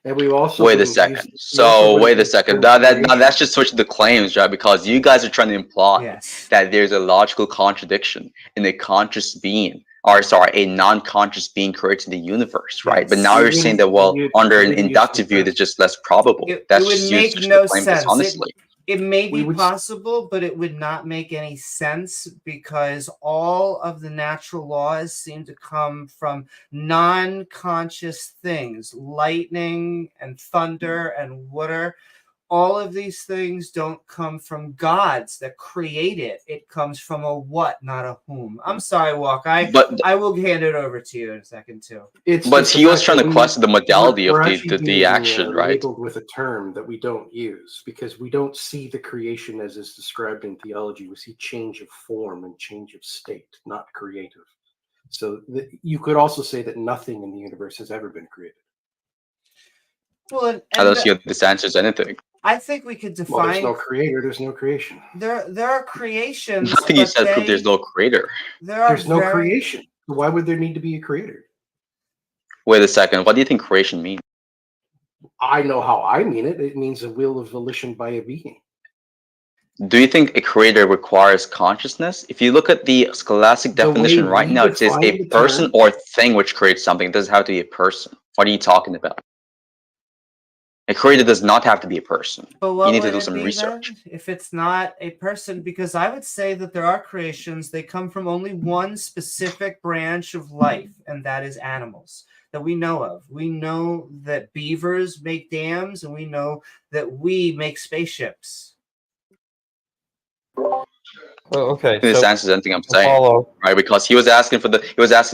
And we've also Wait a been second. used- we So also wait a been second. term Now creation. that's just switching the claims, right? Because you guys are trying to imply Yes. that there's a logical contradiction in a conscious being, or sorry, a non-conscious being creating the universe, right? But Yes. now We you're saying wouldn't- that, well, we under an wouldn't use inductive view, the it's just less probable. It That's would just you make switching no the claim sense. dishonestly. It may We be would- possible, but it would not make any sense because all of the natural laws seem to come from non-conscious things, lightning and thunder and water. All of these things don't come from gods that create it. It comes from a what, not a whom. I'm sorry, Walk. But I will hand it over to you in a second too. It's but just the he was fact trying that to we- question the modality we're of actually the being, action, right? labeled with a term that we don't use because we don't see the creation as is described in theology. We see change of form and change of state, not creative. So you could also say that nothing in the universe has ever been created. Well, and I don't see how this answers anything. I think we could define. Well, there's no creator. There's no creation. There are creations. Nothing you but said proved there's no creator. There's no creation. Why would there need to be a creator? Wait a second. What do you think creation means? I know how I mean it. It means a will of volition by a being. Do you think a creator requires consciousness? If you look at the scholastic The way definition right we now, it says define a the person term- or thing which creates something. It doesn't have to be a person. What are you talking about? A creator does not have to be a person. But You what need to would do it some be research. then if it's not a person? Because I would say that there are creations, they come from only one specific branch of life, and that is animals that we know of. We know that beavers make dams, and we know that we make spaceships. Well, okay. This So answers anything I'm to saying, follow. right? Because he was asking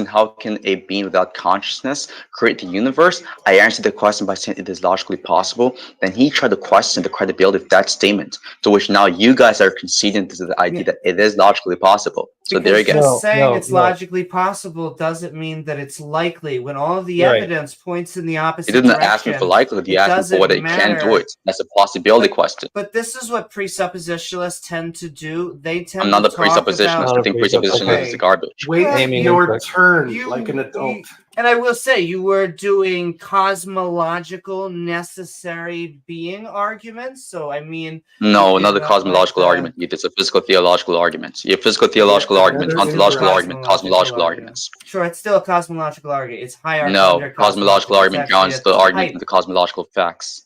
how can a being without consciousness create the universe? I answered the question by saying it is logically possible. Then he tried to question the credibility of that statement, to which now you guys are conceding to the idea that it is logically possible. So there you Because go. just saying it's logically possible doesn't mean that it's likely. When all of the Right. evidence points in the He opposite didn't direction, ask me for likelihood. He it asked me for doesn't whether it can do matter. it. That's a possibility question. But this is what presuppositionalists tend to do. They tend I'm not to a talk presuppositionalist. about. I think presuppositionalism is garbage. Wait Well, your turn like an adult. And I will say, you were doing cosmological necessary being arguments. So, I mean, No, you not a know, cosmological like the- argument. It's a physical theological argument. You have physical theological arguments, There's ontological a argument, cosmological arguments. Sure, it's still a cosmological argument. It's higher No, under cosmological argument It's grounds actually the a argument type. into cosmological facts.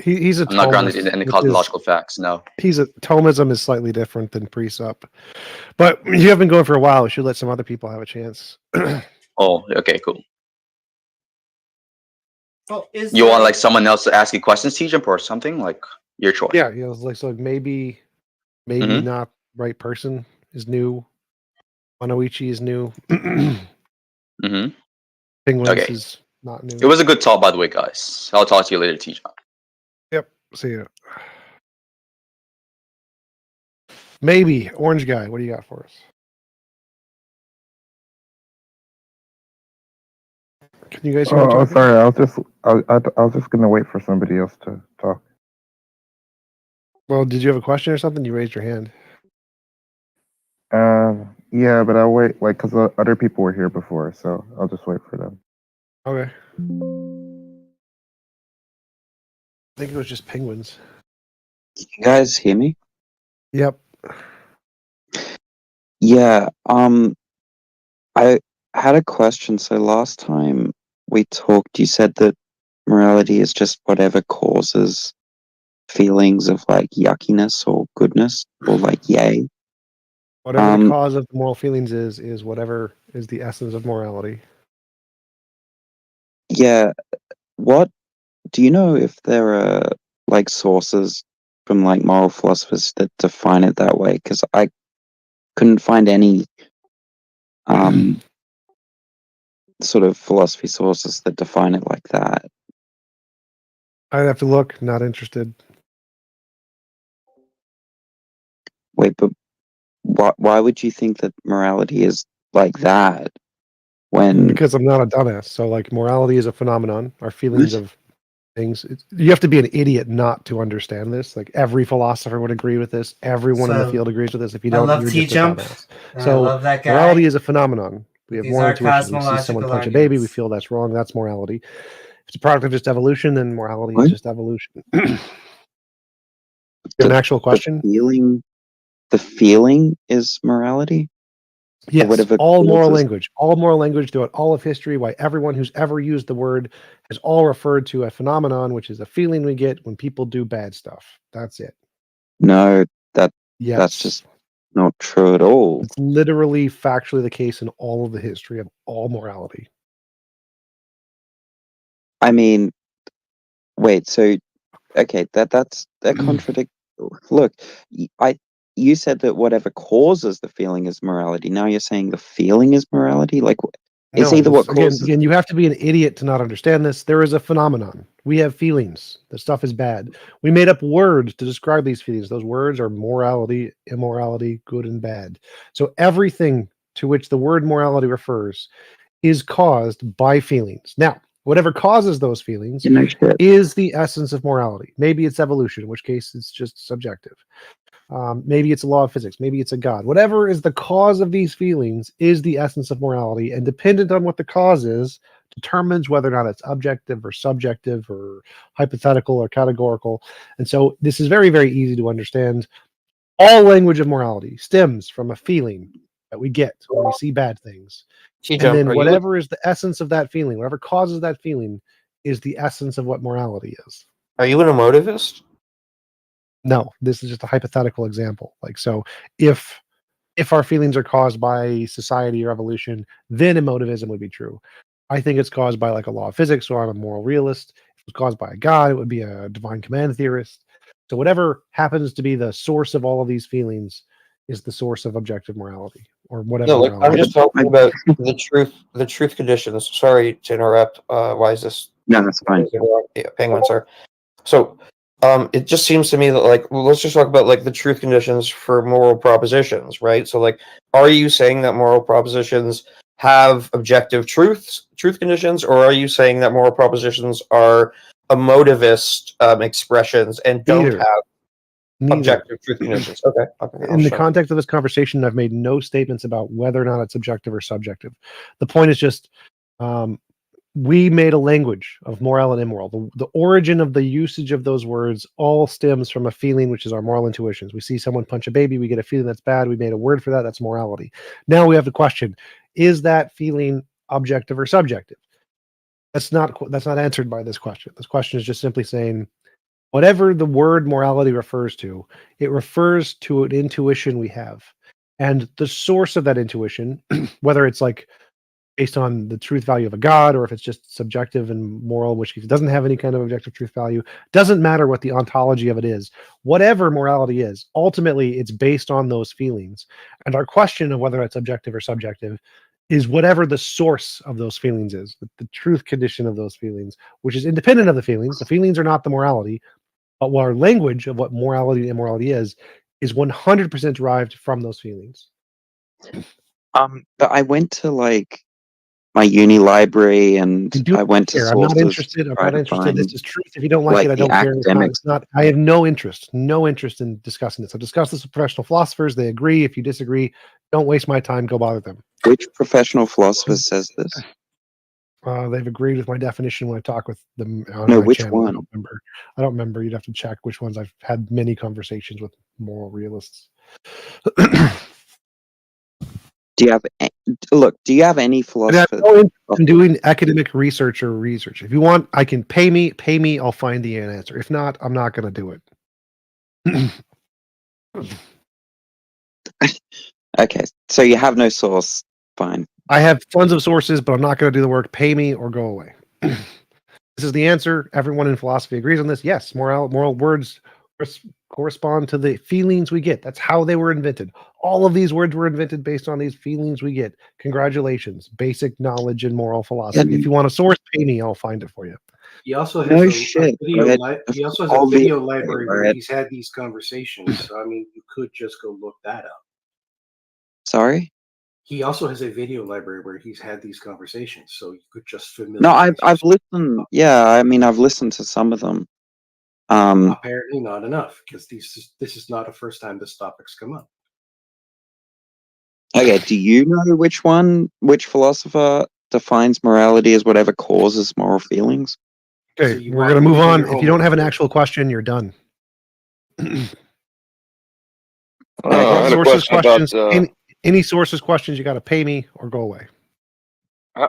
He's a I'm not grounded Thomist, in any which cosmological facts. No. Thomism is slightly different than presup. But you have been going for a while. We should let some other people have a chance. Oh, okay, cool. Well, is You there- want like someone else to ask you questions, T-Jump, or something? Like your choice. Yeah, you know, it's like so maybe Mhm. not right person is new. Monoichi is new. Mm-hmm. Penguins Okay. is not new. It was a good talk, by the way, guys. I'll talk to you later, T-Jump. Yep. See ya. Maybe orange guy. What do you got for us? Can you guys hear me Oh, talking? sorry. I was just gonna wait for somebody else to talk. Well, did you have a question or something? You raised your hand. Yeah, but I'll wait, like, because other people were here before, so I'll just wait for them. Okay. I think it was just penguins. You guys hear me? Yep. Yeah. I had a question. So last time we talked, you said that morality is just whatever causes feelings of like yuckiness or goodness or like yay. Whatever the cause of the moral feelings is whatever is the essence of morality. Yeah. What do you know if there are like sources from like moral philosophers that define it that way? Because I couldn't find any sort of philosophy sources that define it like that. I'd have to look. Not interested. Wait, but why would you think that morality is like that? When Because I'm not a dumbass. So like morality is a phenomenon. Our feelings of things. You have to be an idiot not to understand this. Like every philosopher would agree with this. Everyone in the So, field agrees with this. If you I don't, love you're just a T-Jump, dumbass. and I So love that guy. morality is a phenomenon. We have These moral are intuition. We see someone cosmological punch a baby. We arguments. feel that's wrong. That's morality. If it's a product of just evolution, then morality is just evolution. An actual question? The feeling is morality? Yes, all moral causes- language. All moral language throughout all of history, why everyone who's ever used the word has all referred to a phenomenon, which is a feeling we get when people do bad stuff. That's it. No, that's Yes. just not true at all. It's literally factually the case in all of the history of all morality. I mean, wait, so okay, that contradict. Look, you said that whatever causes the feeling is morality. Now you're saying the feeling is morality. Like, it's either what causes. Again, you have to be an idiot to not understand this. There is a phenomenon. We have feelings. The stuff is bad. We made up words to describe these feelings. Those words are morality, immorality, good and bad. So everything to which the word morality refers is caused by feelings. Now, whatever causes those feelings is the essence of morality. Maybe it's evolution, in which case it's just subjective. Maybe it's a law of physics. Maybe it's a god. Whatever is the cause of these feelings is the essence of morality, and dependent on what the cause is, determines whether or not it's objective or subjective or hypothetical or categorical. And so this is very, very easy to understand. All language of morality stems from a feeling that we get when we see bad things. And then whatever is the essence of that feeling, whatever causes that feeling, is the essence of what morality is. Are you an emotivist? No, this is just a hypothetical example. Like, so if our feelings are caused by society or evolution, then emotivism would be true. I think it's caused by like a law of physics, so I'm a moral realist. If it was caused by a god, it would be a divine command theorist. So whatever happens to be the source of all of these feelings is the source of objective morality, or whatever. No, look, morality I'm just talking about the truth conditions. Sorry to interrupt. Why is this? No, that's fine. Yeah, penguins are. So, it just seems to me that, like, well, let's just talk about like the truth conditions for moral propositions, right? So, like, are you saying that moral propositions have objective truth conditions, or are you saying that moral propositions are emotivist expressions and don't Neither. have objective truth conditions? Okay. In the context of this conversation, I've made no statements about whether or not it's objective or subjective. The point is just we made a language of moral and immoral. The origin of the usage of those words all stems from a feeling, which is our moral intuitions. We see someone punch a baby, we get a feeling that's bad. We made a word for that. That's morality. Now we have the question: is that feeling objective or subjective? That's not answered by this question. This question is just simply saying, whatever the word morality refers to, it refers to an intuition we have. And the source of that intuition, whether it's like based on the truth value of a god, or if it's just subjective and moral, in which case it doesn't have any kind of objective truth value, doesn't matter what the ontology of it is. Whatever morality is, ultimately it's based on those feelings. And our question of whether it's objective or subjective is whatever the source of those feelings is, the truth condition of those feelings, which is independent of the feelings. The feelings are not the morality, but our language of what morality and immorality is 100% derived from those feelings. But I went to like my uni library and I went to sources. I'm not interested. I'm not interested. This is truth. If you don't like it, I don't care. It's not. I have no interest in discussing this. I've discussed this with professional philosophers. They agree. If you disagree, Don't waste my time. Go bother them. Which professional philosopher says this? They've agreed with my definition when I talk with them on No, my which channel. one? I don't remember. You'd have to check which ones. I've had many conversations with moral realists. Do you have look? Do you have any And I have philosopher? no interest in doing academic research or research. If you want, I can pay me. I'll find the answer. If not, I'm not going to do it. Okay, so you have no source. Fine. I have tons of sources, but I'm not going to do the work. Pay me or go away. This is the answer. Everyone in philosophy agrees on this. Yes, moral words correspond to the feelings we get. That's how they were invented. All of these words were invented based on these feelings we get. Congratulations. Basic knowledge in moral philosophy. If you want a source, pay me. I'll find it for you. He also has No a shit, video. Red. He also has a Obviously, video library where Red. he's had these conversations. So I mean, you could just go look that up. Sorry. He also has a video library where he's had these conversations, so you could just familiarize. No, I've yourself. listened. Yeah, I mean, I've listened to some of them. Apparently not enough, because this is not the first time this topic's come up. Okay, do you know which philosopher defines morality as whatever causes moral feelings? Okay, So you we're want going to me move to do on. your If you don't homework have an first? actual question, you're done. I had a Sources, question questions, about any sources, questions, you got to pay me or go away.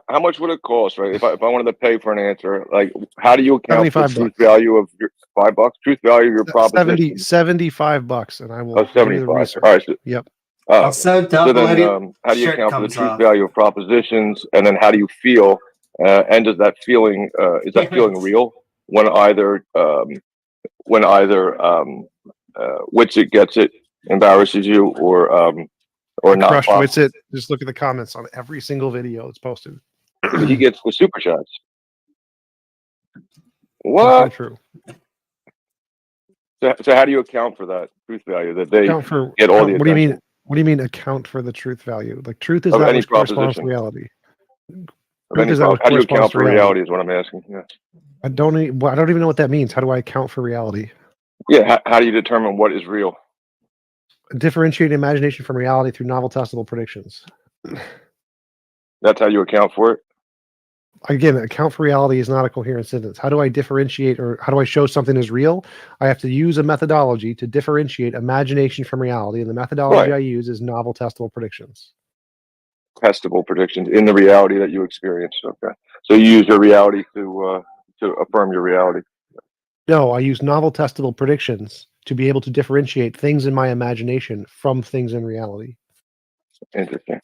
how much would it cost, right? If I wanted to pay for an answer, like how do you account for $75. truth value of your $5? Truth value of your proposition? $75, and I will Oh, do the 75. research. All right. So, Yep. Also, so double then, how do you shirt account for the comes truth off. value of propositions, and then how do you feel? And does that feeling is that feeling real when either Witsit gets it, embarrasses you, or not? Crushed Witsit. Just look at the comments on every single video that's posted. He gets the super chats. Definitely What? true. So how do you account for that truth value that they Account for get all the what do you mean? attention What do you mean account for the truth value? Like truth is of that any which corresponds to proposition? reality. Of Truth any is that which how do you corresponds account to for reality. reality is what I'm asking. Yeah. I don't even know what that means. How do I account for reality? Yeah. How do you determine what is real? Differentiate imagination from reality through novel testable predictions. That's how you account for it. Again, account for reality is not a coherent sentence. How do I differentiate, or how do I show something is real? I have to use a methodology to differentiate imagination from reality, and the methodology Right. I use is novel testable predictions. Testable predictions in the reality that you experienced. Okay. So you use your reality to affirm your reality. No, I use novel testable predictions to be able to differentiate things in my imagination from things in reality. Interesting.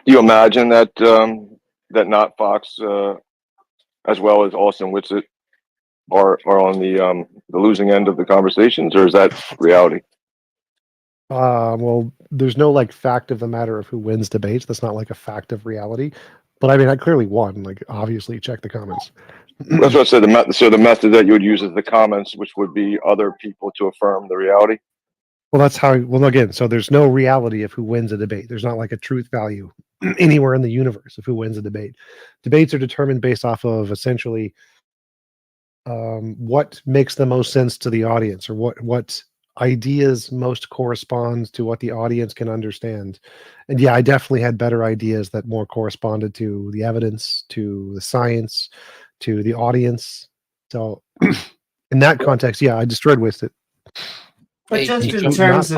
Do you imagine that that not Fox as well as Austin Witsit are on the losing end of the conversations, or is that reality? Well, there's no like fact of the matter of who wins debates. That's not like a fact of reality. But I mean, I clearly won. Like, obviously, check the comments. That's what I said. So the method that you would use is the comments, which would be other people to affirm the reality. Well, that's how. Well, again, so there's no reality of who wins a debate. There's not like a truth value anywhere in the universe of who wins a debate. Debates are determined based off of essentially what makes the most sense to the audience, or what ideas most correspond to what the audience can understand. And yeah, I definitely had better ideas that more corresponded to the evidence, to the science, to the audience. So in that context, yeah, I destroyed Witsit. But just in terms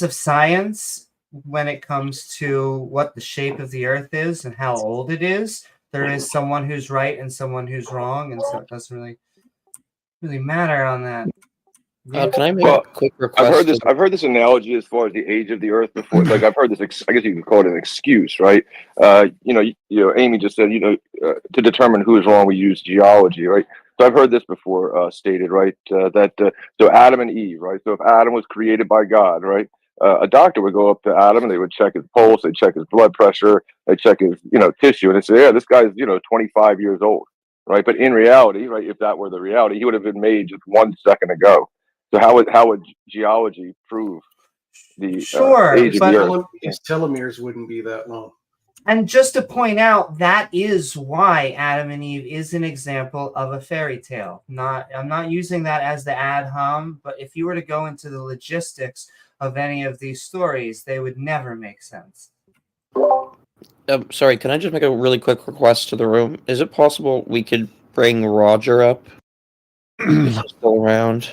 of science, when it comes to what the shape of the Earth is and how old it is, there is someone who's right and someone who's wrong, and so it doesn't really matter on that. Can I make a quick request? I've heard this analogy as far as the age of the Earth before. Like I've heard this. I guess you could call it an excuse, right? You know, Amy just said, to determine who is wrong, we use geology, right? So I've heard this before stated, right? So Adam and Eve, right? So if Adam was created by God, right? A doctor would go up to Adam and they would check his pulse, they check his blood pressure, they check his tissue, and they say, yeah, this guy's 25 years old, right? But in reality, right, if that were the reality, he would have been made just 1 second ago. So how would geology prove the age of the Earth? His telomeres wouldn't be that long. And just to point out, that is why Adam and Eve is an example of a fairy tale. I'm not using that as the ad hom, but if you were to go into the logistics of any of these stories, they would never make sense. Sorry, can I just make a really quick request to the room? Is it possible we could bring Roger up? If he's still around.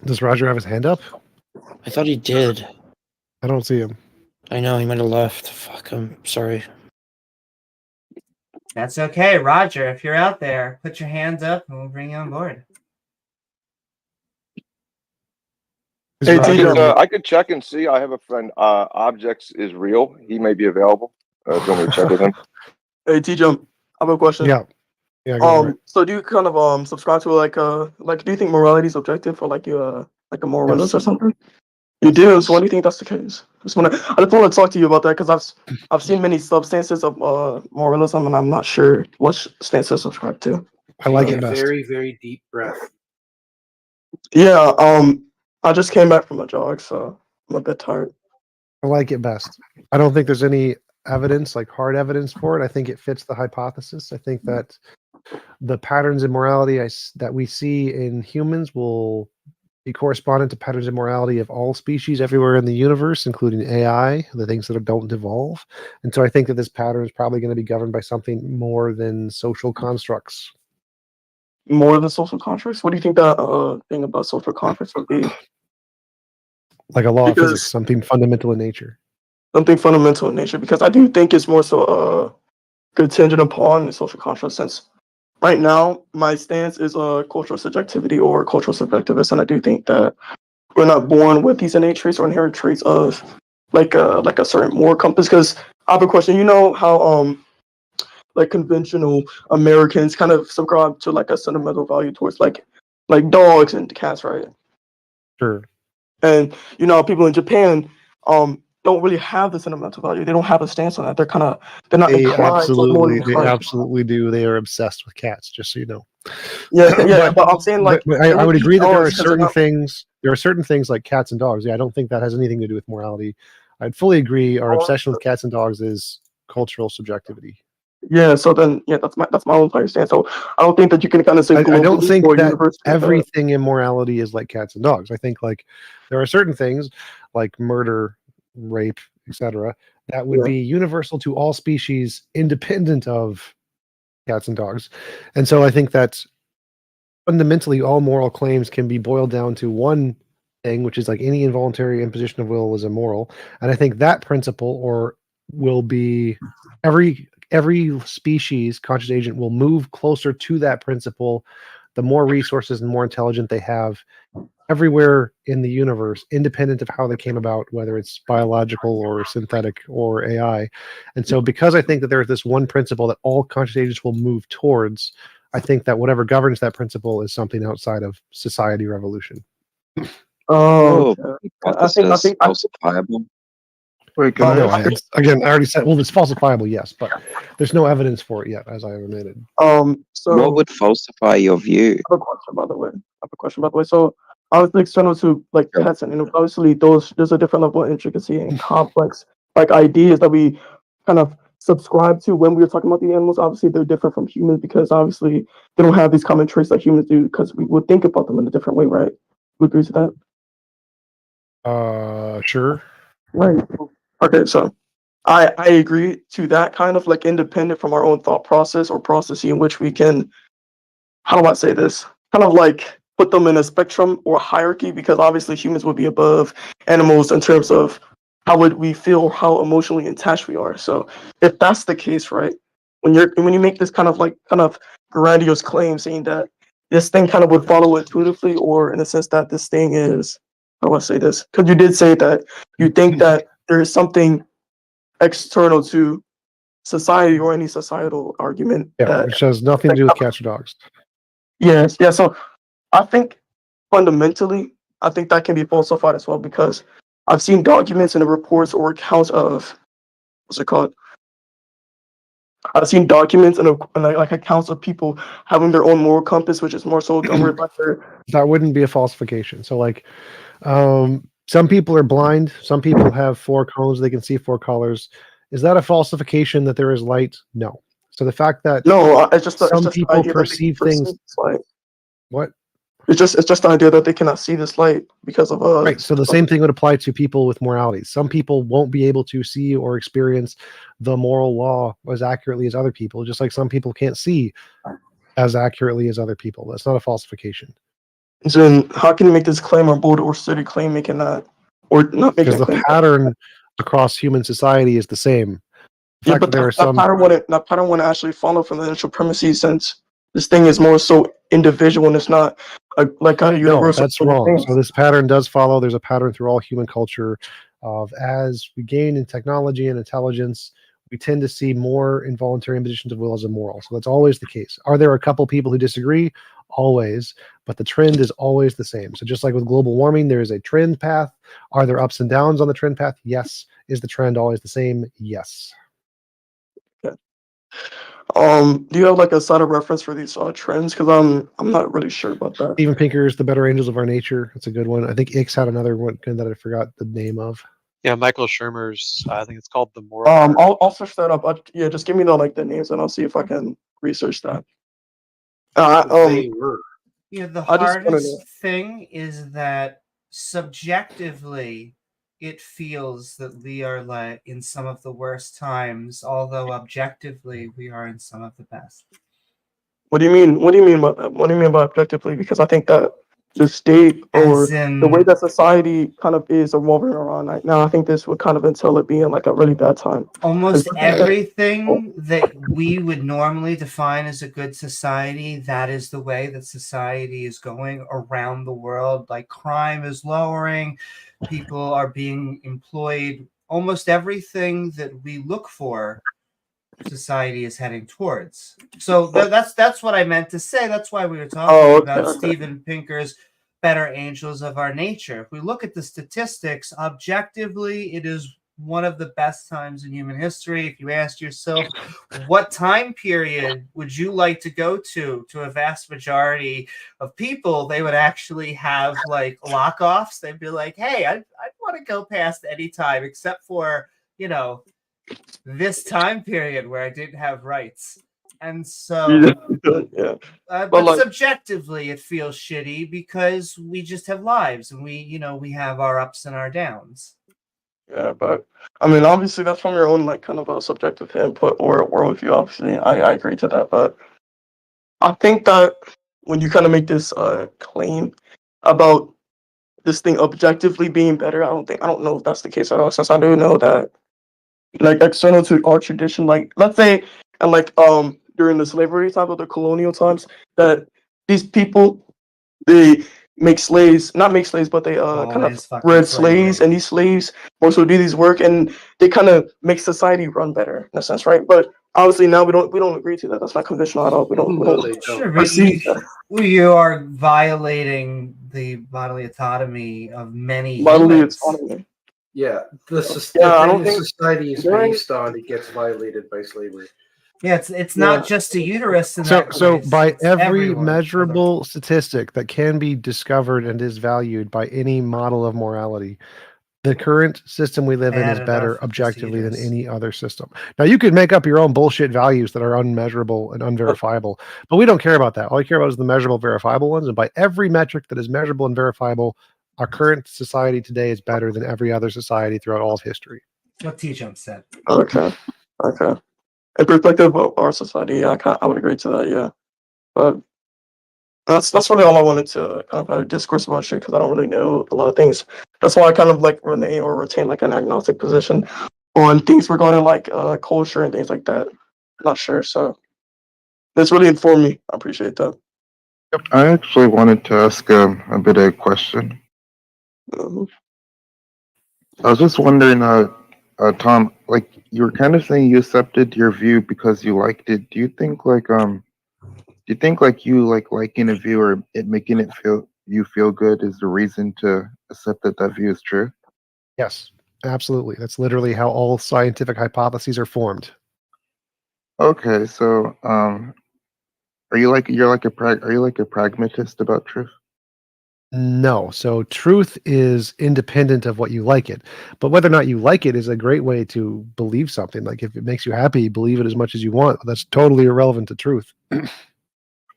Does Roger have his hand up? I thought he did. I don't see him. I know, he might have left. Fuck, I'm sorry. That's okay, Roger. If you're out there, put your hands up and we'll bring you on board. Hey, I could check and see. I have a friend. Objects is real. He may be available. Do you want me to check with him? Hey, T-Jump, I have a question. Yeah. Go for it. So do you kind of subscribe to like do you think morality is objective or like you like a moralist or something? You do. So why do you think that's the case? I just want to talk to you about that because I've seen many substances of moralism and I'm not sure what stance to subscribe to. I like it best. Very, very deep breath. Yeah. I just came back from a jog, so I'm a bit tired. I like it best. I don't think there's any evidence, like hard evidence for it. I think it fits the hypothesis. I think that the patterns in morality that we see in humans will be correspondent to patterns in morality of all species everywhere in the universe, including AI, the things that don't devolve. And so I think that this pattern is probably going to be governed by something more than social constructs. More than social constructs? What do you think that thing about social constructs would be? Like a law of physics, something fundamental in nature. Something fundamental in nature, because I do think it's more so contingent upon the social construct sense. Right now, my stance is cultural subjectivity or cultural subjectivist, and I do think that we're not born with these innate traits or inherent traits of like a certain moral compass. Because I have a question. You know how like conventional Americans kind of subscribe to like a sentimental value towards like dogs and cats, right? Sure. And you know, people in Japan don't really have the sentimental value. They don't have a stance on that. They're not inclined. They absolutely do. They are obsessed with cats, just so you know. Yeah, but I'm saying like I would agree that there are certain things. There are certain things like cats and dogs. Yeah, I don't think that has anything to do with morality. I'd fully agree. Our obsession with cats and dogs is cultural subjectivity. Yeah, so then that's my own entire stance. So I don't think that you can kind of say I don't think that everything in morality is like cats and dogs. I think like there are certain things like murder, rape, etc., that would be universal to all species independent of cats and dogs. And so I think that fundamentally all moral claims can be boiled down to one thing, which is like any involuntary imposition of will is immoral. And I think that principle will be every species conscious agent will move closer to that principle the more resources and more intelligent they have everywhere in the universe, independent of how they came about, whether it's biological or synthetic or AI. And so because I think that there's this one principle that all conscious agents will move towards, I think that whatever governs that principle is something outside of society revolution. I think falsifiable. Wait, again, I already said, well, it's falsifiable, yes, but there's no evidence for it yet, as I have admitted. So what would falsify your view? I have a question, by the way. So obviously external to like pets and obviously there's a different level of intricacy and complex like ideas that we kind of subscribe to when we were talking about the animals. Obviously they're different from humans because obviously they don't have these common traits that humans do because we would think about them in a different way, right? You agree to that? Sure. Right. Okay, so I agree to that kind of like independent from our own thought process or process in which we can, how do I say this? Kind of like put them in a spectrum or hierarchy because obviously humans would be above animals in terms of how would we feel, how emotionally attached we are. So if that's the case, right? When you make this kind of grandiose claim saying that this thing kind of would follow intuitively or in the sense that this thing is, how do I say this? Because you did say that you think that there is something external to society or any societal argument. Yeah, which has nothing to do with cats or dogs. Yes, yeah. So I think fundamentally, I think that can be falsified as well because I've seen documents and reports or accounts of what's it called? I've seen documents and like accounts of people having their own moral compass, which is more so governed by their. That wouldn't be a falsification. So like, some people are blind. Some people have 4 cones. They can see 4 colors. Is that a falsification that there is light? No. So the fact that No, it's just some the people idea that they perceive perceive things. this light. What? It's just the idea that they cannot see this light because of Right. So the same thing would apply to people with moralities. Some people won't be able to see or experience the moral law as accurately as other people, just like some people can't see as accurately as other people. That's not a falsification. So then how can you make this claim or bold or steady claim making that or not making Because a the claim? pattern across human society is the same. The Yeah, fact but that there are that some pattern wouldn't actually follow from the initial premises since this thing is more so individual and it's not like a no, universal that's sort of wrong. thing. So this pattern does follow. There's a pattern through all human culture of as we gain in technology and intelligence, we tend to see more involuntary impositions of will as immoral. So that's always the case. Are there a couple people who disagree? Always, but the trend is always the same. So just like with global warming, there is a trend path. Are there ups and downs on the trend path? Yes. Is the trend always the same? Yes. Yeah. Do you have like a side of reference for these trends? Because I'm not really sure about that. Steven Pinker's The Better Angels of Our Nature. That's a good one. I think Ix had another one that I forgot the name of. Yeah, Michael Shermer's. I think it's called The Moral. I'll search that up. Yeah, just give me the names and I'll see if I can research that. They were. Yeah, the I just wanna hardest thing is that subjectively, it feels that we are like in some of the worst times, although objectively we are in some of the best. What do you mean? What do you mean by that? What do you mean by objectively? Because I think that the state or As in- the way that society kind of is evolving around right now, I think this would kind of entail it being like a really bad time. Almost everything that we would normally define as a good society, that is the way that society is going around the world. Like crime is lowering, people are being employed. Almost everything that we look for, society is heading towards. So that's what I meant to say. That's why we were talking about Steven Pinker's Better Angels of Our Nature. If we look at the statistics, objectively, it is one of the best times in human history. If you asked yourself, what time period would you like to go to a vast majority of people, they would actually have like lock-offs. They'd be like, hey, I'd want to go past any time except for, this time period where I didn't have rights. And so, yeah. But subjectively, it feels shitty because we just have lives and we have our ups and our downs. Yeah, but I mean, obviously, that's from your own like kind of a subjective input or worldview. Obviously, I agree to that, but I think that when you kind of make this claim about this thing objectively being better, I don't know if that's the case at all. Since I do know that, like external to our tradition, like let's say, and like during the slavery time or the colonial times, that these people they make slaves, not make slaves, but they kind of bred slaves, and these slaves also do these work, and they kind of make society run better in a sense, right? But obviously now we don't agree to that. That's not conventional at all. We don't Sure, but you are violating the bodily autonomy of many bodily humans. autonomy. Yeah, the I don't think society is based on it gets violated by slavery. Yeah, it's not just a uterus in So that case, by it's every everyone. measurable statistic that can be discovered and is valued by any model of morality, the current system we live in is Bad better enough with objectively than uterus. any other system. Now you could make up your own bullshit values that are unmeasurable and unverifiable, but we don't care about that. All I care about is the measurable, verifiable ones. And by every metric that is measurable and verifiable, our current society today is better than every other society throughout all of history. What T-Jump said. Okay. In perspective of our society, yeah, I would agree to that, yeah. But that's really all I wanted to kind of have a discourse about shit because I don't really know a lot of things. That's why I kind of like retain like an agnostic position on things regarding like culture and things like that. Not sure, so this really informed me. I appreciate that. I actually wanted to ask a bit of a question. I was just wondering, Tom, like you were kind of saying you accepted your view because you liked it. Do you think like you liking a view or it making it feel good is the reason to accept that view is true? Yes, absolutely. That's literally how all scientific hypotheses are formed. Okay, so are you like a pragmatist about truth? No. So truth is independent of what you like it. But whether or not you like it is a great way to believe something. Like if it makes you happy, believe it as much as you want. That's totally irrelevant to truth.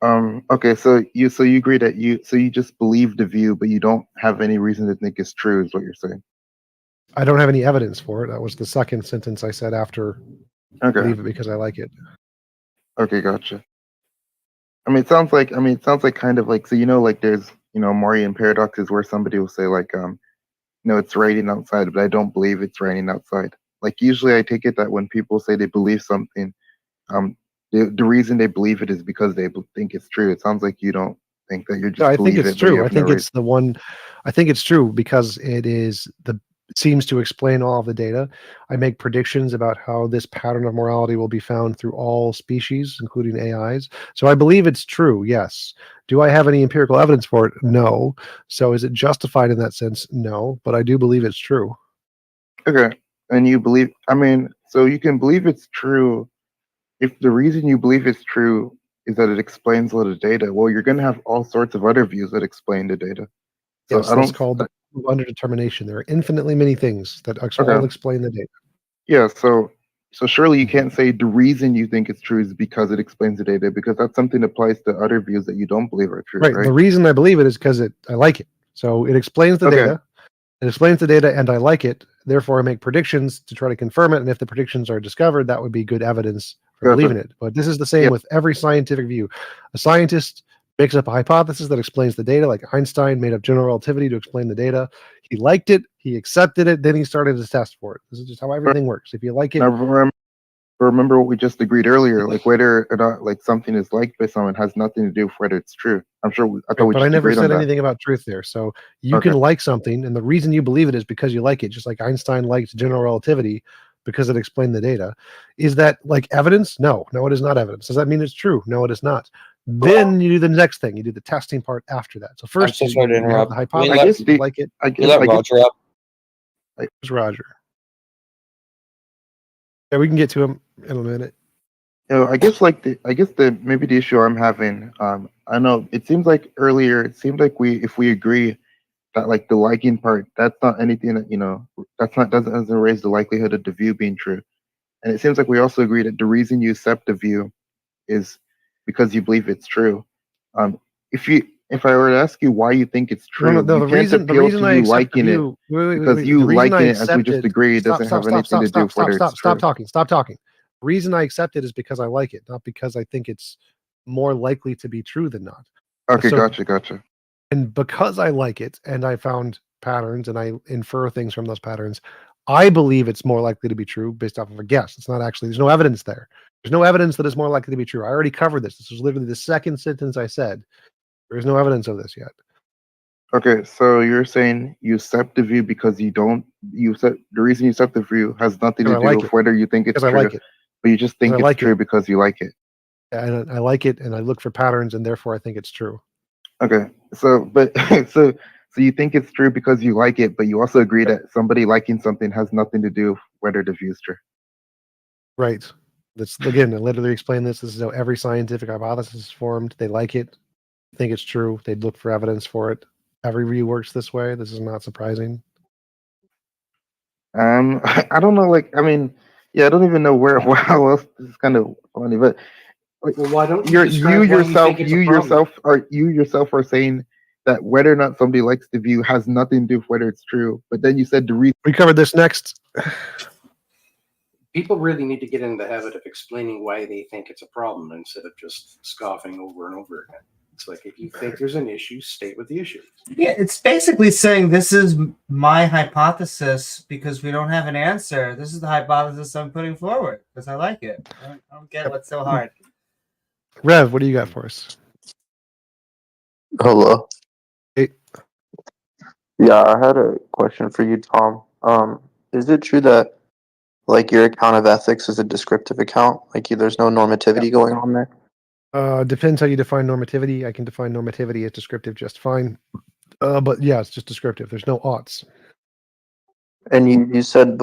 Okay, so you agree that you just believe the view, but you don't have any reason to think it's true, is what you're saying. I don't have any evidence for it. That was the second sentence I said after Okay. believe it because I like it. Okay, gotcha. It sounds like kind of like, so like there's Morian paradoxes where somebody will say like it's raining outside, but I don't believe it's raining outside. Like usually I take it that when people say they believe something, the reason they believe it is because they think it's true. It sounds like you don't think that, you just No, I think believe it's it, but you true. I have no think it's the one. I think it's true because it seems to explain all of the data. I make predictions about how this pattern of morality will be found through all species, including AIs. So I believe it's true. Yes. Do I have any empirical evidence for it? No. So is it justified in that sense? No. But I do believe it's true. Okay. And you believe, so you can believe it's true if the reason you believe it's true is that it explains a lot of data. Well, you're going to have all sorts of other views that explain the data. So Yes, that's called the underdetermination. There are infinitely many things that all explain the data. Yeah, so surely you can't say the reason you think it's true is because it explains the data, because that's something that applies to other views that you don't believe are true, right? The reason I believe it is because I like it. So it explains the data. It explains the data, and I like it. Therefore, I make predictions to try to confirm it. And if the predictions are discovered, that would be good evidence for believing it. But this is the same with every scientific view. A scientist makes up a hypothesis that explains the data, like Einstein made up general relativity to explain the data. He liked it, he accepted it, then he started to test for it. This is just how everything works. If you like it, Now, remember what we just agreed earlier, like whether or not like something is liked by someone has nothing to do with whether it's true. I thought we but just I never agreed on said that. anything about truth there. So you can like something, and the reason you believe it is because you like it, just like Einstein liked general relativity because it explained the data. Is that like evidence? No, it is not evidence. Does that mean it's true? No, it is not. Then you do the next thing. You do the testing part after that. So first, I'm so sorry to you have interrupt. the Can we hypothesis. let- You like it. can we let Roger up? Where's Roger? Yeah, we can get to him in a minute. I guess maybe the issue I'm having, I know it seems like earlier, it seemed like if we agree that like the liking part, that's not anything that doesn't raise the likelihood of the view being true. And it seems like we also agree that the reason you accept the view is because you believe it's true. If I were to ask you why you think it's true, No, you can't appeal to you liking it, because you liking it, as we just agreed, doesn't have anything to do with whether it's true. Stop talking. The reason I accept it is because I like it, not because I think it's more likely to be true than not. Okay, So- gotcha. And because I like it and I found patterns and I infer things from those patterns, I believe it's more likely to be true based off of a guess. It's not actually, there's no evidence there. There's no evidence that it's more likely to be true. I already covered this. This was literally the second sentence I said. There's no evidence of this yet. Okay, so you're saying you accept the view because the reason you accept the view has nothing to Because I do like with it. whether you think it's Because I true, like it. but you just think Because I it's like true it. because you like it. And I like it and I look for patterns and therefore I think it's true. Okay, so so you think it's true because you like it, but you also agree that somebody liking something has nothing to do with whether the view is true. Right. That's again, I literally explained this. This is how every scientific hypothesis is formed. They like it, think it's true. They'd look for evidence for it. Every view works this way. This is not surprising. I don't know. I don't even know how else. This is kind of funny, but Well, why don't you describe why yourself, think it's a problem? you yourself are saying that whether or not somebody likes the view has nothing to do with whether it's true. But then you said the reason. We covered this next. People really need to get in the habit of explaining why they think it's a problem instead of just scoffing over and over again. It's like, if you think there's an issue, state what the issue is. Yeah, it's basically saying this is my hypothesis because we don't have an answer. This is the hypothesis I'm putting forward because I like it. I don't get what's so hard. Rev, what do you got for us? Hello. Hey. Yeah, I had a question for you, Tom. Is it true that like your account of ethics is a descriptive account? Like there's no normativity going on there? Depends how you define normativity. I can define normativity as descriptive just fine. But yeah, it's just descriptive. There's no oughts. And you said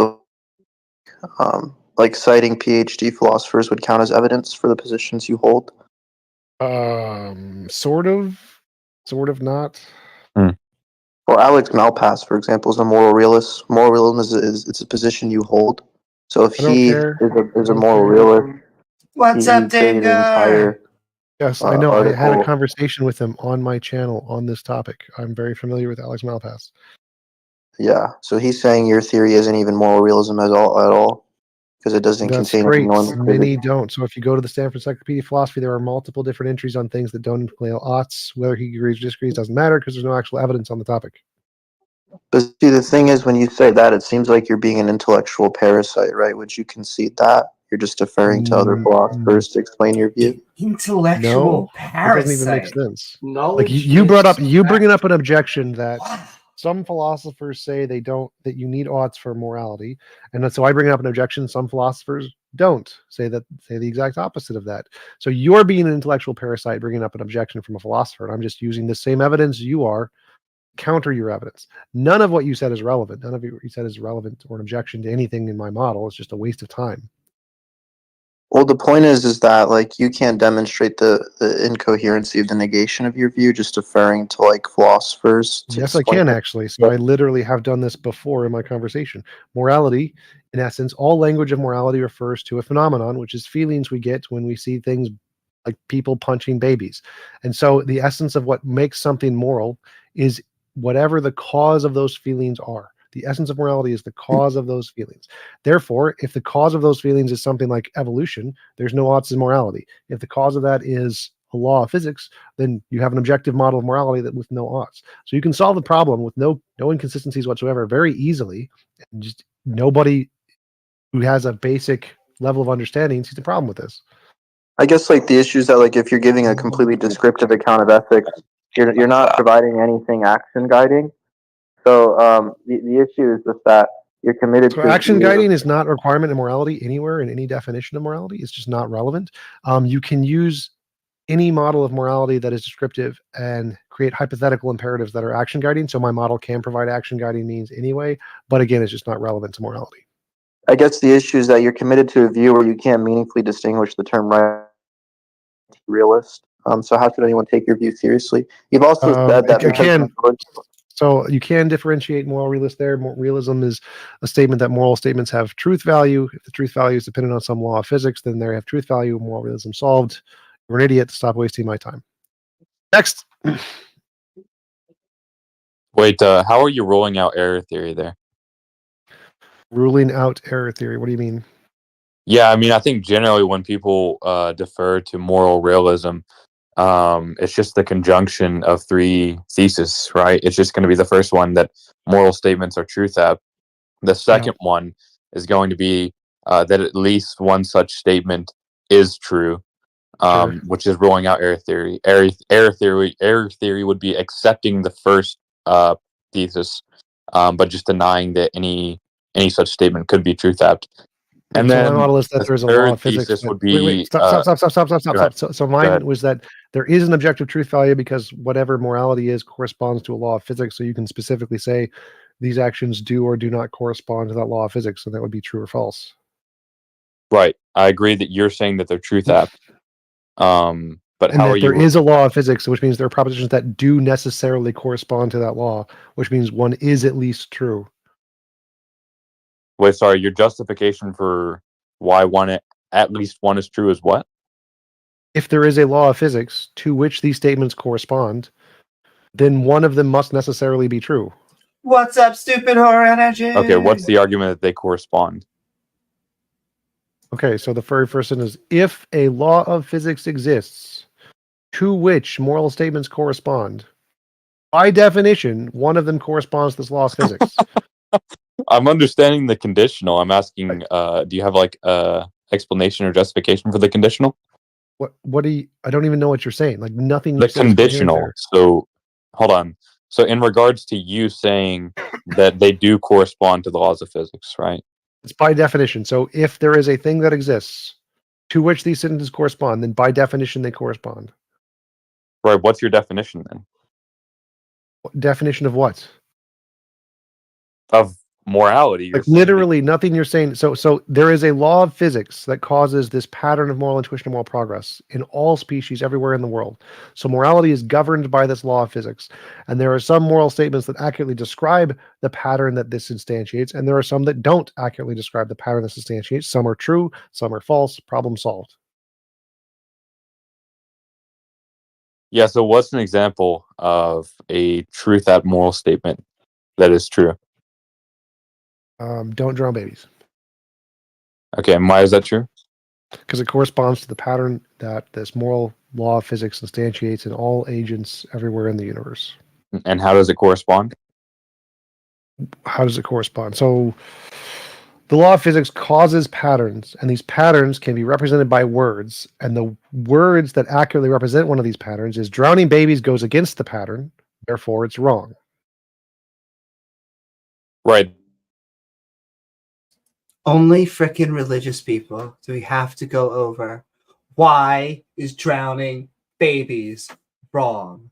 like citing PhD philosophers would count as evidence for the positions you hold? Sort of not. Well, Alex Malpass, for example, is a moral realist. Moral realism is it's a position you hold. So if I don't he care. is a I don't moral care. realist, What's he up, created an entire Yes, I know. I had a article. conversation with him on my channel on this topic. I'm very familiar with Alex Malpass. Yeah, so he's saying your theory isn't even moral realism at all because it doesn't That's contain any great. Many normativity. don't. So if you go to the Stanford Encyclopedia of Philosophy, there are multiple different entries on things that don't include oughts. Whether he agrees or disagrees doesn't matter because there's no actual evidence on the topic. But see, the thing is, when you say that, it seems like you're being an intellectual parasite, right? Would you concede that? You're just deferring to other philosophers to explain your view. Intellectual No, it doesn't even make parasite. sense. Like Knowledge you brought up, is you fact. bringing up an objection that some philosophers say they don't, that you need oughts for morality, and so I bring up an objection. Some philosophers don't say the exact opposite of that. So you're being an intellectual parasite, bringing up an objection from a philosopher, and I'm just using the same evidence you are. Counter your evidence. None of what you said is relevant. None of what you said is relevant or an objection to anything in my model. It's just a waste of time. Well, the point is that like you can't demonstrate the incoherency of the negation of your view, just deferring to like philosophers to Yes, I explain can it. actually. So I literally have done this before in my conversation. Morality, in essence, all language of morality refers to a phenomenon, which is feelings we get when we see things like people punching babies. And so the essence of what makes something moral is whatever the cause of those feelings are. The essence of morality is the cause of those feelings. Therefore, if the cause of those feelings is something like evolution, there's no oughts in morality. If the cause of that is a law of physics, then you have an objective model of morality that with no oughts. So you can solve the problem with no inconsistencies whatsoever very easily. And just nobody who has a basic level of understanding sees the problem with this. I guess like the issue is that like if you're giving a completely descriptive account of ethics, you're not providing anything action guiding. So the issue is just that you're committed So to action guiding is not a requirement in morality anywhere in any definition of morality. It's just not relevant. You can use any model of morality that is descriptive and create hypothetical imperatives that are action guiding. So my model can provide action guiding means anyway, but again, it's just not relevant to morality. I guess the issue is that you're committed to a view where you can't meaningfully distinguish the term right realist. So how should anyone take your view seriously? You've also said that So you can differentiate moral realist there. Realism is a statement that moral statements have truth value. If the truth value is dependent on some law of physics, then they have truth value. Moral realism solved. You're an idiot. Stop wasting my time. Next. Wait, how are you rolling out error theory there? Ruling out error theory. What do you mean? Yeah, I mean, I think generally when people defer to moral realism, it's just the conjunction of three theses, right? It's just going to be the first one that moral statements are truth at. The second one is going to be that at least one such statement is true, which is rolling out error theory. Error theory would be accepting the first thesis, but just denying that any such statement could be truth apt. And so my then model is that the there's a third law of physics. thesis That, would be wait, stop. So mine was that there is an objective truth value because whatever morality is corresponds to a law of physics. So you can specifically say these actions do or do not correspond to that law of physics, and that would be true or false. Right. I agree that you're saying that they're truth apt. But And how that are there you? is a law of physics, which means there are propositions that do necessarily correspond to that law, which means one is at least true. Wait, sorry. Your justification for why at least one is true is what? If there is a law of physics to which these statements correspond, then one of them must necessarily be true. What's up, stupid horror energy? Okay, what's the argument that they correspond? Okay, so the very first one is if a law of physics exists to which moral statements correspond, by definition, one of them corresponds to this law of physics. I'm understanding the conditional. I'm asking, do you have like a explanation or justification for the conditional? What do you? I don't even know what you're saying. Like nothing. The conditional. So, hold on. So, in regards to you saying that they do correspond to the laws of physics, right? It's by definition. So, if there is a thing that exists to which these sentences correspond, then by definition they correspond. Right. What's your definition then? Definition of what? Of morality. You're Like saying literally nothing you're saying. So there is a law of physics that causes this pattern of moral intuition and moral progress in all species everywhere in the world. So morality is governed by this law of physics. And there are some moral statements that accurately describe the pattern that this instantiates, and there are some that don't accurately describe the pattern this instantiates. Some are true, some are false. Problem solved. yeah. So what's an example of a truth at moral statement that is true? Don't drown babies. Okay, and why is that true? Because it corresponds to the pattern that this moral law of physics instantiates in all agents everywhere in the universe. And how does it correspond? How does it correspond? So the law of physics causes patterns, and these patterns can be represented by words. And the words that accurately represent one of these patterns is drowning babies goes against the pattern, therefore it's wrong. Right. Only frickin' religious people do we have to go over. Why is drowning babies wrong?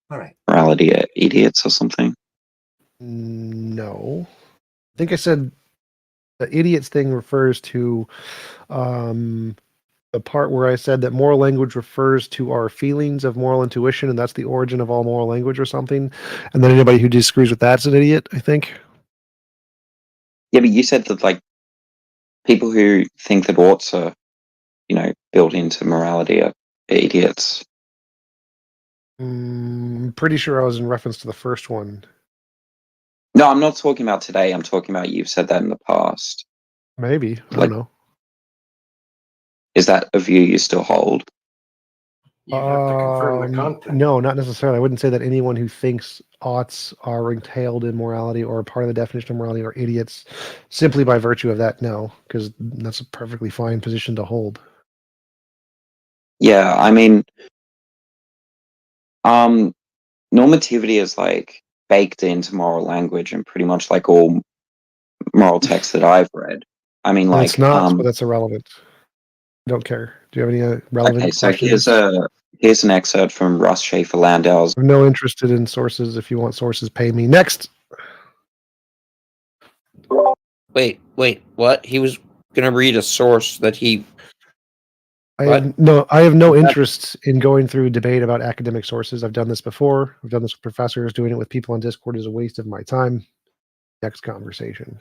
All right. Morality idiots or something. No. I think I said the idiots thing refers to the part where I said that moral language refers to our feelings of moral intuition, and that's the origin of all moral language or something. And then anybody who disagrees with that's an idiot, I think. Yeah, but you said that like people who think that oughts are, built into morality are idiots. Pretty sure I was in reference to the first one. No, I'm not talking about today. I'm talking about you've said that in the past. Maybe. I don't know. Is that a view you still hold? You have to confirm the content. No, not necessarily. I wouldn't say that anyone who thinks oughts are entailed in morality or part of the definition of morality are idiots simply by virtue of that. No, because that's a perfectly fine position to hold. Yeah, I mean, normativity is like baked into moral language and pretty much like all moral texts that I've read. I mean, like, It's not, but that's irrelevant. I don't care. Do you have any relevant okay, so questions? here's an excerpt from Russ Schaefer Landau's. I'm no interested in sources. If you want sources, pay me. Next. Wait, what? He was gonna read a source that he. I have no interest in going through debate about academic sources. I've done this before. I've done this with professors. Doing it with people on Discord is a waste of my time. Next conversation.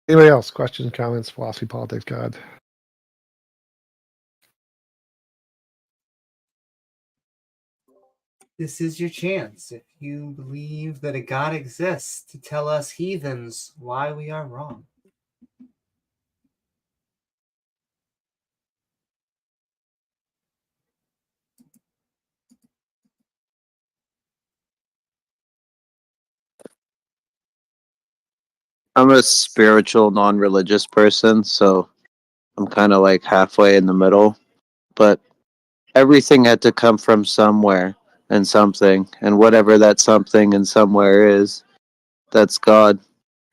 Anybody else? Questions, comments, philosophy, politics, God? This is your chance, if you believe that a God exists, to tell us heathens why we are wrong. I'm a spiritual, non-religious person, so I'm kind of like halfway in the middle. But everything had to come from somewhere and something, and whatever that something and somewhere is, that's God.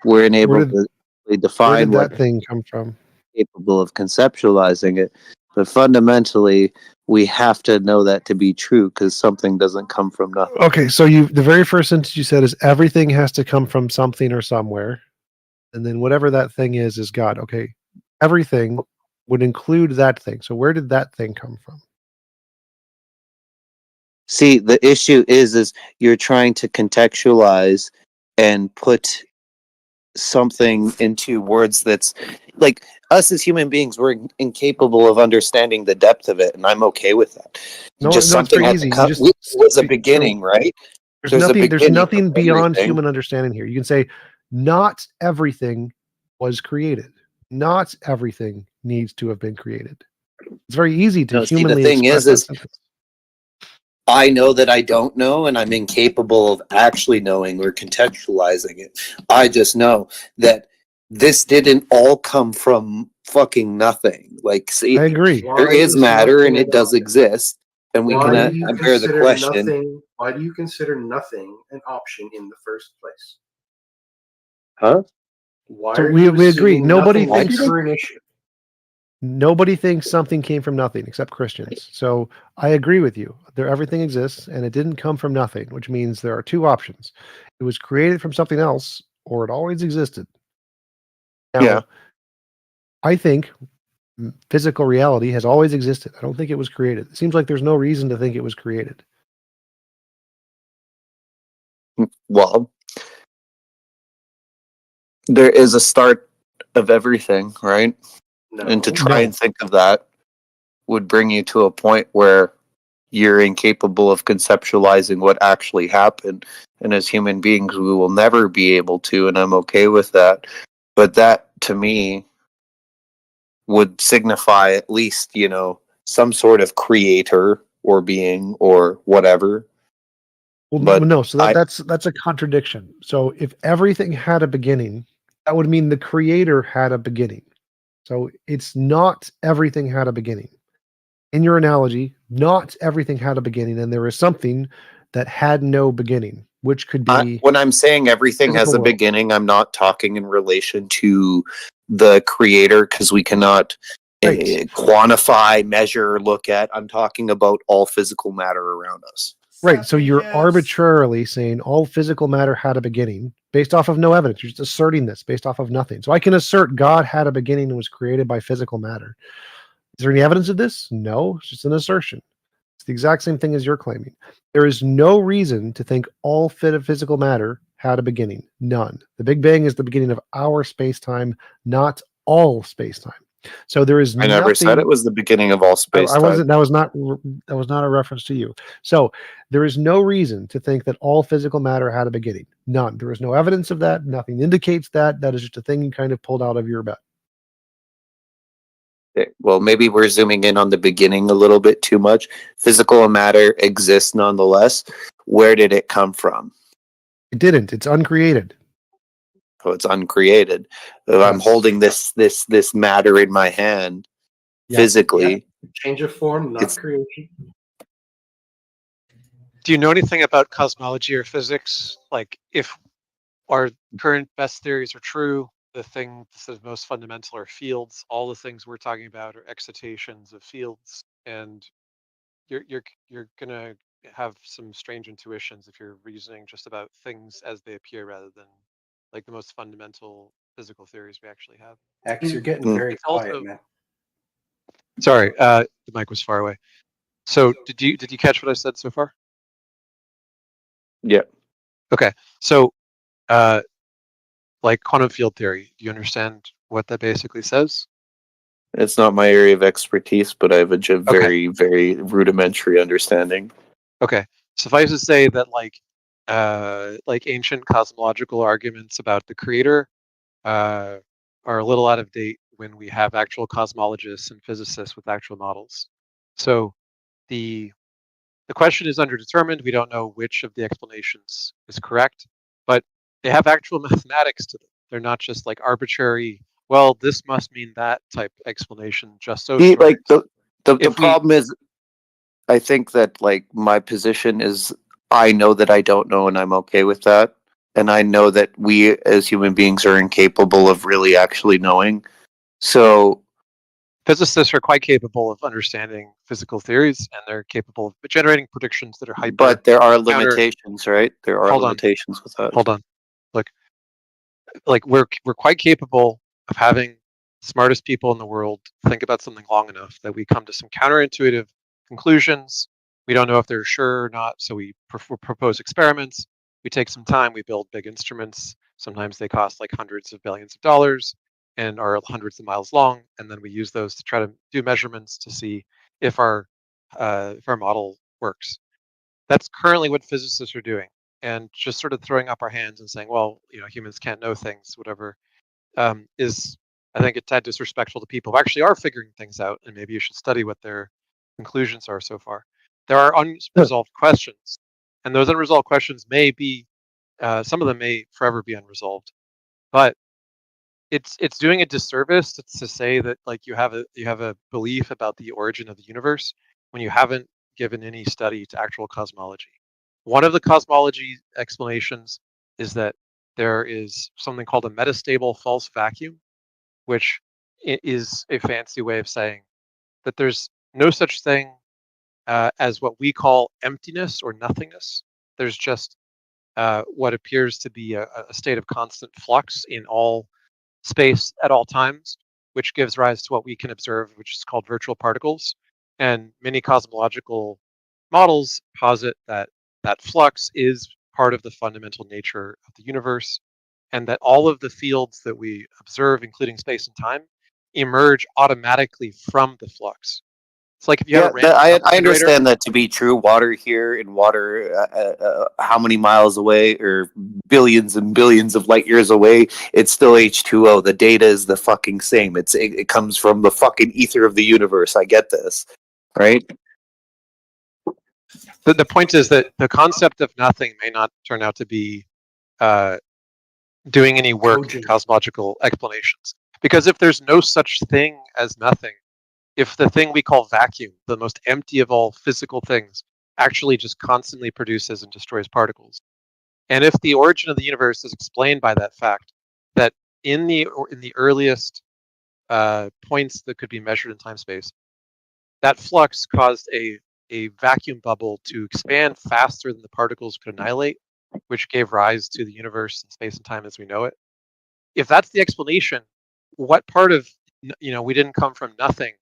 We're unable to define Where did what that thing come from? capable of conceptualizing it, but fundamentally, we have to know that to be true because something doesn't come from nothing. Okay, so the very first sentence you said is everything has to come from something or somewhere, and then whatever that thing is God. Okay, everything would include that thing. So where did that thing come from? See, the issue is you're trying to contextualize and put something into words that's like us as human beings, we're incapable of understanding the depth of it, and I'm okay with that. No, just no, it's something very had easy. to You come. just Was a beginning, right? There's nothing beyond human understanding here. You can say not everything was created. Not everything needs to have been created. It's very easy to No, see, the humanly thing express is that sentence. I know that I don't know, and I'm incapable of actually knowing or contextualizing it. I just know that this didn't all come from fucking nothing. Like, see, I agree. there is matter and it does exist, And we Why can do you compare the consider question. nothing? Why do you consider nothing an option in the first place? Huh? Why So are we you agree. assuming Nobody nothing was thinks ever an issue? nobody thinks something came from nothing except Christians. So I agree with you. There everything exists and it didn't come from nothing, which means there are two options. It was created from something else or it always existed. Now, Yeah. I think physical reality has always existed. I don't think it was created. It seems like there's no reason to think it was created. Well, there is a start of everything, right? And to try and think of that would bring you to a point where you're incapable of conceptualizing what actually happened. And as human beings, we will never be able to, and I'm okay with that. But that, to me, would signify at least, some sort of creator or being or whatever. Well, But no, so that's a contradiction. So if everything had a beginning, that would mean the creator had a beginning. So it's not everything had a beginning. In your analogy, not everything had a beginning, and there is something that had no beginning, which could be when I'm saying everything has physical a world. beginning, I'm not talking in relation to the creator because we cannot quantify, measure, look at. I'm talking about all physical matter around us. Right. So you're arbitrarily saying all physical matter had a beginning based off of no evidence. You're just asserting this based off of nothing. So I can assert God had a beginning and was created by physical matter. Is there any evidence of this? No, it's just an assertion. It's the exact same thing as you're claiming. There is no reason to think all physical matter had a beginning. None. The Big Bang is the beginning of our space-time, not all space-time. So there is I never said it was the beginning of all space. I wasn't. That was not a reference to you. So there is no reason to think that all physical matter had a beginning. None. There is no evidence of that. Nothing indicates that. That is just a thing you kind of pulled out of your butt. Okay, well, maybe we're zooming in on the beginning a little bit too much. Physical matter exists nonetheless. Where did it come from? It didn't. It's uncreated. So it's uncreated. If I'm holding this matter in my hand physically. Change of form, not creation. Do you know anything about cosmology or physics? Like, if our current best theories are true, the thing that's most fundamental are fields. All the things we're talking about are excitations of fields, and you're gonna have some strange intuitions if you're reasoning just about things as they appear rather than like the most fundamental physical theories we actually have. X, you're getting very It's quiet, also, man. sorry, the mic was far away. So did you catch what I said so far? Yeah. Okay. So like quantum field theory, do you understand what that basically says? It's not my area of expertise, but I have a very, very rudimentary understanding. Okay. Suffice to say that like ancient cosmological arguments about the creator are a little out of date when we have actual cosmologists and physicists with actual models. So the question is underdetermined. We don't know which of the explanations is correct, but they have actual mathematics to them. They're not just like arbitrary, well, this must mean that type explanation, just so See, sort. like the problem is, I think that like my position is, I know that I don't know, and I'm okay with that. And I know that we as human beings are incapable of really actually knowing. So physicists are quite capable of understanding physical theories, and they're capable of generating predictions that are hyper. But there are limitations, right? There are Hold on. limitations with that. Hold on. Look, like we're quite capable of having the smartest people in the world think about something long enough that we come to some counterintuitive conclusions. We don't know if they're sure or not, so we propose experiments. We take some time. We build big instruments. Sometimes they cost like hundreds of billions of dollars and are hundreds of miles long, and then we use those to try to do measurements to see if our model works. That's currently what physicists are doing, and just sort of throwing up our hands and saying, well, humans can't know things, whatever, is, I think, a tad disrespectful to people who actually are figuring things out, and maybe you should study what their conclusions are so far. There are unresolved questions, and those unresolved questions may be, some of them may forever be unresolved, but it's doing a disservice to say that like you have a belief about the origin of the universe when you haven't given any study to actual cosmology. One of the cosmology explanations is that there is something called a metastable false vacuum, which is a fancy way of saying that there's no such thing as what we call emptiness or nothingness. There's just what appears to be a state of constant flux in all space at all times, which gives rise to what we can observe, which is called virtual particles. And many cosmological models posit that that flux is part of the fundamental nature of the universe, and that all of the fields that we observe, including space and time, emerge automatically from the flux. It's like if you had a random I refrigerator. understand that to be true. Water here and water how many miles away or billions and billions of light years away, it's still H2O. The data is the fucking same. It comes from the fucking ether of the universe. I get this, right? The point is that the concept of nothing may not turn out to be doing any work in cosmological explanations. Because if there's no such thing as nothing, if the thing we call vacuum, the most empty of all physical things, actually just constantly produces and destroys particles, and if the origin of the universe is explained by that fact, that in the earliest points that could be measured in time-space, that flux caused a vacuum bubble to expand faster than the particles could annihilate, which gave rise to the universe and space and time as we know it. If that's the explanation, what part of we didn't come from nothing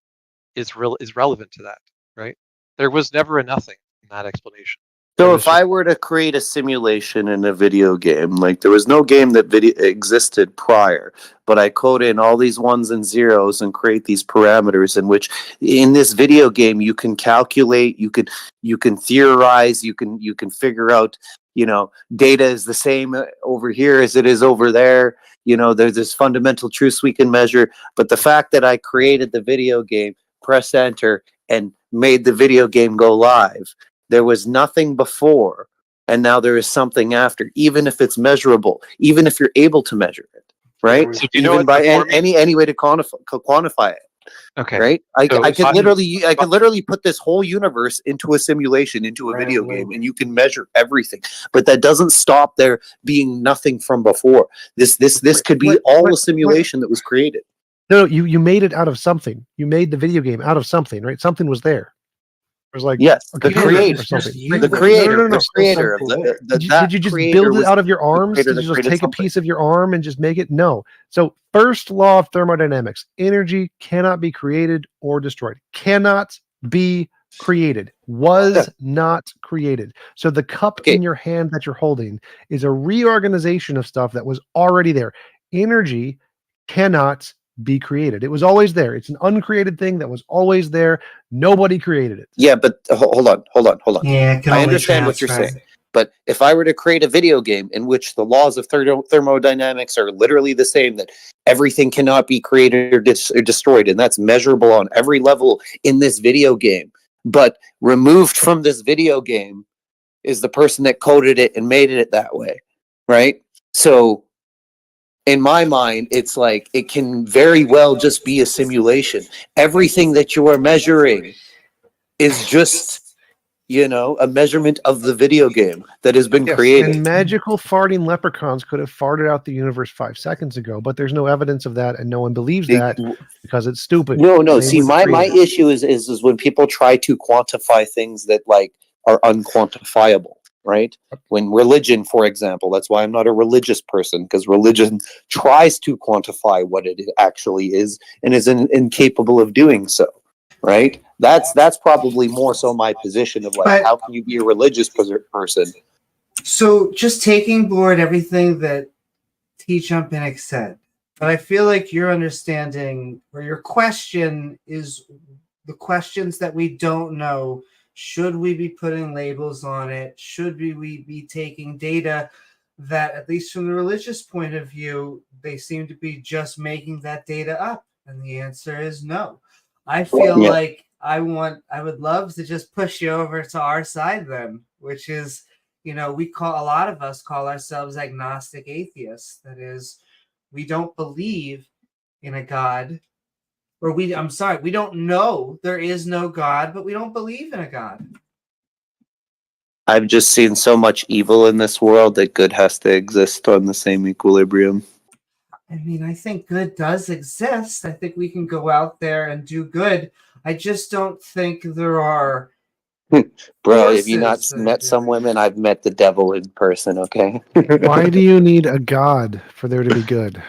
is relevant to that, right? There was never a nothing in that explanation. So if I were to create a simulation in a video game, like there was no game that existed prior, but I code in all these ones and zeros and create these parameters in which in this video game you can calculate, you can theorize, you can figure out, data is the same over here as it is over there. There's this fundamental truths we can measure, but the fact that I created the video game, press enter, and made the video game go live, there was nothing before, and now there is something after, even if it's measurable, even if you're able to measure it, right? So even by any way to quantify it. Okay. Right? I could literally put this whole universe into a simulation, into a video game, and you can measure everything. But that doesn't stop there being nothing from before. This could be all a simulation that was created. No, you made it out of something. You made the video game out of something, right? Something was there. It was like yes, the creator, the creator of did you just build it out of your arms? Did you just take a piece of your arm and just make it? No. So first law of thermodynamics: energy cannot be created or destroyed. Cannot be created. Was not created. So the cup in your hand that you're holding is a reorganization of stuff that was already there. Energy cannot be created. It was always there. It's an uncreated thing that was always there. Nobody created it. Yeah, but hold on. Yeah, I understand what you're saying. But if I were to create a video game in which the laws of thermodynamics are literally the same, that everything cannot be created or destroyed, and that's measurable on every level in this video game, but removed from this video game is the person that coded it and made it that way, right? So in my mind, it's like it can very well just be a simulation. Everything that you are measuring is just, a measurement of the video game that has been created. And magical farting leprechauns could have farted out the universe 5 seconds ago, but there's no evidence of that, and no one believes that because it's stupid. No. See, my issue is when people try to quantify things that are unquantifiable. Right? When religion, for example, that's why I'm not a religious person, because religion tries to quantify what it actually is and is incapable of doing so. Right? That's probably more so my position of how can you be a religious person? So just taking board everything that T-Jump-Innick said, but I feel like your understanding or your question is the questions that we don't know. Should we be putting labels on it? Should we be taking data that, at least from the religious point of view, they seem to be just making that data up? And the answer is no. I feel like I would love to just push you over to our side then, which is, a lot of us call ourselves agnostic atheists. That is, we don't believe in a God. Or we don't know there is no God, but we don't believe in a God. I've just seen so much evil in this world that good has to exist on the same equilibrium. I mean, I think good does exist. I think we can go out there and do good. I just don't think there are. Bro, have you not forces that are met some doing it. women? I've met the devil in person, okay? Why do you need a god for there to be good?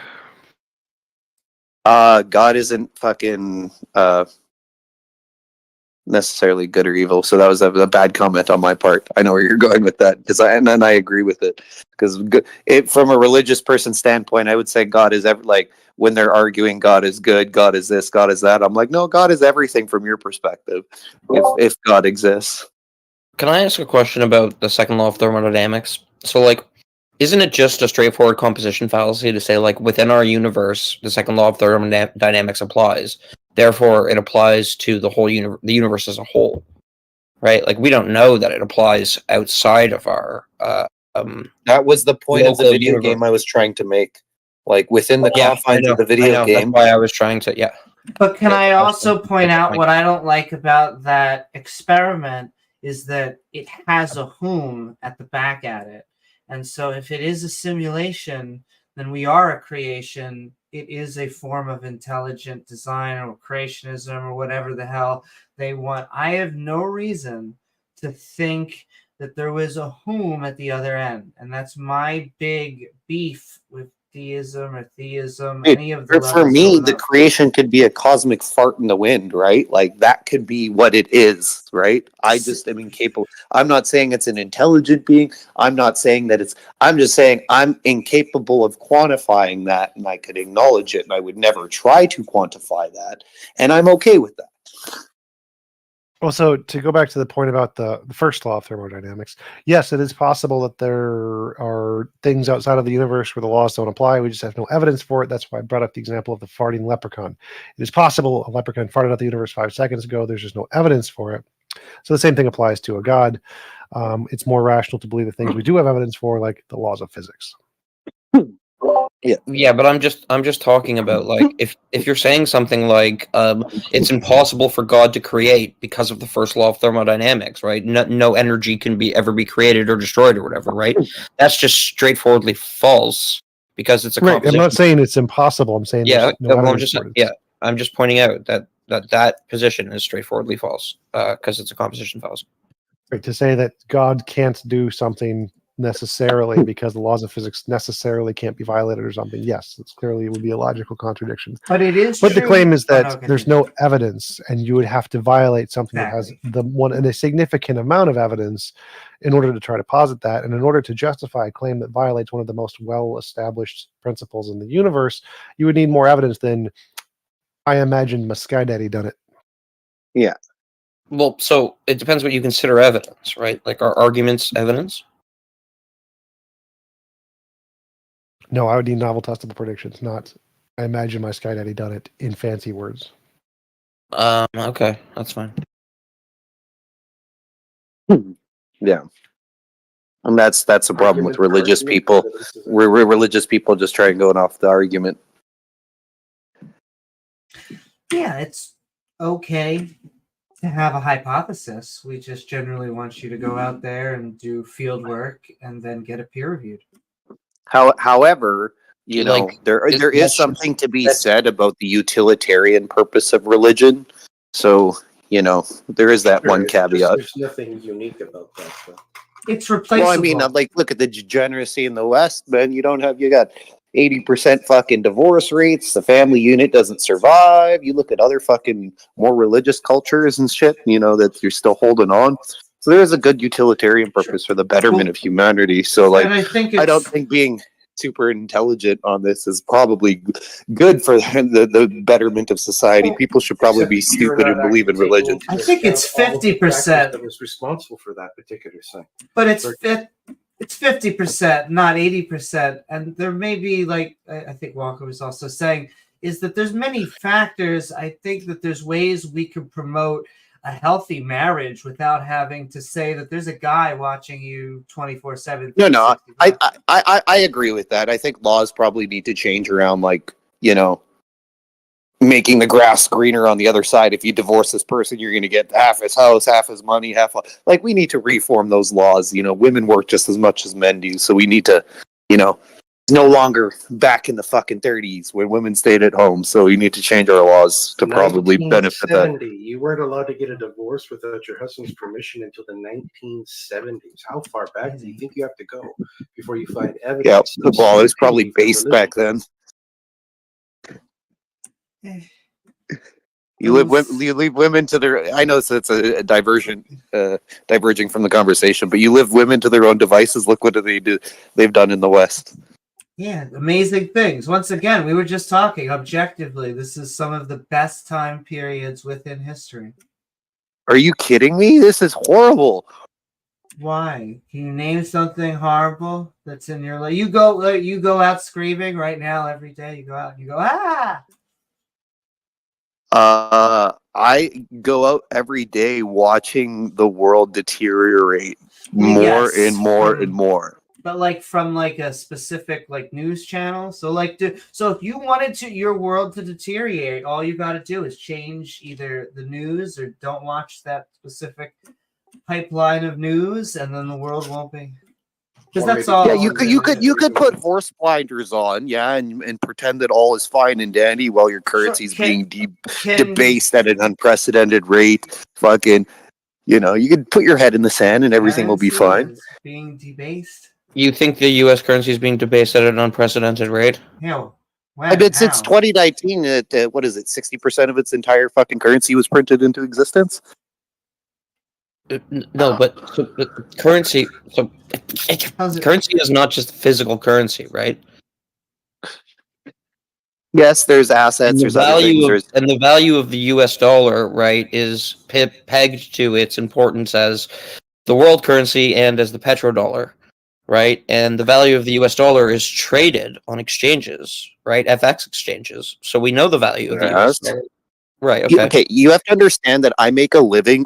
God isn't fucking necessarily good or evil, so that was a bad comment on my part. I know where you're going with that, and I agree with it, because from a religious person standpoint, I would say God is like when they're arguing God is good, God is this, God is that. I'm like, no, God is everything from your perspective, if God exists. Can I ask a question about the second law of thermodynamics? So, like, isn't it just a straightforward composition fallacy to say, like, within our universe, the second law of thermodynamics applies? Therefore, it applies to the whole the universe as a whole, right? Like, we don't know that it applies outside of our That was the point of the local video universe. game I was trying to make. Like, within the Yeah, confines of the I video know. game. That's why I was trying to, yeah. But can I also That's point out fine. what I don't like about that experiment is that it has a whom at the back at it. And so if it is a simulation, then we are a creation. It is a form of intelligent design or creationism or whatever the hell they want. I have no reason to think that there was a whom at the other end. And that's my big beef with deism or theism, Dude, any of the for levels me, going the up. creation could be a cosmic fart in the wind, right? Like that could be what it is, right? I just am incapable. I'm not saying it's an intelligent being. I'm not saying that it's. I'm just saying I'm incapable of quantifying that, and I could acknowledge it, and I would never try to quantify that, and I'm okay with that. Well, so to go back to the point about the first law of thermodynamics, yes, it is possible that there are things outside of the universe where the laws don't apply. We just have no evidence for it. That's why I brought up the example of the farting leprechaun. It is possible a leprechaun farted out the universe 5 seconds ago. There's just no evidence for it. So the same thing applies to a god. It's more rational to believe the things we do have evidence for, like the laws of physics. Yeah, but I'm just talking about, like, if you're saying something like it's impossible for God to create because of the first law of thermodynamics, right? No energy can ever be created or destroyed or whatever, right? That's just straightforwardly false because it's a Right. I'm composition. not saying it's impossible. I'm saying Yeah, there's no well, evidence for it. I'm just pointing out that position is straightforwardly false because it's a composition fallacy. Right, to say that God can't do something necessarily because the laws of physics necessarily can't be violated or something. Yes, it's clearly it would be a logical contradiction. But it is But the true- claim is Oh, that no, there's no evidence, and you would have to violate something that has the one and a significant amount of evidence in order to try to posit that. And in order to justify a claim that violates one of the most well-established principles in the universe, you would need more evidence than I imagine my Sky Daddy done it. Yeah. Well, so it depends what you consider evidence, right? Like, are arguments evidence? No, I would need novel testable predictions, not I imagine my Sky Daddy done it in fancy words. Okay, that's fine. Yeah. And that's a problem with religious people. We're religious people just try and go off the argument. Yeah, it's okay to have a hypothesis. We just generally want you to go out there and do field work and then get it peer reviewed. However, you know, Like, there is that's- something to be said about the utilitarian purpose of religion. So, you know, there is that one caveat. There's nothing unique about that, though. It's replaceable. Well, I mean, like, look at the degeneracy in the West, man. You got 80% fucking divorce rates. The family unit doesn't survive. You look at other fucking more religious cultures and shit, you know, that you're still holding on. So there is a good utilitarian purpose for the betterment of humanity. So, like, And I think I don't think being super intelligent on this is probably good for the betterment of society. People should probably be stupid and believe in religion. I think it's 50%. That was responsible for that particular thing. But it's 50%, not 80%. And there may be, like I think Walker was also saying, is that there's many factors. I think that there's ways we can promote a healthy marriage without having to say that there's a guy watching you 24/7. No, I agree with that. I think laws probably need to change around, like, you know, making the grass greener on the other side. If you divorce this person, you're going to get half his house, half his money, like we need to reform those laws. Women work just as much as men do, so we need to, no longer back in the fucking 30s when women stayed at home. So we need to change our laws to probably benefit that. 1970. You weren't allowed to get a divorce without your husband's permission until the 1970s. How far back do you think you have to go before you find evidence? Yeah, well, it was probably based back then. You leave women to their. I know it's a diverging from the conversation, but you leave women to their own devices. Look what they've done in the West. Yeah, amazing things. Once again, we were just talking objectively. This is some of the best time periods within history. Are you kidding me? This is horrible. Why? Can you name something horrible that's in your life? You go out screaming right now every day. You go out and you go, ah! I go out every day watching the world deteriorate more and more and more. But like from like a specific like news channel. So so if you wanted your world to deteriorate, all you got to do is change either the news or don't watch that specific pipeline of news, and then the world won't be. Because that's all. Yeah, you could put horse blinders on, yeah, and pretend that all is fine and dandy while your currency's being debased at an unprecedented rate. Fucking, you could put your head in the sand and everything will be fine. Being debased. You think the U.S. currency is being debased at an unprecedented rate? Hell, I bet since 2019, what is it? 60% of its entire fucking currency was printed into existence. No, but currency. So currency is not just physical currency, right? Yes, there's assets. There's other things. And the value of the U.S. dollar, right, is pegged to its importance as the world currency and as the petrodollar, right? And the value of the U.S. dollar is traded on exchanges, right? FX exchanges. So we know the value of the U.S. dollar. Right. Okay. Okay. You have to understand that I make a living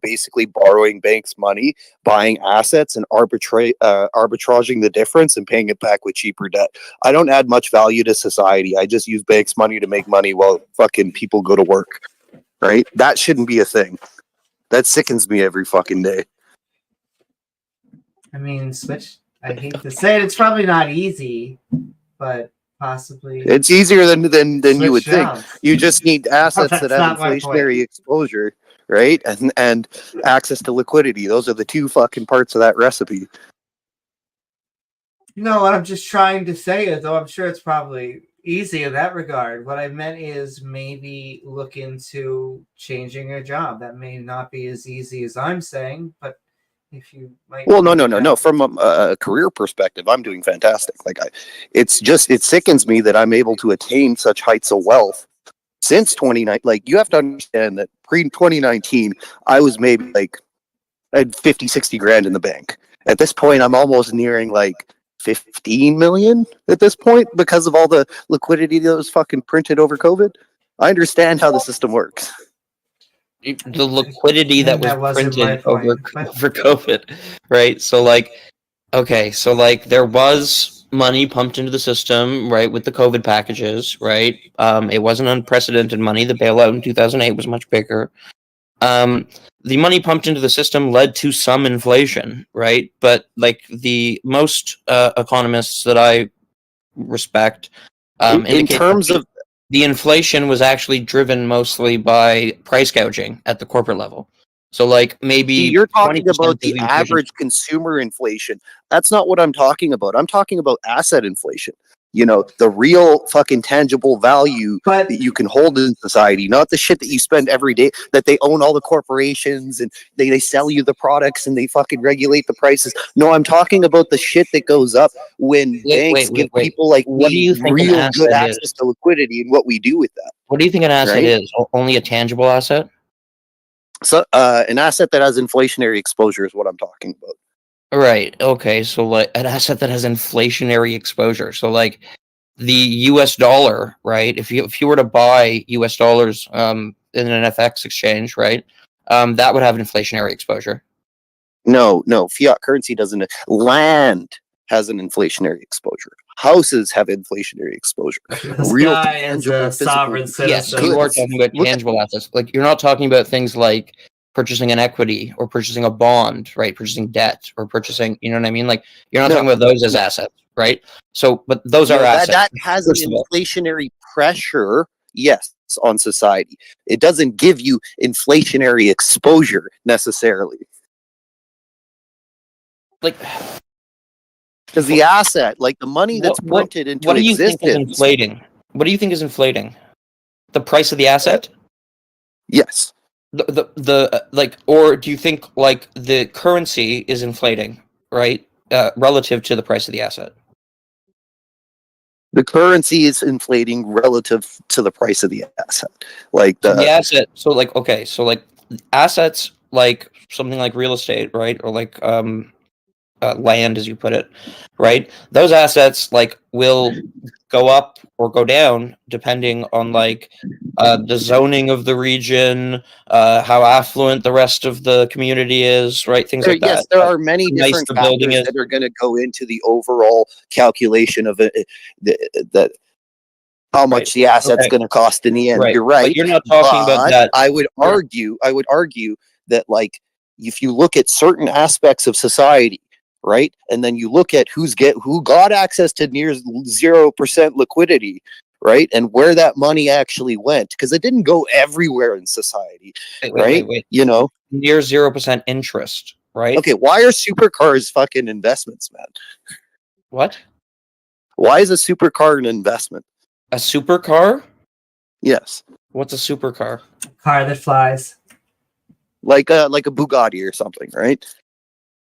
basically borrowing banks' money, buying assets, and arbitraging the difference and paying it back with cheaper debt. I don't add much value to society. I just use banks' money to make money while fucking people go to work. Right? That shouldn't be a thing. That sickens me every fucking day. I mean, I hate to say it. It's probably not easy, but. Possibly, it's easier than you would think. You just need assets that have inflationary exposure, right? And access to liquidity. Those are the two fucking parts of that recipe. No, what I'm just trying to say is, though, I'm sure it's probably easy in that regard. What I meant is maybe look into changing your job. That may not be as easy as I'm saying, but if you might. Well, no. From a career perspective, I'm doing fantastic. It sickens me that I'm able to attain such heights of wealth since 2019. Like, you have to understand that pre-2019, I was maybe I had 50, 60 grand in the bank. At this point, I'm almost nearing 15 million at this point because of all the liquidity that was fucking printed over COVID. I understand how the system works. The liquidity that was printed over COVID, right? So there was money pumped into the system, right, with the COVID packages, right? It wasn't unprecedented money. The bailout in 2008 was much bigger. The money pumped into the system led to some inflation, right? But the most economists that I respect in terms of the inflation was actually driven mostly by price gouging at the corporate level. So maybe you're talking about the average consumer inflation. That's not what I'm talking about. I'm talking about asset inflation. The real fucking tangible value that you can hold in society, not the shit that you spend every day, that they own all the corporations and they sell you the products and they fucking regulate the prices. No, I'm talking about the shit that goes up when banks give people like me real good access to liquidity and what we do with that. What do you think an asset is? Only a tangible asset? So an asset that has inflationary exposure is what I'm talking about. Right. Okay. So an asset that has inflationary exposure. So the U.S. dollar, right? If you were to buy U.S. dollars in an FX exchange, right, that would have inflationary exposure. No. Fiat currency doesn't. Land has an inflationary exposure. houses have inflationary exposure. This Real guy is tangible a sovereign physical Yes, citizen. you are goods. talking about Look at tangible assets. Like you're not talking about things like purchasing an equity or purchasing a bond, right? Purchasing debt or purchasing, you know what I mean? Like you're not No, talking about those as no. assets, right? So, but those are No, assets. that has an First of all, inflationary pressure, yes, on society. It doesn't give you inflationary exposure necessarily. like Because the asset, like the money that's what printed into what do you think is existence, inflating? What do you think is inflating? The price of the asset? yes. Like, or do you think like the currency is inflating, right? Relative to the price of the asset. The currency is inflating relative to the price of the asset. Like So the the asset, so like okay, so like assets like something like real estate, right? Or like land, as you put it, right? Those assets like will go up or go down depending on like the zoning of the region, how affluent the rest of the community is, right? Things like yes, that. there are many How nice different the building factors is. that are going to go into the overall calculation of it, that how much the asset's Okay. going to cost in the end. Right. You're But right. you're not talking about But that. I would argue that like if you look at certain aspects of society, right, and then you look at who got access to near 0% liquidity, right, and where that money actually went, because it didn't go everywhere in society, right? Wait. You know, Near 0% interest, right? okay, why are supercars fucking investments, man? What? Why is a supercar an investment? A supercar? Yes. What's a supercar? Car that flies. Like a Bugatti or something, right?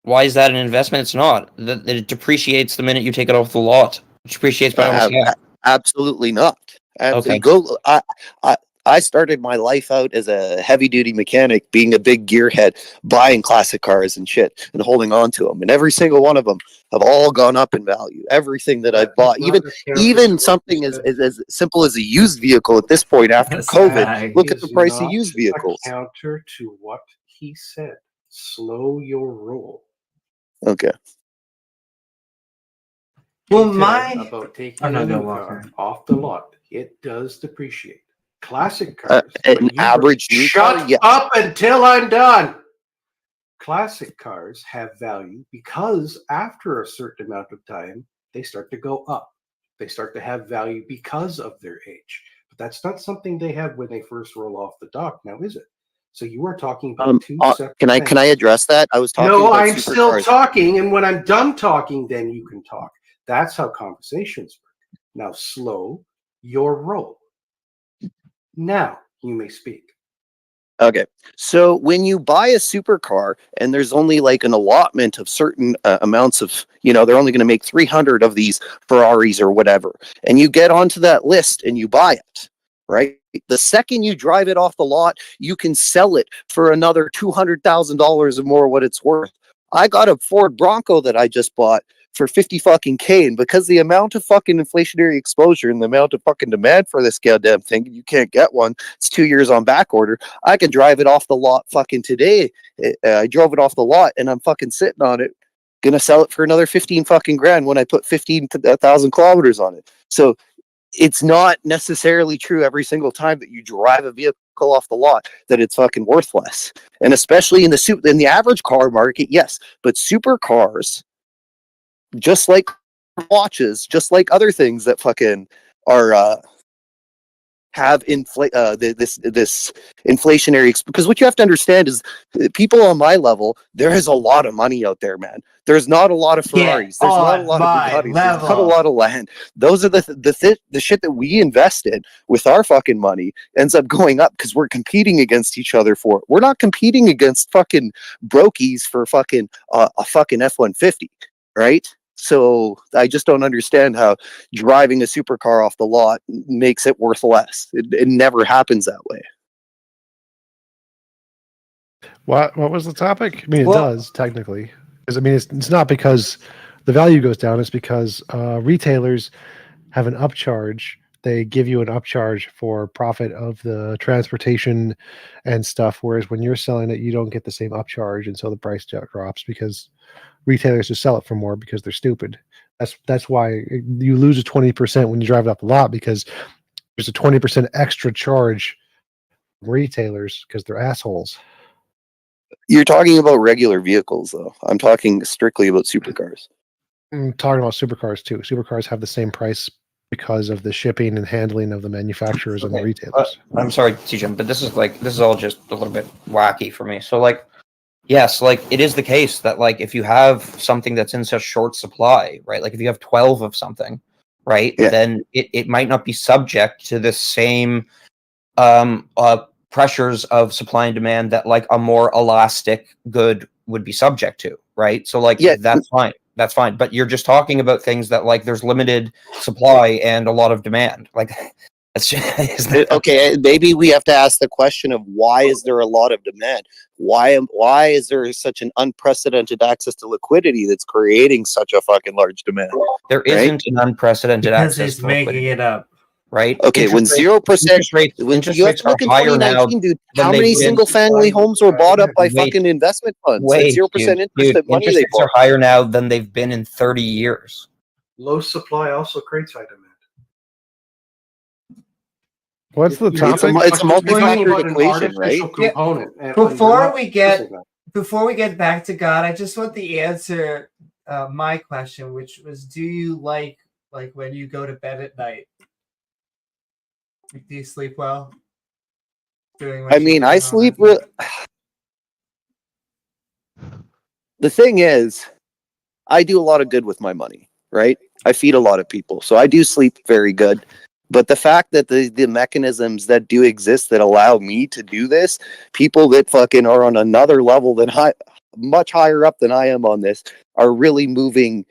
Why is that an investment? It's not. It depreciates the minute you take it off the lot. It depreciates by almost half. Absolutely not. Okay. I started my life out as a heavy duty mechanic, being a big gearhead, buying classic cars and shit, and holding on to them. And every single one of them have all gone up in value. Everything that I've bought, even something as simple as a used vehicle at this point after COVID. Look at the price of used vehicles. A counter to what he said. Slow your roll. Okay. Well, He said my about taking Oh, no, a go, new Walker. car off the lot, it does depreciate. Classic cars, an when you average new car, shut yes. up until I'm done. Classic cars have value because after a certain amount of time, they start to go up. They start to have value because of their age. But that's not something they have when they first roll off the dock, now is it? So you are talking about two separate things. Can I address that? I was talking No, about I'm still supercars. talking, and when I'm done talking, then you can talk. That's how conversations work. Now slow your roll. Now you may speak. Okay. So when you buy a supercar and there's only like an allotment of certain amounts of, they're only going to make 300 of these Ferraris or whatever, and you get onto that list and you buy it, right? The second you drive it off the lot, you can sell it for another $200,000 or more what it's worth. I got a Ford Bronco that I just bought for 50 fucking K, and because the amount of fucking inflationary exposure and the amount of fucking demand for this goddamn thing, you can't get one. It's 2 years on back order. I can drive it off the lot fucking today. I drove it off the lot and I'm fucking sitting on it. Gonna sell it for another 15 fucking grand when I put 15,000 kilometers on it. So it's not necessarily true every single time that you drive a vehicle off the lot that it's fucking worth less. And especially in the average car market, yes, but supercars, just like watches, just like other things that fucking are have this inflationary, because what you have to understand is people on my level, there is a lot of money out there, man. There's not a lot of Ferraris. There's not a lot of Bugattis. There's not a lot of land. Those are the shit that we invest in with our fucking money ends up going up because we're competing against each other for it. We're not competing against fucking brokies for fucking a fucking F-150, right? So I just don't understand how driving a supercar off the lot makes it worth less. It never happens that way. What was the topic? I mean, it does technically, because I mean, it's not because the value goes down. It's because retailers have an upcharge. They give you an upcharge for profit of the transportation and stuff. Whereas when you're selling it, you don't get the same upcharge, and so the price drops because retailers just sell it for more because they're stupid. That's why you lose a 20% when you drive it up a lot, because there's a 20% extra charge from retailers because they're assholes. You're talking about regular vehicles, though. I'm talking strictly about supercars. I'm talking about supercars too. Supercars have the same price because of the shipping and handling of the manufacturers and the retailers. I'm sorry, TJ, but this is all just a little bit wacky for me. So like, yes, like it is the case that like if you have something that's in such short supply, right? Like if you have 12 of something, right? Yeah. Then it might not be subject to the same pressures of supply and demand that like a more elastic good would be subject to, right? So like that's fine. That's fine. But you're just talking about things that like there's limited supply and a lot of demand. Like that's just, okay, maybe we have to ask the question of why is there a lot of demand? Why is there such an unprecedented access to liquidity that's creating such a fucking large demand? There isn't an unprecedented Because access he's to making liquidity, it up. right? Okay, when 0%, when interest you have rates to look are in higher now 2019, dude, than how they've many been- single-family homes were bought up by Wait. fucking investment funds? At Wait, 0% interest, that money interest they rates are bought. higher now than they've been in 30 years. Low supply also creates high demand. What's the It's a topic? multi-factored equation, right? Component. Before we get back to God, I just want the answer my question, which was, do you like when you go to bed at night? Do you sleep well? Doing what I you mean, do I and all sleep. that? The thing is, I do a lot of good with my money, right? I feed a lot of people, so I do sleep very good. But the fact that the mechanisms that do exist that allow me to do this, people that fucking are on another level than much higher up than I am on this, are really moving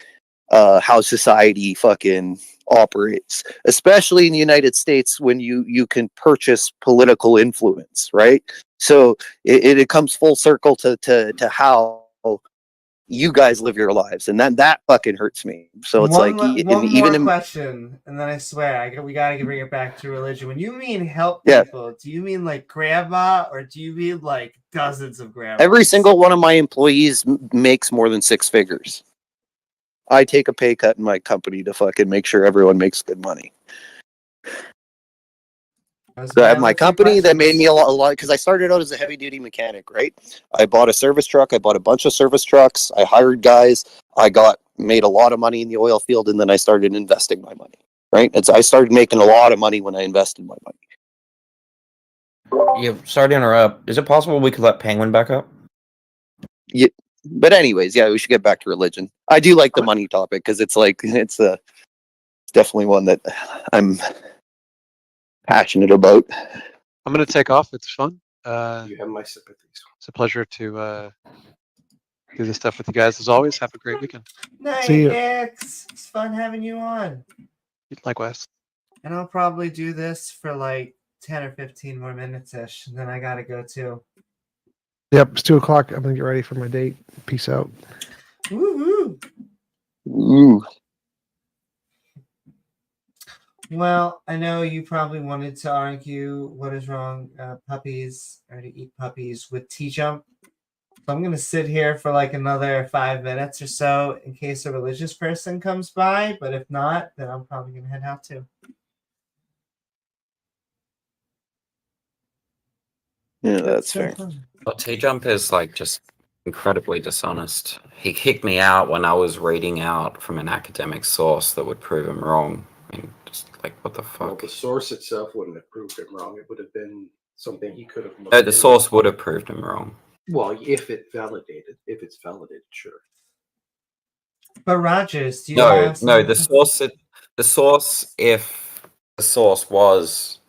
how society fucking operates, especially in the United States when you can purchase political influence, right? So it comes full circle to how you guys live your lives, and that fucking hurts me. So it's one even more in, question, and then I swear we gotta bring it back to religion. When you mean help Yeah. people, do you mean like grandma, or do you mean like dozens of grandmas? every single one of my employees makes more than six figures. I take a pay cut in my company to fucking make sure everyone makes good money. So I have my company that made me a lot because I started out as a heavy duty mechanic, right? I bought a service truck. I bought a bunch of service trucks. I hired guys. I made a lot of money in the oil field, and then I started investing my money, right? I started making a lot of money when I invested my money. Yeah, sorry to interrupt. Is it possible we could let Penguin back up? Yeah, but anyways, yeah, we should get back to religion. I do like the money topic because it's definitely one that I'm passionate about. I'm going to take off. It's fun. You have my sympathies. It's a pleasure to do this stuff with you guys. As always, have a great weekend. Night, See ya. X. It's fun having you on. Likewise. And I'll probably do this for like 10 or 15 more minutes ish, and then I gotta go too. Yep, it's 2:00. I'm gonna get ready for my date. Peace out. Woo-hoo. Ooh. Well, I know you probably wanted to argue what is wrong, puppies, or to eat puppies with T-Jump. So I'm going to sit here for like another 5 minutes or so in case a religious person comes by. But if not, then I'm probably going to head out too. Yeah, that's So fair. fun. Well, T-Jump is like just incredibly dishonest. He kicked me out when I was reading out from an academic source that would prove him wrong. I mean, just like, what the Well, fuck? the source itself wouldn't have proved him wrong. It would have been something he could have looked No, the into. source would have proved him wrong. Well, if it's validated, sure. But Rogers, do you No, have no, some... the source, if the source was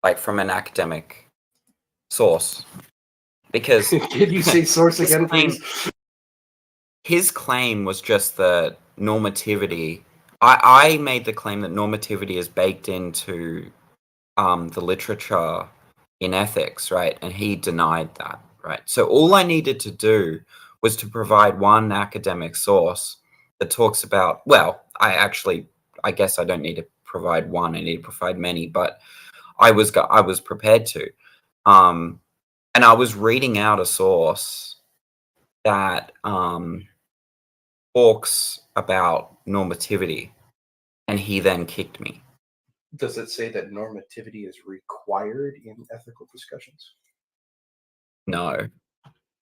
like from an academic source, because Can you say source his again, claim- please? His claim was just that normativity. I made the claim that normativity is baked into the literature in ethics, right? And he denied that, right? So all I needed to do was to provide one academic source that talks about, well, I guess I don't need to provide one, I need to provide many, but I was prepared to. And I was reading out a source that talks about normativity, and he then kicked me. Does it say that normativity is required in ethical discussions? No.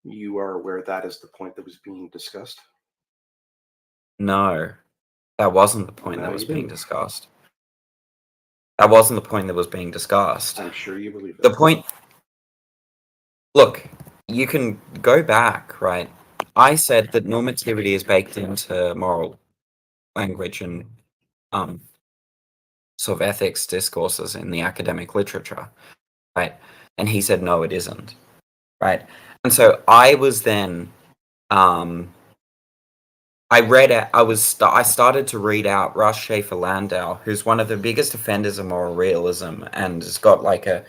You are aware that is the point that was being discussed? No, that wasn't the point Now that was you being do. discussed. That wasn't the point that was being discussed. I'm sure you believe The that. point. Look, you can go back, right? I said that normativity is baked into moral language and sort of ethics discourses in the academic literature, right? And he said, no, it isn't, right? And so I was then, I started to read out Russ Schaefer Landau, who's one of the biggest defenders of moral realism and has got like a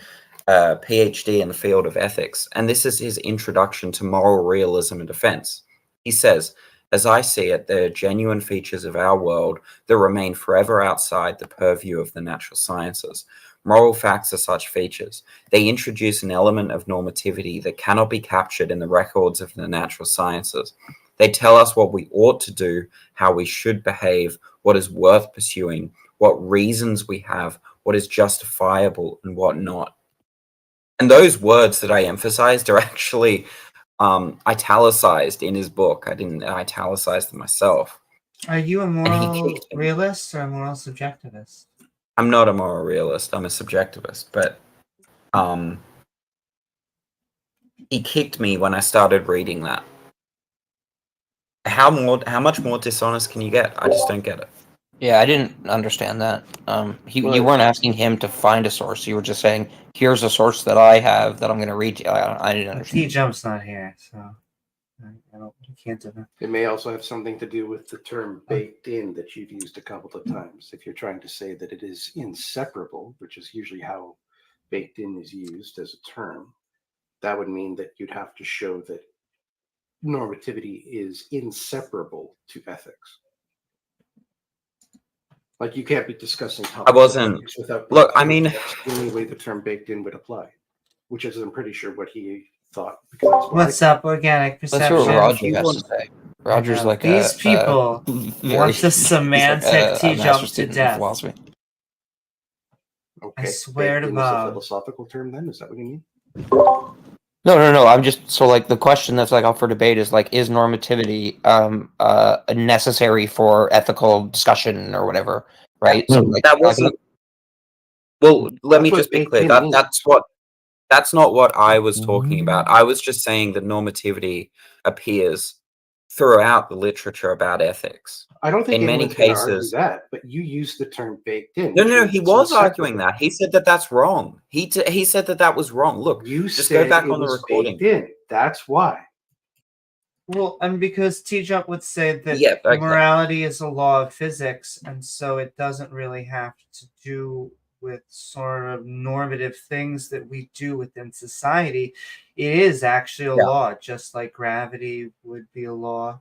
PhD in the field of ethics. And this is his introduction to moral realism and defense. He says, as I see it, there are genuine features of our world that remain forever outside the purview of the natural sciences. Moral facts are such features. They introduce an element of normativity that cannot be captured in the records of the natural sciences. They tell us what we ought to do, how we should behave, what is worth pursuing, what reasons we have, what is justifiable and what not. And those words that I emphasized are actually italicized in his book. I didn't italicize them myself. Are you a he moral kicked me. realist or a moral subjectivist? I'm not a moral realist. I'm a subjectivist. But he kicked me when I started reading that. How much more dishonest can you get? I just don't get it. Yeah, I didn't understand that. You weren't asking him to find a source. You were just saying, "Here's a source that I have that I'm going to read to you." I didn't understand. T-Jump's not here, so I can't do that. It may also have something to do with the term baked in that you've used a couple of times. If you're trying to say that it is inseparable, which is usually how baked in is used as a term, that would mean that you'd have to show that normativity is inseparable to ethics. Like you can't be discussing topics I wasn't. of ethics without Look, I mean, that's the only way the term baked in would apply, which is I'm pretty sure what he thought. Because that's what What's up, organic Let's perception? hear what Roger has to say. Roger's like these people want the semantic T-Jump to death. Philosophy. Okay. I swear to baked in is a God. philosophical term then? Is that what you mean? No. I'm just so like the question that's like up for debate is like, is normativity necessary for ethical discussion or whatever, right? So like that wasn't. Well, let me just be clear. That's not what I was talking about. I was just saying that normativity appears throughout the literature about ethics. I don't think in many anyone's gonna argue cases. that, but you used the term baked in. No, which means he it's was inseparable. arguing that. He said that that's wrong. He said that was wrong. Look, You just said go back it on the was recording. baked in. That's why. Well, and because T-Jump would say that Yeah, okay. morality is a law of physics, and so it doesn't really have to do with sort of normative things that we do within society. It is actually a law, just like gravity would be a law,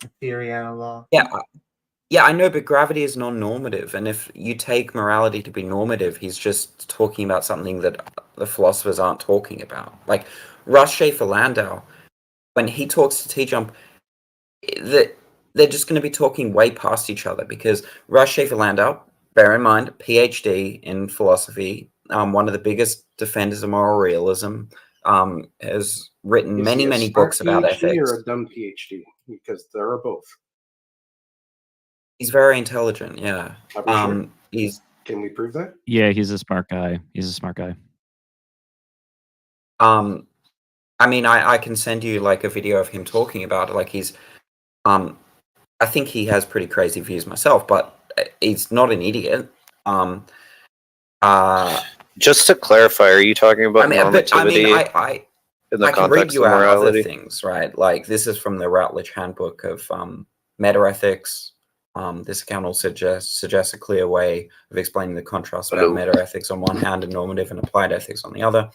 a theory and a law. Yeah, I know, but gravity is non-normative, and if you take morality to be normative, he's just talking about something that the philosophers aren't talking about. Like Russ Schaefer Landau, when he talks to T-Jump, they're just going to be talking way past each other because Russ Schaefer Landau, bear in mind, PhD in philosophy, one of the biggest defenders of moral realism, has written Is many, he a many smart books about PhD ethics. or a dumb PhD? Because there are both. He's very intelligent, yeah. Are we sure? He's Can we prove that? Yeah, he's a smart guy. He's a smart guy. I mean, I can send you like a video of him talking about it. Like he's, I think he has pretty crazy views myself, but he's not an idiot. Just to clarify, are you talking about normativity in the I can read context you of out other morality? things, right? Like this is from the Routledge Handbook of Metaethics. This account also suggests a clear way of explaining the contrast about metaethics on one hand and normative and applied ethics on the other.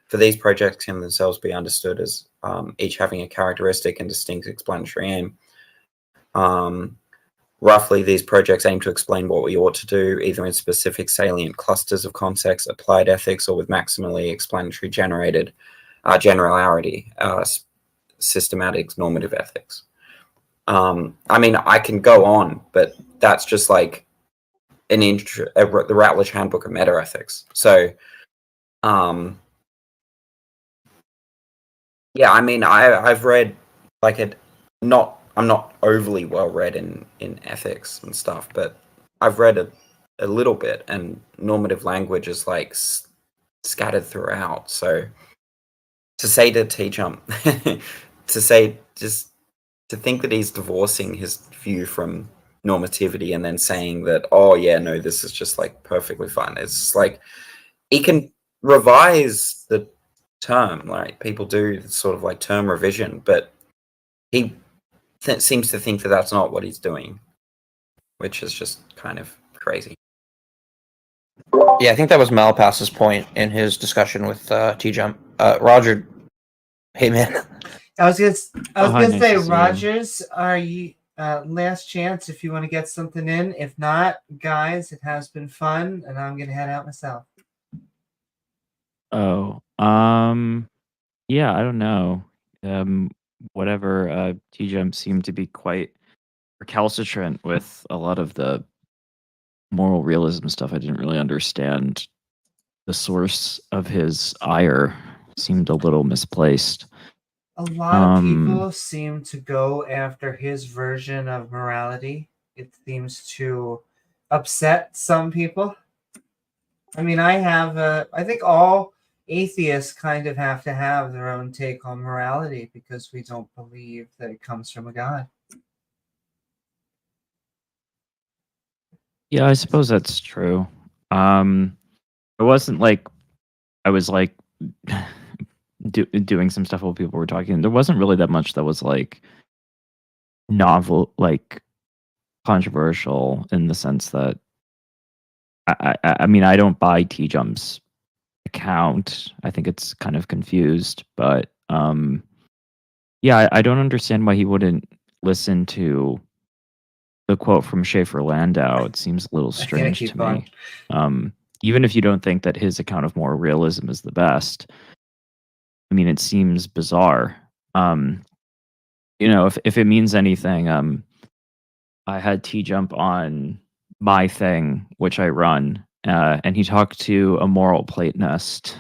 For these projects can themselves be understood as each having a characteristic and distinct explanatory aim. Roughly, these projects aim to explain what we ought to do, either in specific salient clusters of concepts, applied ethics, or with maximally explanatory generality, systematic normative ethics. I mean, I can go on, but that's just like the Routledge Handbook of Metaethics. So, yeah, I mean, I've read like I'm not overly well read in ethics and stuff, but I've read a little bit, and normative language is like scattered throughout. So to say to T-Jump, to think that he's divorcing his view from normativity and then saying that, oh yeah, no, this is just like perfectly fine. It's just like he can revise the term, like people do sort of like term revision, but he seems to think that that's not what he's doing, which is just kind of crazy. Yeah, I think that was Malpass's point in his discussion with T-Jump. Roger, hey man. I was gonna nice say, to see you. Rogers, are you last chance if you want to get something in? If not, guys, it has been fun, and I'm gonna head out myself. Oh, yeah, I don't know. Whatever. T-Jump seemed to be quite recalcitrant with a lot of the moral realism stuff. I didn't really understand the source of his ire. Seemed a little misplaced. A lot of people seem to go after his version of morality. It seems to upset some people. I mean, I think all atheists kind of have to have their own take on morality because we don't believe that it comes from a god. Yeah, I suppose that's true. It wasn't like I was like doing some stuff while people were talking. There wasn't really that much that was like novel, like controversial in the sense that I mean, I don't buy T-Jump's account. I think it's kind of confused, but yeah, I don't understand why he wouldn't listen to the quote from Schaefer Landau. It seems a little strange to me. Even if you don't think that his account of moral realism is the best, I mean, it seems bizarre. You know, if it means anything, I had T-Jump on my thing, which I run, and he talked to a moral Platonist.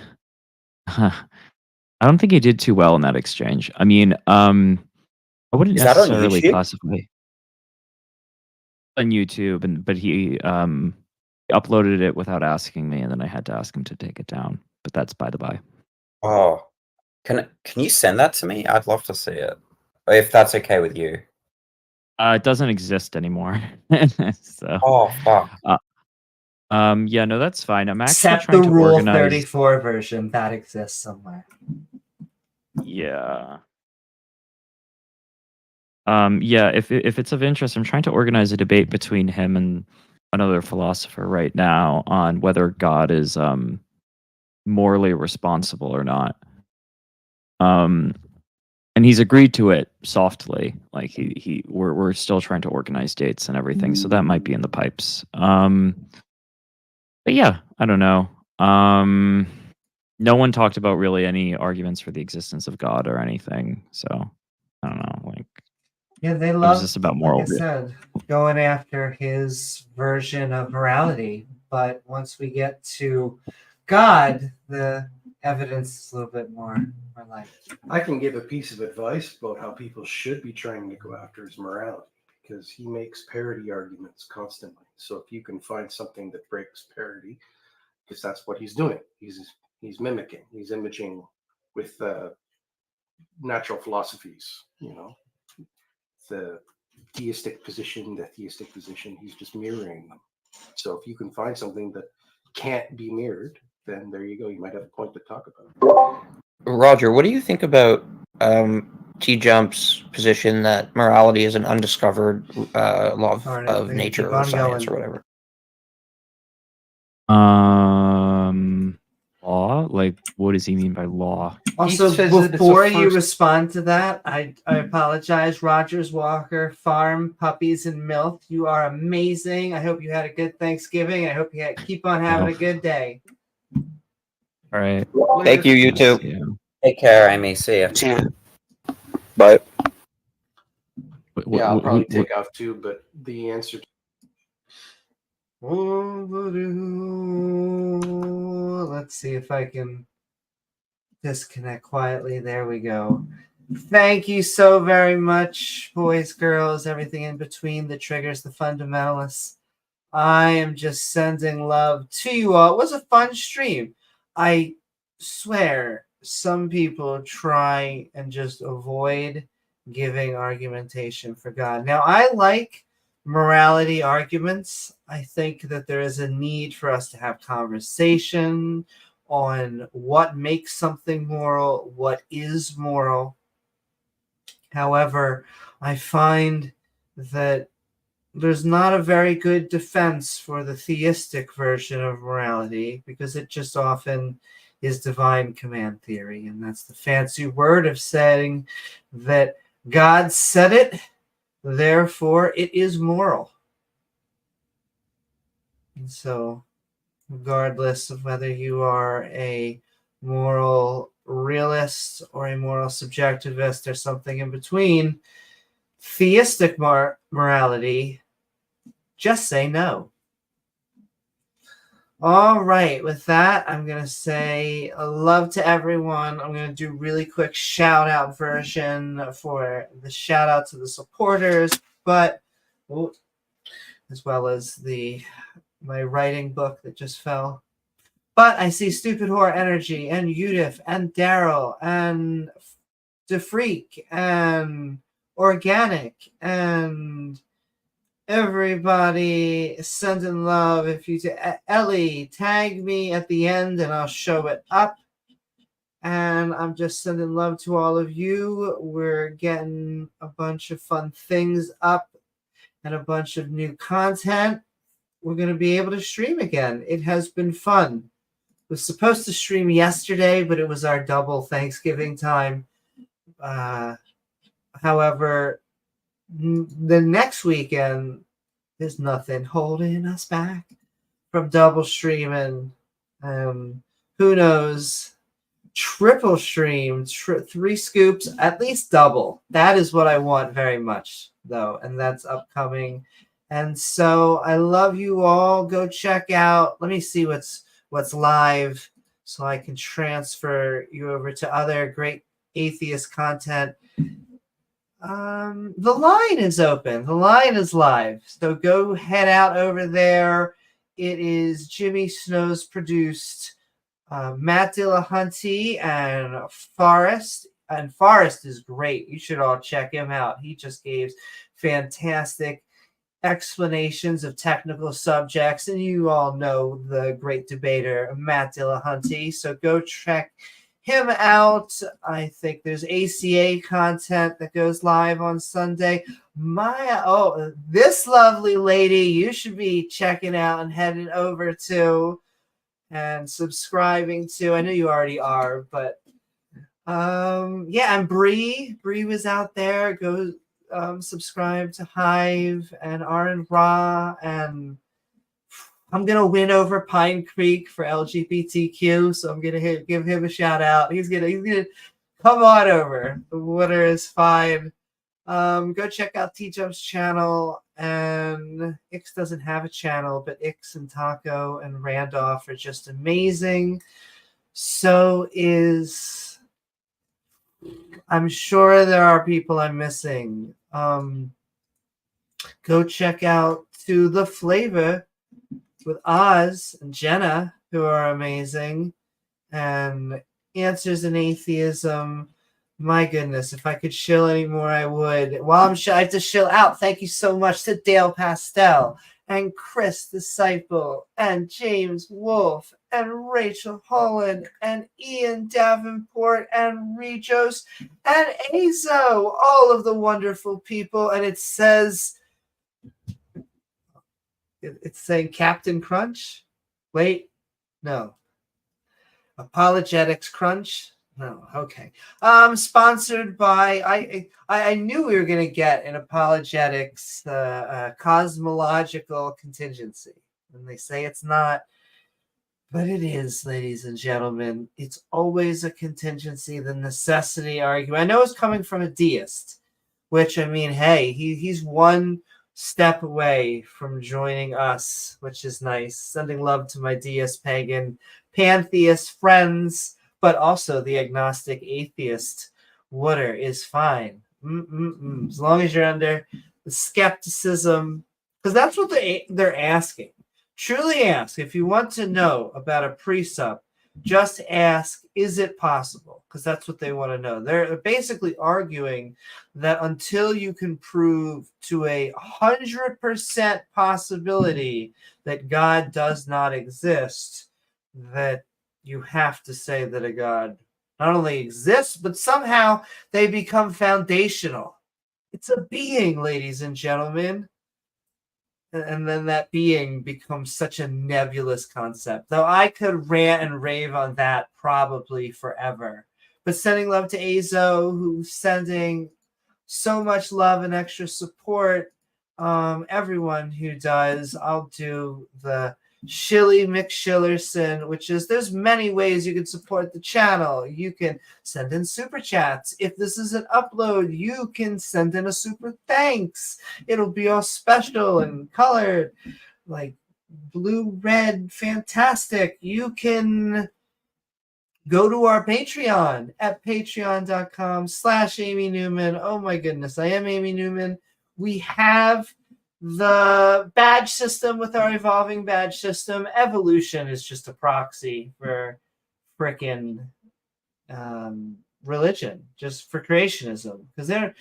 I don't think he did too well in that exchange. I mean, I wouldn't Is that on necessarily YouTube? classify on YouTube, but he uploaded it without asking me, and then I had to ask him to take it down. But that's by the by. Oh, can you send that to me? I'd love to see it, if that's okay with you. It doesn't exist anymore. So. Oh fuck. Yeah, no, that's fine. I'm actually Except trying the to Rule organize. 34 version that exists somewhere. Yeah. Yeah, if it's of interest, I'm trying to organize a debate between him and another philosopher right now on whether God is morally responsible or not. And he's agreed to it softly. Like we're still trying to organize dates and everything, so that might be in the pipes. But yeah, I don't know. No one talked about really any arguments for the existence of God or anything. So I don't know. Like, Yeah, they it was love, just about moral. like I said, going after his version of morality. But once we get to God, the evidence is a little bit more like. I can give a piece of advice about how people should be trying to go after his morality, because he makes parody arguments constantly. So if you can find something that breaks parody, because that's what he's doing. He's mimicking, he's imaging with natural philosophies, you know, the deistic position, the theistic position, he's just mirroring them. So if you can find something that can't be mirrored, then there you go. You might have a point to talk about. Roger, what do you think about T-Jump's position that morality is an undiscovered law of nature or science or whatever? Law? Like, what does he mean by law? Also, before you respond to that, I apologize. Rogers Walker, Farm, Puppies, and Milk. You are amazing. I hope you had a good Thanksgiving. I hope you keep on having a good day. All right. Thank you, you too. Take care, Amy. See ya. See ya. Bye. Yeah, I'll probably take off too, but the answer Let's see if I can disconnect quietly. There we go. Thank you so very much, boys, girls, everything in between, the triggers, the fundamentalists. I am just sending love to you all. It was a fun stream. I swear some people try and just avoid giving argumentation for God. Now, I like morality arguments. I think that there is a need for us to have conversation on what makes something moral, what is moral. However, I find that there's not a very good defense for the theistic version of morality because it just often is divine command theory. And that's the fancy word of saying that God said it, therefore it is moral. And so, regardless of whether you are a moral realist or a moral subjectivist or something in between, theistic morality, just say no. All right, with that, I'm going to say love to everyone. I'm going to do really quick shout out version for the shout out to the supporters, but as well as my writing book that just fell. But I see Stupid Whore Energy and Udif and Daryl and DeFreak and Organic and everybody sending love. If you Ellie, tag me at the end and I'll show it up. And I'm just sending love to all of you. We're getting a bunch of fun things up and a bunch of new content. We're going to be able to stream again. It has been fun. Was supposed to stream yesterday, but it was our double Thanksgiving time. However, the next weekend, there's nothing holding us back from double streaming. Who knows? Triple stream, 3 scoops, at least double. That is what I want very much, though, and that's upcoming. And so I love you all. Go check out. Let me see what's live so I can transfer you over to other great atheist content. The line is open. The line is live. So go head out over there. It is Jimmy Snow's produced Matt Dillahunty and Forrest. And Forrest is great. You should all check him out. He just gave fantastic explanations of technical subjects, and you all know the great debater Matt Dillahunty, so go check him out. I think there's ACA content that goes live on Sunday. This lovely lady you should be checking out and heading over to and subscribing to. I know you already are, but and Bree was out there. Go subscribe to Hive and Aaron Ra, and I'm gonna win over Pine Creek for LGBTQ, so I'm gonna give him a shout out. He's gonna come on over. The water is fine. Go check out T-Jump's channel, and Ix doesn't have a channel, but Ix and Taco and Randolph are just amazing. So is I'm sure there are people I'm missing. Go check out To the Flavor with Oz and Jenna, who are amazing, and Answers in Atheism. My goodness, if I could shill anymore, I would. While I have to shill out. Thank you so much to Dale Pastel and Chris Disciple and James Wolfe and Rachel Holen and Ian Davenport and Rejos and Azo, all of the wonderful people. And it says, it's saying Captain Crunch. Wait, no. Apologetics Crunch. No, okay. Sponsored by I knew we were gonna get an apologetics cosmological contingency. And they say it's not, but it is, ladies and gentlemen. It's always a contingency, the necessity argument. I know it's coming from a deist, which, I mean, hey, he's one step away from joining us, which is nice. Sending love to my deist, pagan, pantheist friends, but also the agnostic atheist. Water is fine. As long as you're under the skepticism, because that's what they're asking. Truly ask. If you want to know about a pre-sup, just ask, is it possible? Because that's what they want to know. They're basically arguing that until you can prove to 100% possibility that God does not exist, that you have to say that a God not only exists, but somehow they become foundational. It's a being, ladies and gentlemen. And then that being becomes such a nebulous concept. Though I could rant and rave on that probably forever. But sending love to Azo, who's sending so much love and extra support. Everyone who does. I'll do the Shilly McShillerson, which is, there's many ways you can support the channel. You can send in super chats. If this is an upload, you can send in a super thanks. It'll be all special and colored, like blue, red, fantastic. You can go to our Patreon at patreon.com/Amy Newman. Oh my goodness, I am Amy Newman. We have the badge system with our evolving badge system. Evolution is just a proxy for frickin' religion, just for creationism, because they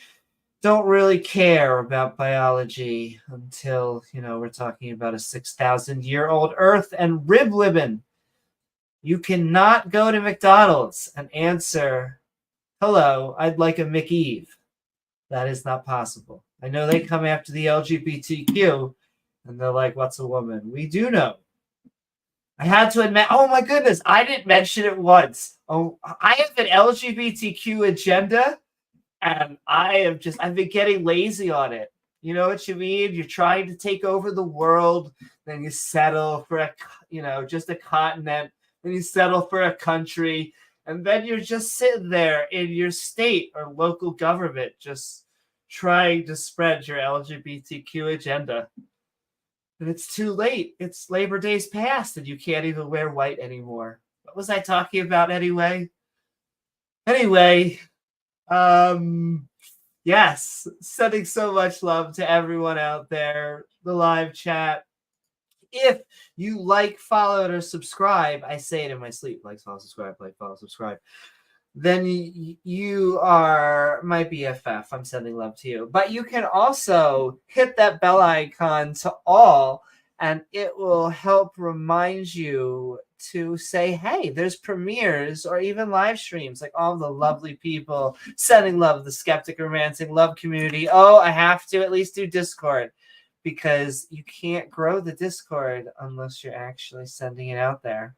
don't really care about biology until, we're talking about a 6,000-year-old Earth and rib living. You cannot go to McDonald's and answer, hello, I'd like a McEve. That is not possible. I know they come after the LGBTQ, and they're like, what's a woman? We do know. I had to admit, oh my goodness, I didn't mention it once. Oh, I have an LGBTQ agenda, and I've been getting lazy on it. You know what you mean? You're trying to take over the world, then you settle for just a continent, then you settle for a country, and then you're just sitting there in your state or local government just trying to spread your LGBTQ agenda. And it's too late. It's Labor Day's past, and you can't even wear white anymore. What was I talking about anyway? Yes, sending so much love to everyone out there, the live chat. If you like, follow, or subscribe, I say it in my sleep, like, follow, subscribe, like, follow, subscribe, then you are my BFF. I'm sending love to you. But you can also hit that bell icon to all, and it will help remind you to say, hey, there's premieres or even live streams, like all the lovely people sending love, the Skeptic Romancing Love community. Oh, I have to at least do Discord, because you can't grow the Discord unless you're actually sending it out there.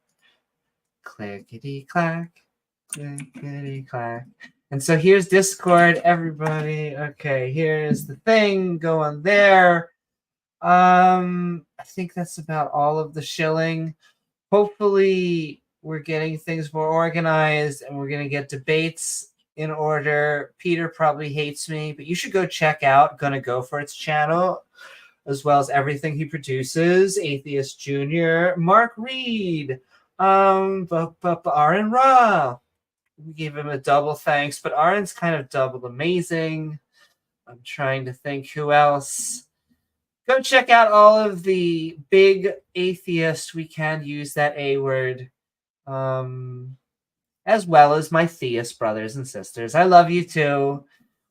Clickety-clack. Clickety-clack. And so here's Discord, everybody. Okay, here's the thing. Go on there. I think that's about all of the shilling. Hopefully we're getting things more organized, and we're going to get debates in order. Peter probably hates me, but you should go check out Gonna Go For It's channel, as well as everything he produces. Atheist Jr., Mark Reid, Aaron Ra. We gave him a double thanks, but Aaron's kind of double amazing. I'm trying to think who else. Go check out all of the big atheists. We can use that A word. As well as my theist brothers and sisters. I love you too.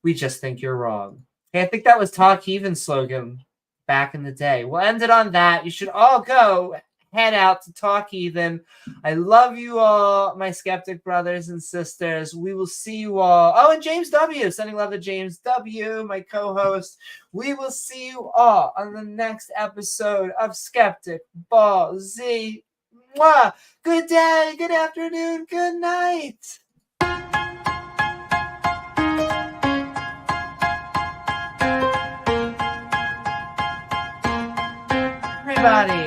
We just think you're wrong. Hey, I think that was Talk Heathen slogan back in the day. We'll end it on that. You should all go head out to Talk Heathen. I love you all, my skeptic brothers and sisters. We will see you all. Oh, and James W. Sending love to James W., my co-host. We will see you all on the next episode of Skeptic Ball Z. Mwah! Good day, good afternoon, good night. Everybody.